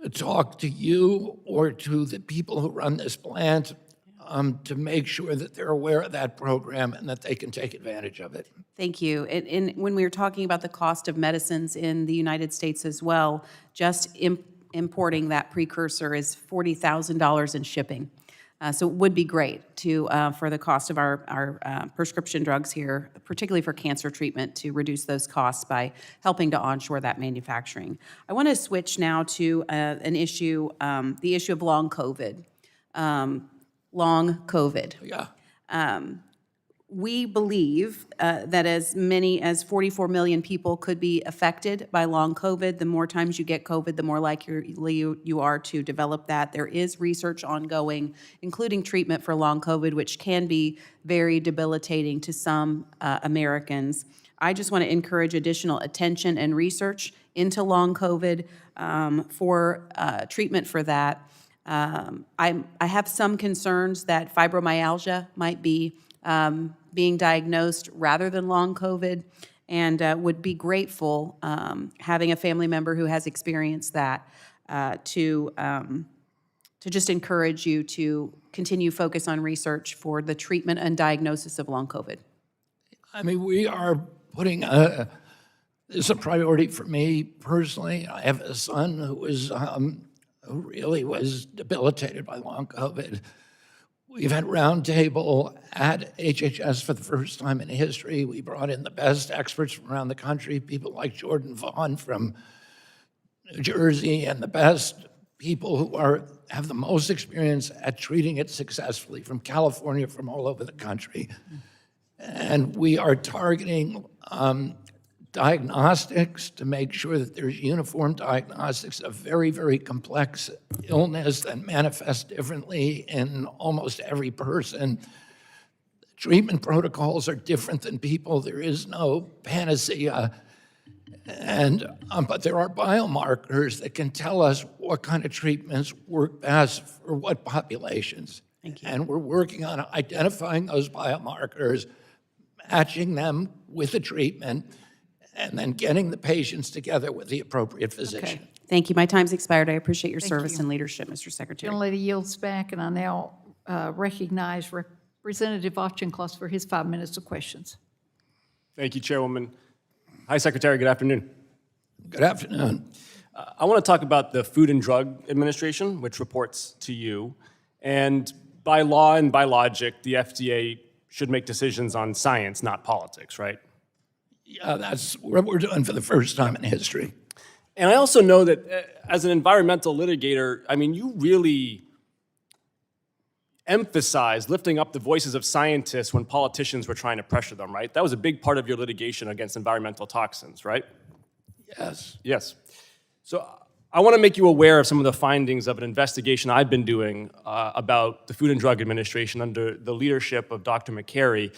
to talk to you or to the people who run this plant to make sure that they're aware of that program and that they can take advantage of it. Thank you. And when we were talking about the cost of medicines in the United States as well, just importing that precursor is $40,000 in shipping. So it would be great to, for the cost of our prescription drugs here, particularly for cancer treatment, to reduce those costs by helping to onshore that manufacturing. I want to switch now to an issue, the issue of long COVID. Long COVID. Yeah. We believe that as many as 44 million people could be affected by long COVID. The more times you get COVID, the more likely you are to develop that. There is research ongoing, including treatment for long COVID, which can be very debilitating to some Americans. I just want to encourage additional attention and research into long COVID for treatment for that. I have some concerns that fibromyalgia might be being diagnosed rather than long COVID, and would be grateful having a family member who has experienced that to just encourage you to continue focus on research for the treatment and diagnosis of long COVID. I mean, we are putting this is a priority for me personally. I have a son who really was debilitated by long COVID. We've had roundtable at HHS for the first time in history. We brought in the best experts from around the country, people like Jordan Vaughn from New Jersey, and the best people who have the most experience at treating it successfully from California, from all over the country. And we are targeting diagnostics to make sure that there's uniform diagnostics of very, very complex illness that manifests differently in almost every person. Treatment protocols are different than people. There is no panacea. And, but there are biomarkers that can tell us what kind of treatments work best for what populations. Thank you. And we're working on identifying those biomarkers, matching them with a treatment, and then getting the patients together with the appropriate physician. Okay. Thank you. My time's expired. I appreciate your Thank service you. and leadership, Mr. Secretary. Young lady yields back, and I now recognize Representative Auchincloss for his 5 minutes of questions. Thank you, Chairwoman. Hi, Secretary. Good afternoon. Good afternoon. I want to talk about the Food and Drug Administration, which reports to you. And by law and by logic, the FDA should make decisions on science, not politics, right? Yeah, that's what we're doing for the first time in history. And I also know that as an environmental litigator, I mean, you really emphasize lifting up the voices of scientists when politicians were trying to pressure them, right? That was a big part of your litigation against environmental toxins, right? Yes. Yes. So I want to make you aware of some of the findings of an investigation I've been doing about the Food and Drug Administration under the leadership of Dr. McCary.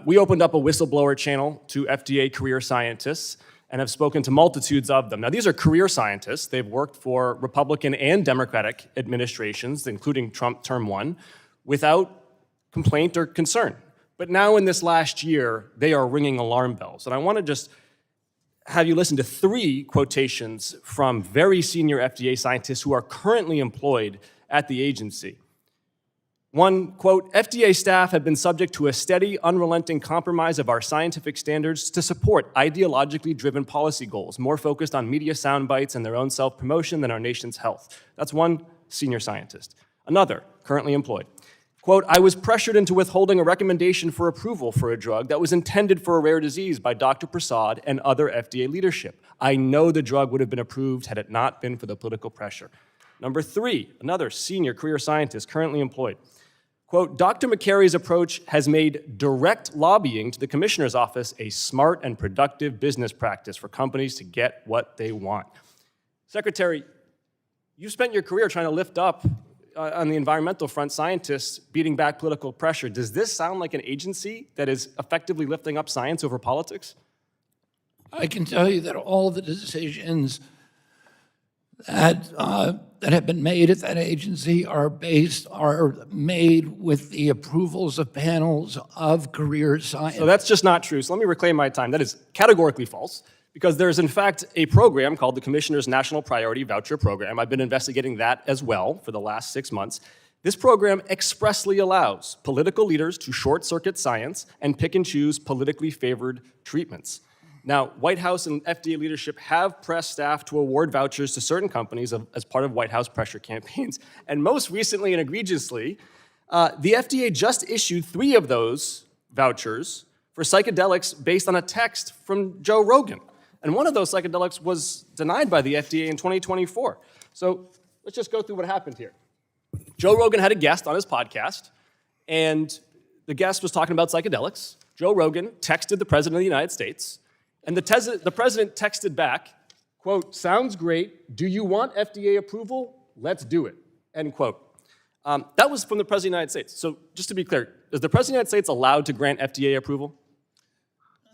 We opened up a whistleblower channel to FDA career scientists and have spoken to multitudes of them. Now, these are career scientists. They've worked for Republican and Democratic administrations, including Trump term 1, without complaint or concern. But now in this last year, they are ringing alarm bells. And I want to just have you listen to 3 quotations from very senior FDA scientists who are currently employed at the agency. One, quote, FDA staff have been subject to a steady, unrelenting compromise of our scientific standards to support ideologically driven policy goals, more focused on media sound bites and their own self-promotion than our nation's health. That's one senior scientist. Another, currently employed. Quote, I was pressured into withholding a recommendation for approval for a drug that was intended for a rare disease by Dr. Prasad and other FDA leadership. I know the drug would have been approved had it not been for the political pressure. Number three, another senior career scientist currently employed. Quote, Dr. McCarry's approach has made direct lobbying to the commissioner's office a smart and productive business practice for companies to get what they want. Secretary, you spent your career trying to lift up on the environmental front scientists beating back political pressure. Does this sound like an agency that is effectively lifting up science over politics? I can tell you that all the decisions that have been made at that agency are made with the approvals of panels of career scientists. So that's just not true. So let me reclaim my time. That is categorically false, because there's in fact a program called the Commissioner's National Priority Voucher Program. I've been investigating that as well for the last 6 months. This program expressly allows political leaders to short-circuit science and pick and choose politically favored treatments. Now, White House and FDA leadership have pressed staff to award vouchers to certain companies as part of White House pressure campaigns. And most recently and egregiously, the FDA just issued 3 of those vouchers for psychedelics based on a text from Joe Rogan. And one of those psychedelics was denied by the FDA in 2024. So let's just go through what happened here. Joe Rogan had a guest on his podcast, and the guest was talking about psychedelics. Joe Rogan texted the President of the United States, and the President texted back, quote, sounds great. Do you want FDA approval? Let's do it, end quote. That was from the President of the United States. So just to be clear, is the President of the United States allowed to grant FDA approval?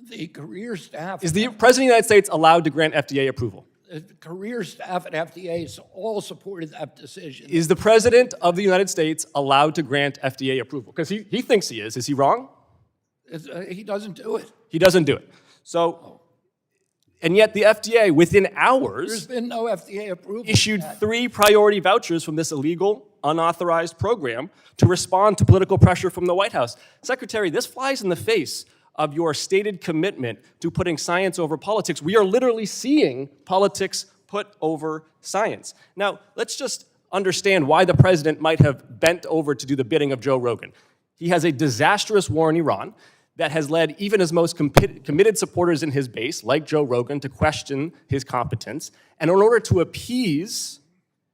The career staff... Is the President of the United States allowed to grant FDA approval? The career staff at FDA all supported that decision. Is the President of the United States allowed to grant FDA approval? Because he thinks he is. Is he wrong? He doesn't do it. He doesn't do it. So, and yet the FDA, within hours... There's been no FDA approval. ...issued 3 priority vouchers from this illegal, unauthorized program to respond to political pressure from the White House. Secretary, this flies in the face of your stated commitment to putting science over politics. We are literally seeing politics put over science. Now, let's just understand why the president might have bent over to do the bidding of Joe Rogan. He has a disastrous war in Iran that has led even his most committed supporters in his base, like Joe Rogan, to question his competence. And in order to appease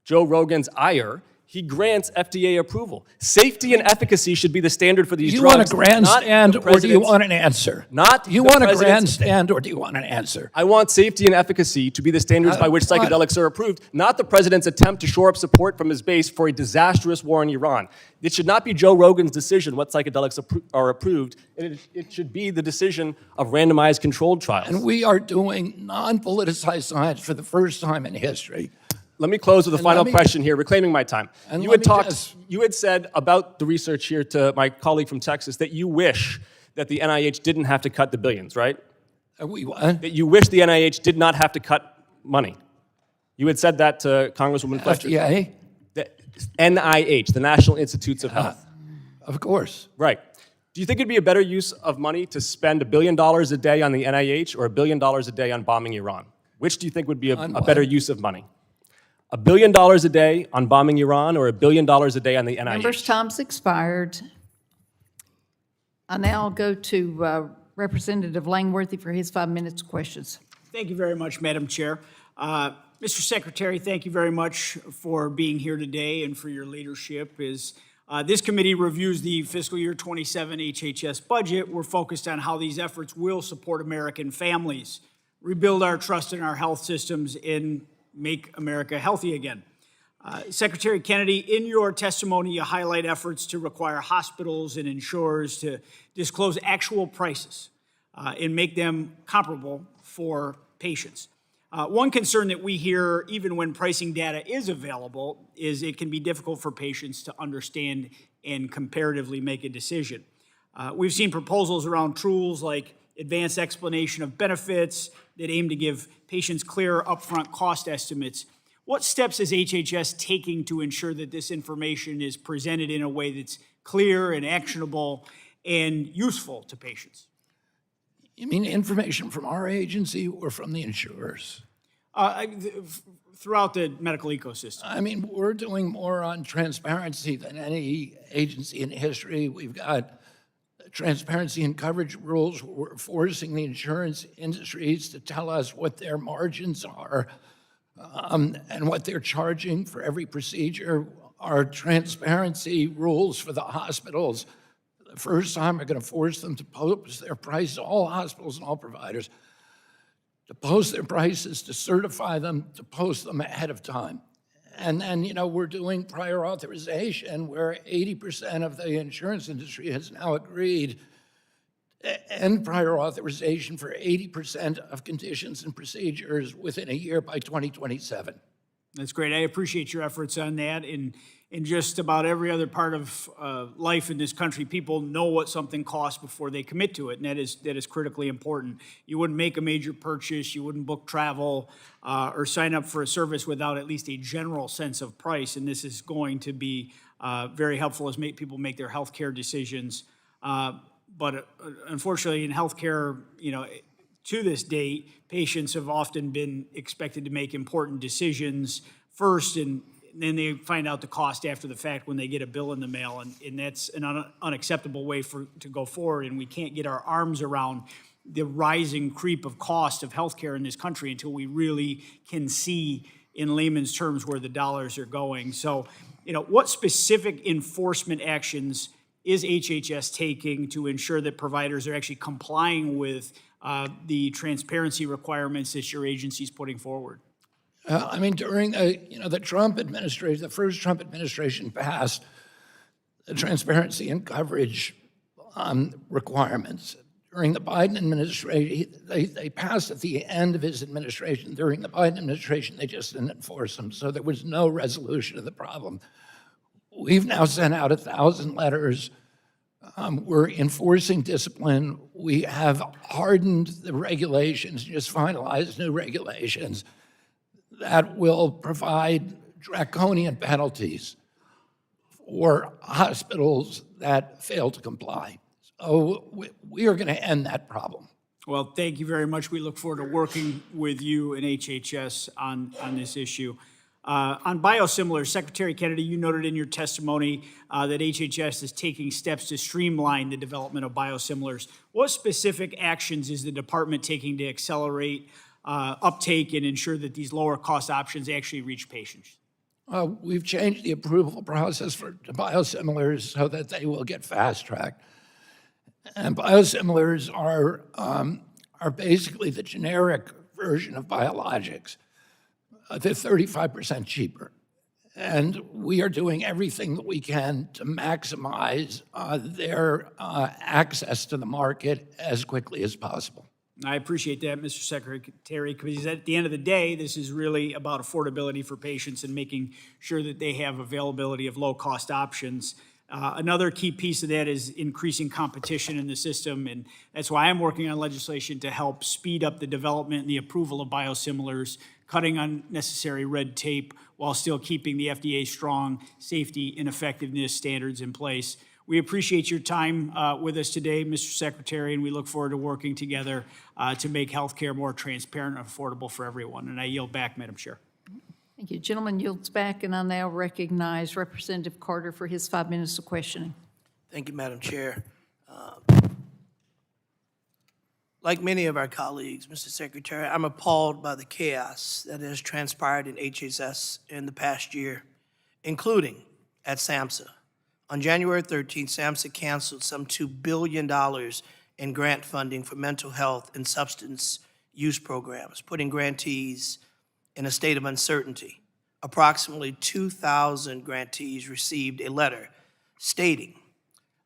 Joe Rogan's ire, he grants FDA approval. Safety and efficacy should be the standard for these drugs. Do you want a grandstand or do you want an answer? Not you want a grandstand or do you want an answer? I want safety and efficacy to be the standards by which psychedelics are approved, not the president's attempt to shore up support from his base for a disastrous war in Iran. It should not be Joe Rogan's decision what psychedelics are approved. It should be the decision of randomized controlled trials. And we are doing non-politicized science for the first time in history. Let me close with a final question here, reclaiming my time. You had said about the research here to my colleague from Texas that you wish that the NIH didn't have to cut the billions, right? That you wish the NIH did not have to cut money. You had said that to Congresswoman Fletcher. FDA? The NIH, the National Institutes of Health. Of course. Right. Do you think it'd be a better use of money to spend $1 billion a day on the NIH or $1 billion a day on bombing Iran? Which do you think would be a better use of money? $1 billion a day on bombing Iran or $1 billion a day on the NIH? Members' time's expired. I now go to Representative Langworthy for his 5 minutes questions. Thank you very much, Madam Chair. Mr. Secretary, thank you very much for being here today and for your leadership. As this committee reviews the fiscal year 27 HHS budget, we're focused on how these efforts will support American families, rebuild our trust in our health systems, and make America healthy again. Secretary Kennedy, in your testimony, you highlight efforts to require hospitals and insurers to disclose actual prices and make them comparable for patients. One concern that we hear, even when pricing data is available, is it can be difficult for patients to understand and comparatively make a decision. We've seen proposals around tools like advanced explanation of benefits that aim to give patients clear upfront cost estimates. What steps is HHS taking to ensure that this information is presented in a way that's clear and actionable and useful to patients. You mean information from our agency or from the insurers? Throughout the medical ecosystem. I mean, we're doing more on transparency than any agency in history. We've got transparency and coverage rules. We're forcing the insurance industries to tell us what their margins are and what they're charging for every procedure. Our transparency rules for the hospitals, for the first time, are going to force them to post their prices, all hospitals and all providers, to post their prices, to certify them, to post them ahead of time. And then, you know, we're doing prior authorization where 80% of the insurance industry has now agreed to end prior authorization for 80% of conditions and procedures within a year by 2027. That's great. I appreciate your efforts on that. In just about every other part of life in this country, people know what something costs before they commit to it, and that is critically important. You wouldn't make a major purchase, you wouldn't book travel or sign up for a service without at least a general sense of price, and this is going to be very helpful as people make their healthcare decisions. But unfortunately, in healthcare, you know, to this date, patients have often been expected to make important decisions first, and then they find out the cost after the fact when they get a bill in the mail, and that's an unacceptable way to go forward, and we can't get our arms around the rising creep of cost of healthcare in this country until we really can see in layman's terms where the dollars are going. So, you know, what specific enforcement actions is HHS taking to ensure that providers are actually complying with the transparency requirements that your agency is putting forward? I mean, during the Trump administration, the first Trump administration passed the transparency and coverage requirements. During the Biden administration, they passed at the end of his administration. During the Biden administration, they just didn't enforce them, so there was no resolution of the problem. We've now sent out 1,000 letters. We're enforcing discipline. We have hardened the regulations, just finalized new regulations that will provide draconian penalties for hospitals that fail to comply. So we are going to end that problem. Well, thank you very much. We look forward to working with you and HHS on this issue. On biosimilars, Secretary Kennedy, you noted in your testimony that HHS is taking steps to streamline the development of biosimilars. What specific actions is the department taking to accelerate uptake and ensure that these lower cost options actually reach patients? We've changed the approval process for biosimilars so that they will get fast-tracked. And biosimilars are basically the generic version of biologics. They're 35% cheaper. And we are doing everything that we can to maximize their access to the market as quickly as possible. I appreciate that, Mr. Secretary, because at the end of the day, this is really about affordability for patients and making sure that they have availability of low-cost options. Another key piece of that is increasing competition in the system, and that's why I'm working on legislation to help speed up the development and the approval of biosimilars, cutting unnecessary red tape while still keeping the FDA's strong safety and effectiveness standards in place. We appreciate your time with us today, Mr. Secretary, and we look forward to working together to make healthcare more transparent and affordable for everyone. And I yield back, Madam Chair. Thank you. Gentleman yields back, and I now recognize Representative Carter for his 5 minutes of questioning. Thank you, Madam Chair. Like many of our colleagues, Mr. Secretary, I'm appalled by the chaos that has transpired in HHS in the past year, including at SAMHSA. On January 13th, SAMHSA canceled some $2 billion in grant funding for mental health and substance use programs, putting grantees in a state of uncertainty. Approximately 2,000 grantees received a letter stating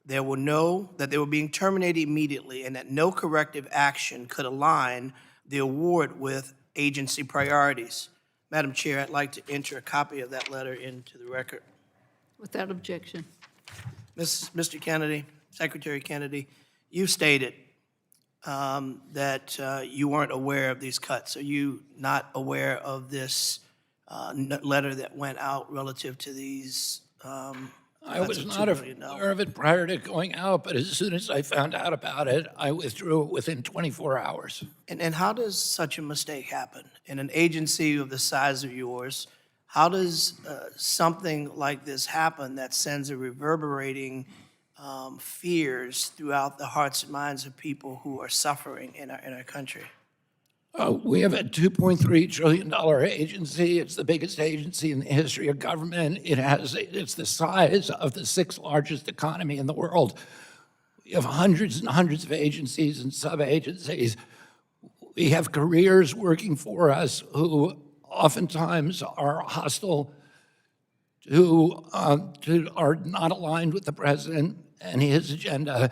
they will know that they were being terminated immediately and that no corrective action could align the award with agency priorities. Madam Chair, I'd like to enter a copy of that letter into the record. Without objection. Mr. Kennedy, Secretary Kennedy, you stated that you weren't aware of these cuts. Are you not aware of this letter that went out relative to these I was not aware of it prior to going out, but as soon as I found out about it, I withdrew it within 24 hours. And how does such a mistake happen? In an agency of the size of yours, how does something like this happen that sends a reverberating fears throughout the hearts and minds of people who are suffering in our country? We have a $2.3 trillion agency. It's the biggest agency in the history of government. It's the size of the sixth largest economy in the world. We have hundreds and hundreds of agencies and sub-agencies. We have careers working for us who oftentimes are hostile, who are not aligned with the president and his agenda.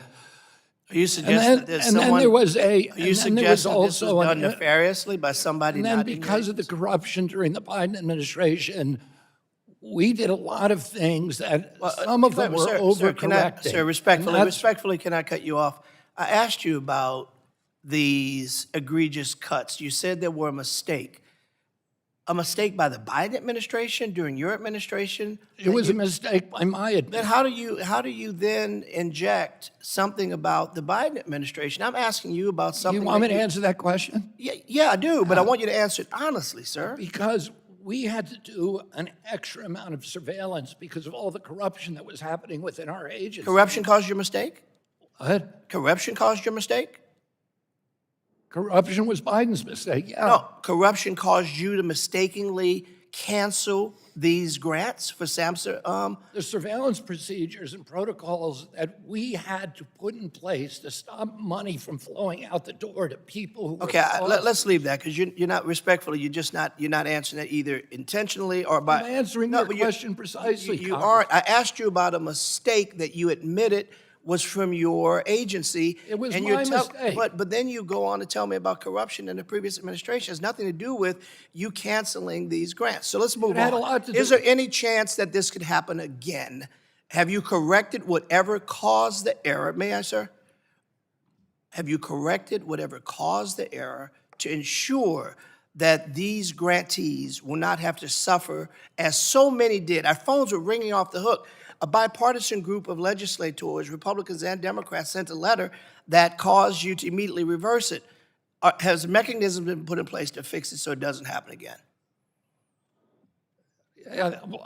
Are you suggesting that there's someone? Then there was Are you suggesting this was done an- nefariously by somebody And then not in your because of the corruption during the Biden administration, we did a lot of things that some of them were overcorrecting. Sir, respectfully, can I cut you off? I asked you about these egregious cuts. You said there were a mistake. A mistake by the Biden administration during your administration? It was a mistake by my administration. Then how do you then inject something about the Biden administration? I'm asking you about something. You want me to answer that question? Yeah, I do, but I want you to answer it honestly, sir. Because we had to do an extra amount of surveillance because of all the corruption that was happening within our agency. Corruption caused your mistake? What? Corruption caused your mistake? Corruption was Biden's mistake, yeah. No, corruption caused you to mistakenly cancel these grants for SAMHSA? The surveillance procedures and protocols that we had to put in place to stop money from flowing out the door to people who Okay, were let's leave that because you're not respectfully. You're not answering that either intentionally or by. I'm answering your question precisely. You aren't. I asked you about a mistake that you admitted was from your agency. It was and my you're mistake. But then you go on to tell me about corruption in the previous administration. It has nothing to do with you canceling these grants. So let's move on. had a lot to do- Is there any chance that this could happen again? Have you corrected whatever caused the error? May I, sir? Have you corrected whatever caused the error to ensure that these grantees will not have to suffer as so many did? Our phones were ringing off the hook. A bipartisan group of legislators, Republicans and Democrats, sent a letter that caused you to immediately reverse it. Has a mechanism been put in place to fix it so it doesn't happen again?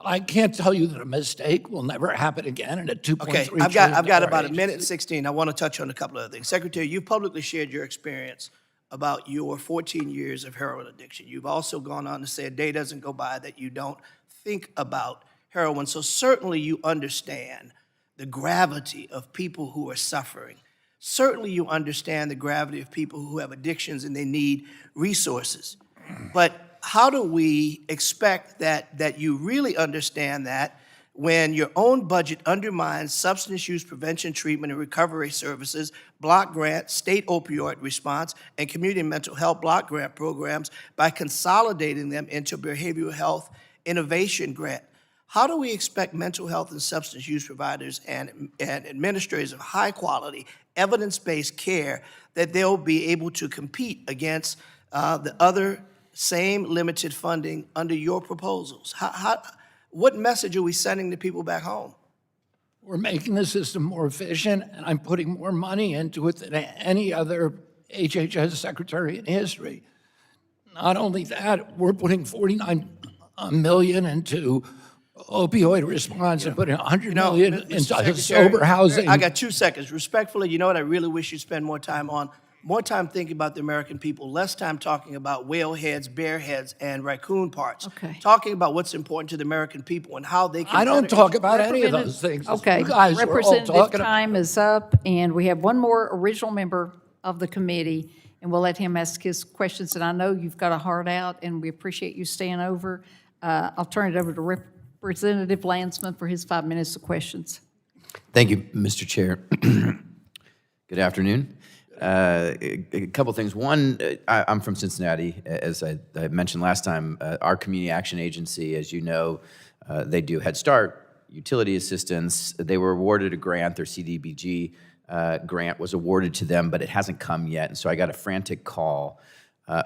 I can't tell you that a mistake will never happen again in a $2.3 Okay, trillion I've got about a minute agency. and 16. I want to touch on a couple of other things. Secretary, you've publicly shared your experience about your 14 years of heroin addiction. You've also gone on to say a day doesn't go by that you don't think about heroin. So certainly you understand the gravity of people who are suffering. Certainly you understand the gravity of people who have addictions and they need resources. But how do we expect that you really understand that when your own budget undermines substance use prevention, treatment, and recovery services, block grant, state opioid response, and community mental health block grant programs by consolidating them into behavioral health innovation grant? How do we expect mental health and substance use providers and administrators of high quality, evidence-based care that they'll be able to compete against the other same limited funding under your proposals? What message are we sending to people back home? We're making the system more efficient, and I'm putting more money into it than any other HHS secretary in history. Not only that, we're putting $49 million into opioid response and putting $100 million Mr. into Secretary, sober housing. I got 2 seconds. Respectfully, you know what I really wish you'd spend more time on? More time thinking about the American people, less time talking about whale heads, bear heads, and raccoon parts. Okay. Talking about what's important to the American people and how they can. I don't better talk about any of those things. Okay, You guys were all Representative talking time is up, and we have one more original member of the committee, and we'll let him ask his questions. And I know you've got a heart out, and we appreciate you staying over. I'll turn it over to Representative Landsman for his 5 minutes of questions. Thank you, Mr. Chair. Good afternoon. A couple things. One, I'm from Cincinnati. As I mentioned last time, our community action agency, as you know, they do Head Start, utility assistance. They were awarded a grant. Their CDBG grant was awarded to them, but it hasn't come yet. And so I got a frantic call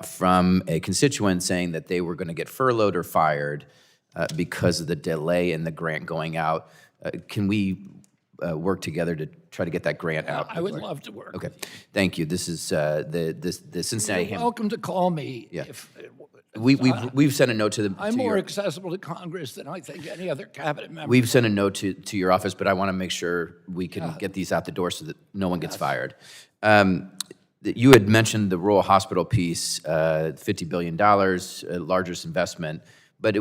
from a constituent saying that they were going to get furloughed or fired because of the delay in the grant going out. Can we work together to try to get that grant out? I would love to work. Okay, thank you. This is the Cincinnati. You're welcome to call me. Yeah. If, We've sent a note to the. I'm to more your, accessible to Congress than I think any other cabinet member. We've sent a note to your office, but I want to make sure we can get these out the door so that no one gets fired. You had mentioned the rural hospital piece, $50 billion, largest investment, but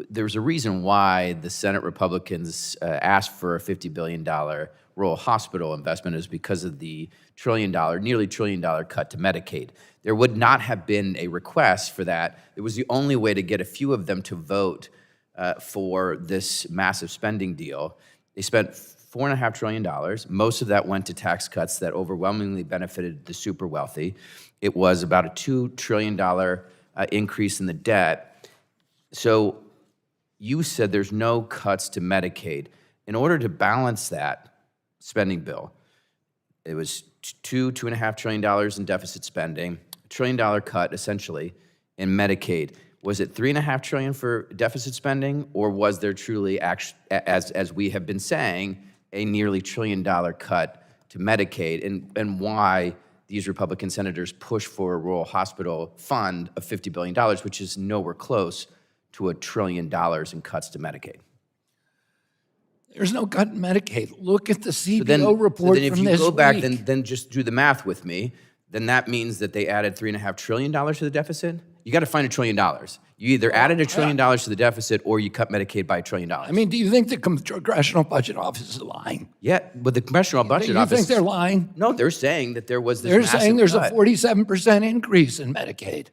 there's a reason why the Senate Republicans asked for a $50 billion rural hospital investment is because of the nearly $1 trillion cut to Medicaid. There would not have been a request for that. It was the only way to get a few of them to vote for this massive spending deal. They spent $4.5 trillion. Most of that went to tax cuts that overwhelmingly benefited the super wealthy. It was about a $2 trillion increase in the debt. So you said there's no cuts to Medicaid. In order to balance that spending bill, it was $2.5 trillion in deficit spending, $1 trillion cut essentially in Medicaid. Was it $3.5 trillion for deficit spending, or was there truly, as we have been saying, a nearly $1 trillion cut to Medicaid, and why these Republican senators push for a rural hospital fund of $50 billion, which is nowhere close to $1 trillion in cuts to Medicaid? There's no cut in Medicaid. Look at the CBO report if from you this go back, week. then just do the math with me. Then that means that they added $3.5 trillion to the deficit. You got to find $1 trillion. You either added $1 trillion to the deficit or you cut Medicaid by $1 trillion. I mean, do you think the Congressional Budget Office is lying? Yeah, but the Congressional Budget You Office. think they're lying? No, they're saying that there was this They're massive saying there's cut. a 47% increase in Medicaid.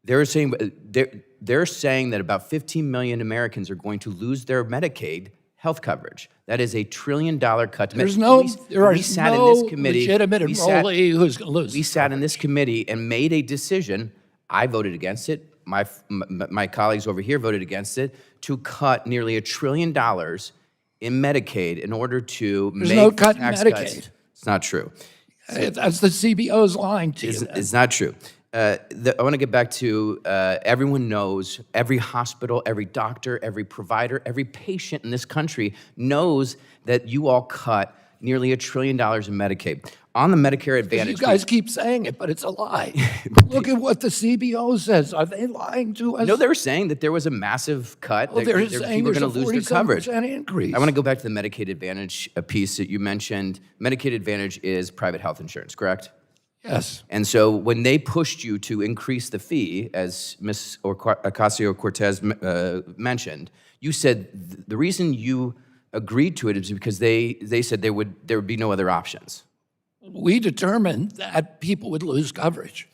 They're saying that about 15 million Americans are going to lose their Medicaid health coverage. That is $1 trillion cut. There is no legitimate enrollee who's going to lose. We sat in this committee and made a decision. I voted against it. My colleagues over here voted against it to cut nearly $1 trillion in Medicaid in order to There's make no cut in tax Medicaid. cuts. It's not true. That's the CBO's lying to you. It's not true. I want to get back to everyone knows, every hospital, every doctor, every provider, every patient in this country knows that you all cut nearly $1 trillion in Medicaid. On the Medicare Advantage. You guys keep saying it, but it's a lie. Look at what the CBO says. Are they lying to us? No, they were saying that there was a massive cut. Well, they're saying people are there's going a to lose their coverage. 47% increase. I want to go back to the Medicaid Advantage piece that you mentioned. Medicaid Advantage is private health insurance, correct? Yes. And so when they pushed you to increase the fee, as Ms. Ocasio-Cortez mentioned, you said the reason you agreed to it is because they said there would be no other options. We determined that people would lose coverage.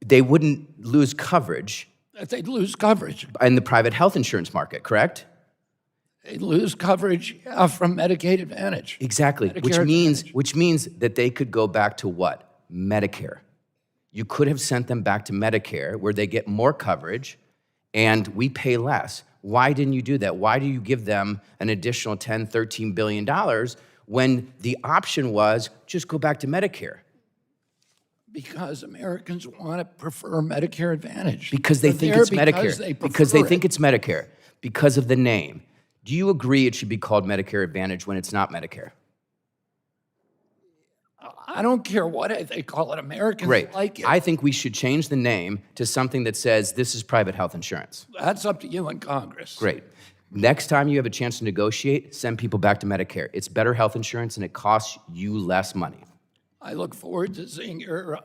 They wouldn't lose coverage. That they'd lose coverage. In the private health insurance market, correct? They'd lose coverage from Medicaid Advantage. Exactly, which means that they could go back to what? Medicare. You could have sent them back to Medicare where they get more coverage and we pay less. Why didn't you do that? Why do you give them an additional $10, $13 billion when the option was just go back to Medicare? Because Americans want to prefer Medicare Advantage. Because they think it's Medicare. Because they think it's Medicare. Because of the name. Do you agree it should be called Medicare Advantage when it's not Medicare? I don't care what they call it. Americans Great. like it. I think we should change the name to something that says this is private health insurance. That's up to you in Congress. Great. Next time you have a chance to negotiate, send people back to Medicare. It's better health insurance and it costs you less money. I look forward to seeing your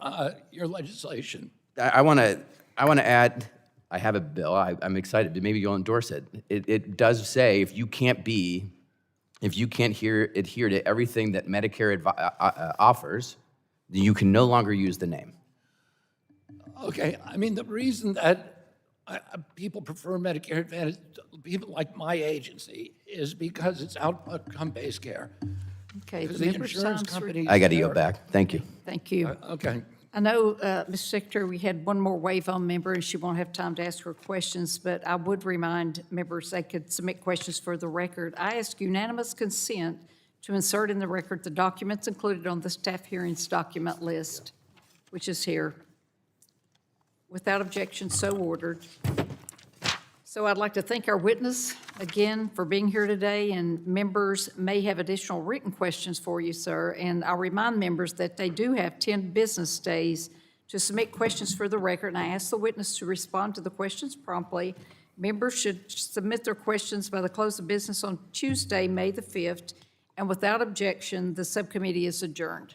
legislation. I want to add, I have a bill. I'm excited. Maybe you'll endorse it. It does say if you can't adhere to everything that Medicare offers, then you can no longer use the name. Okay, I mean, the reason that people prefer Medicare Advantage, people like my agency, is because it's outcome-based care. Okay, Because the the member insurance signs companies. I got to yield back. Thank you. Thank you. Okay. I know, Mr. Secretary, we had one more waive-on member, and she won't have time to ask her questions, but I would remind members they could submit questions for the record. I ask unanimous consent to insert in the record the documents included on the staff hearings document list, which is here. Without objection, so ordered. So I'd like to thank our witness again for being here today, and members may have additional written questions for you, sir. And I'll remind members that they do have 10 business days to submit questions for the record, and I ask the witness to respond to the questions promptly. Members should submit their questions by the close of business on Tuesday, May the 5th, and without objection, the subcommittee is adjourned.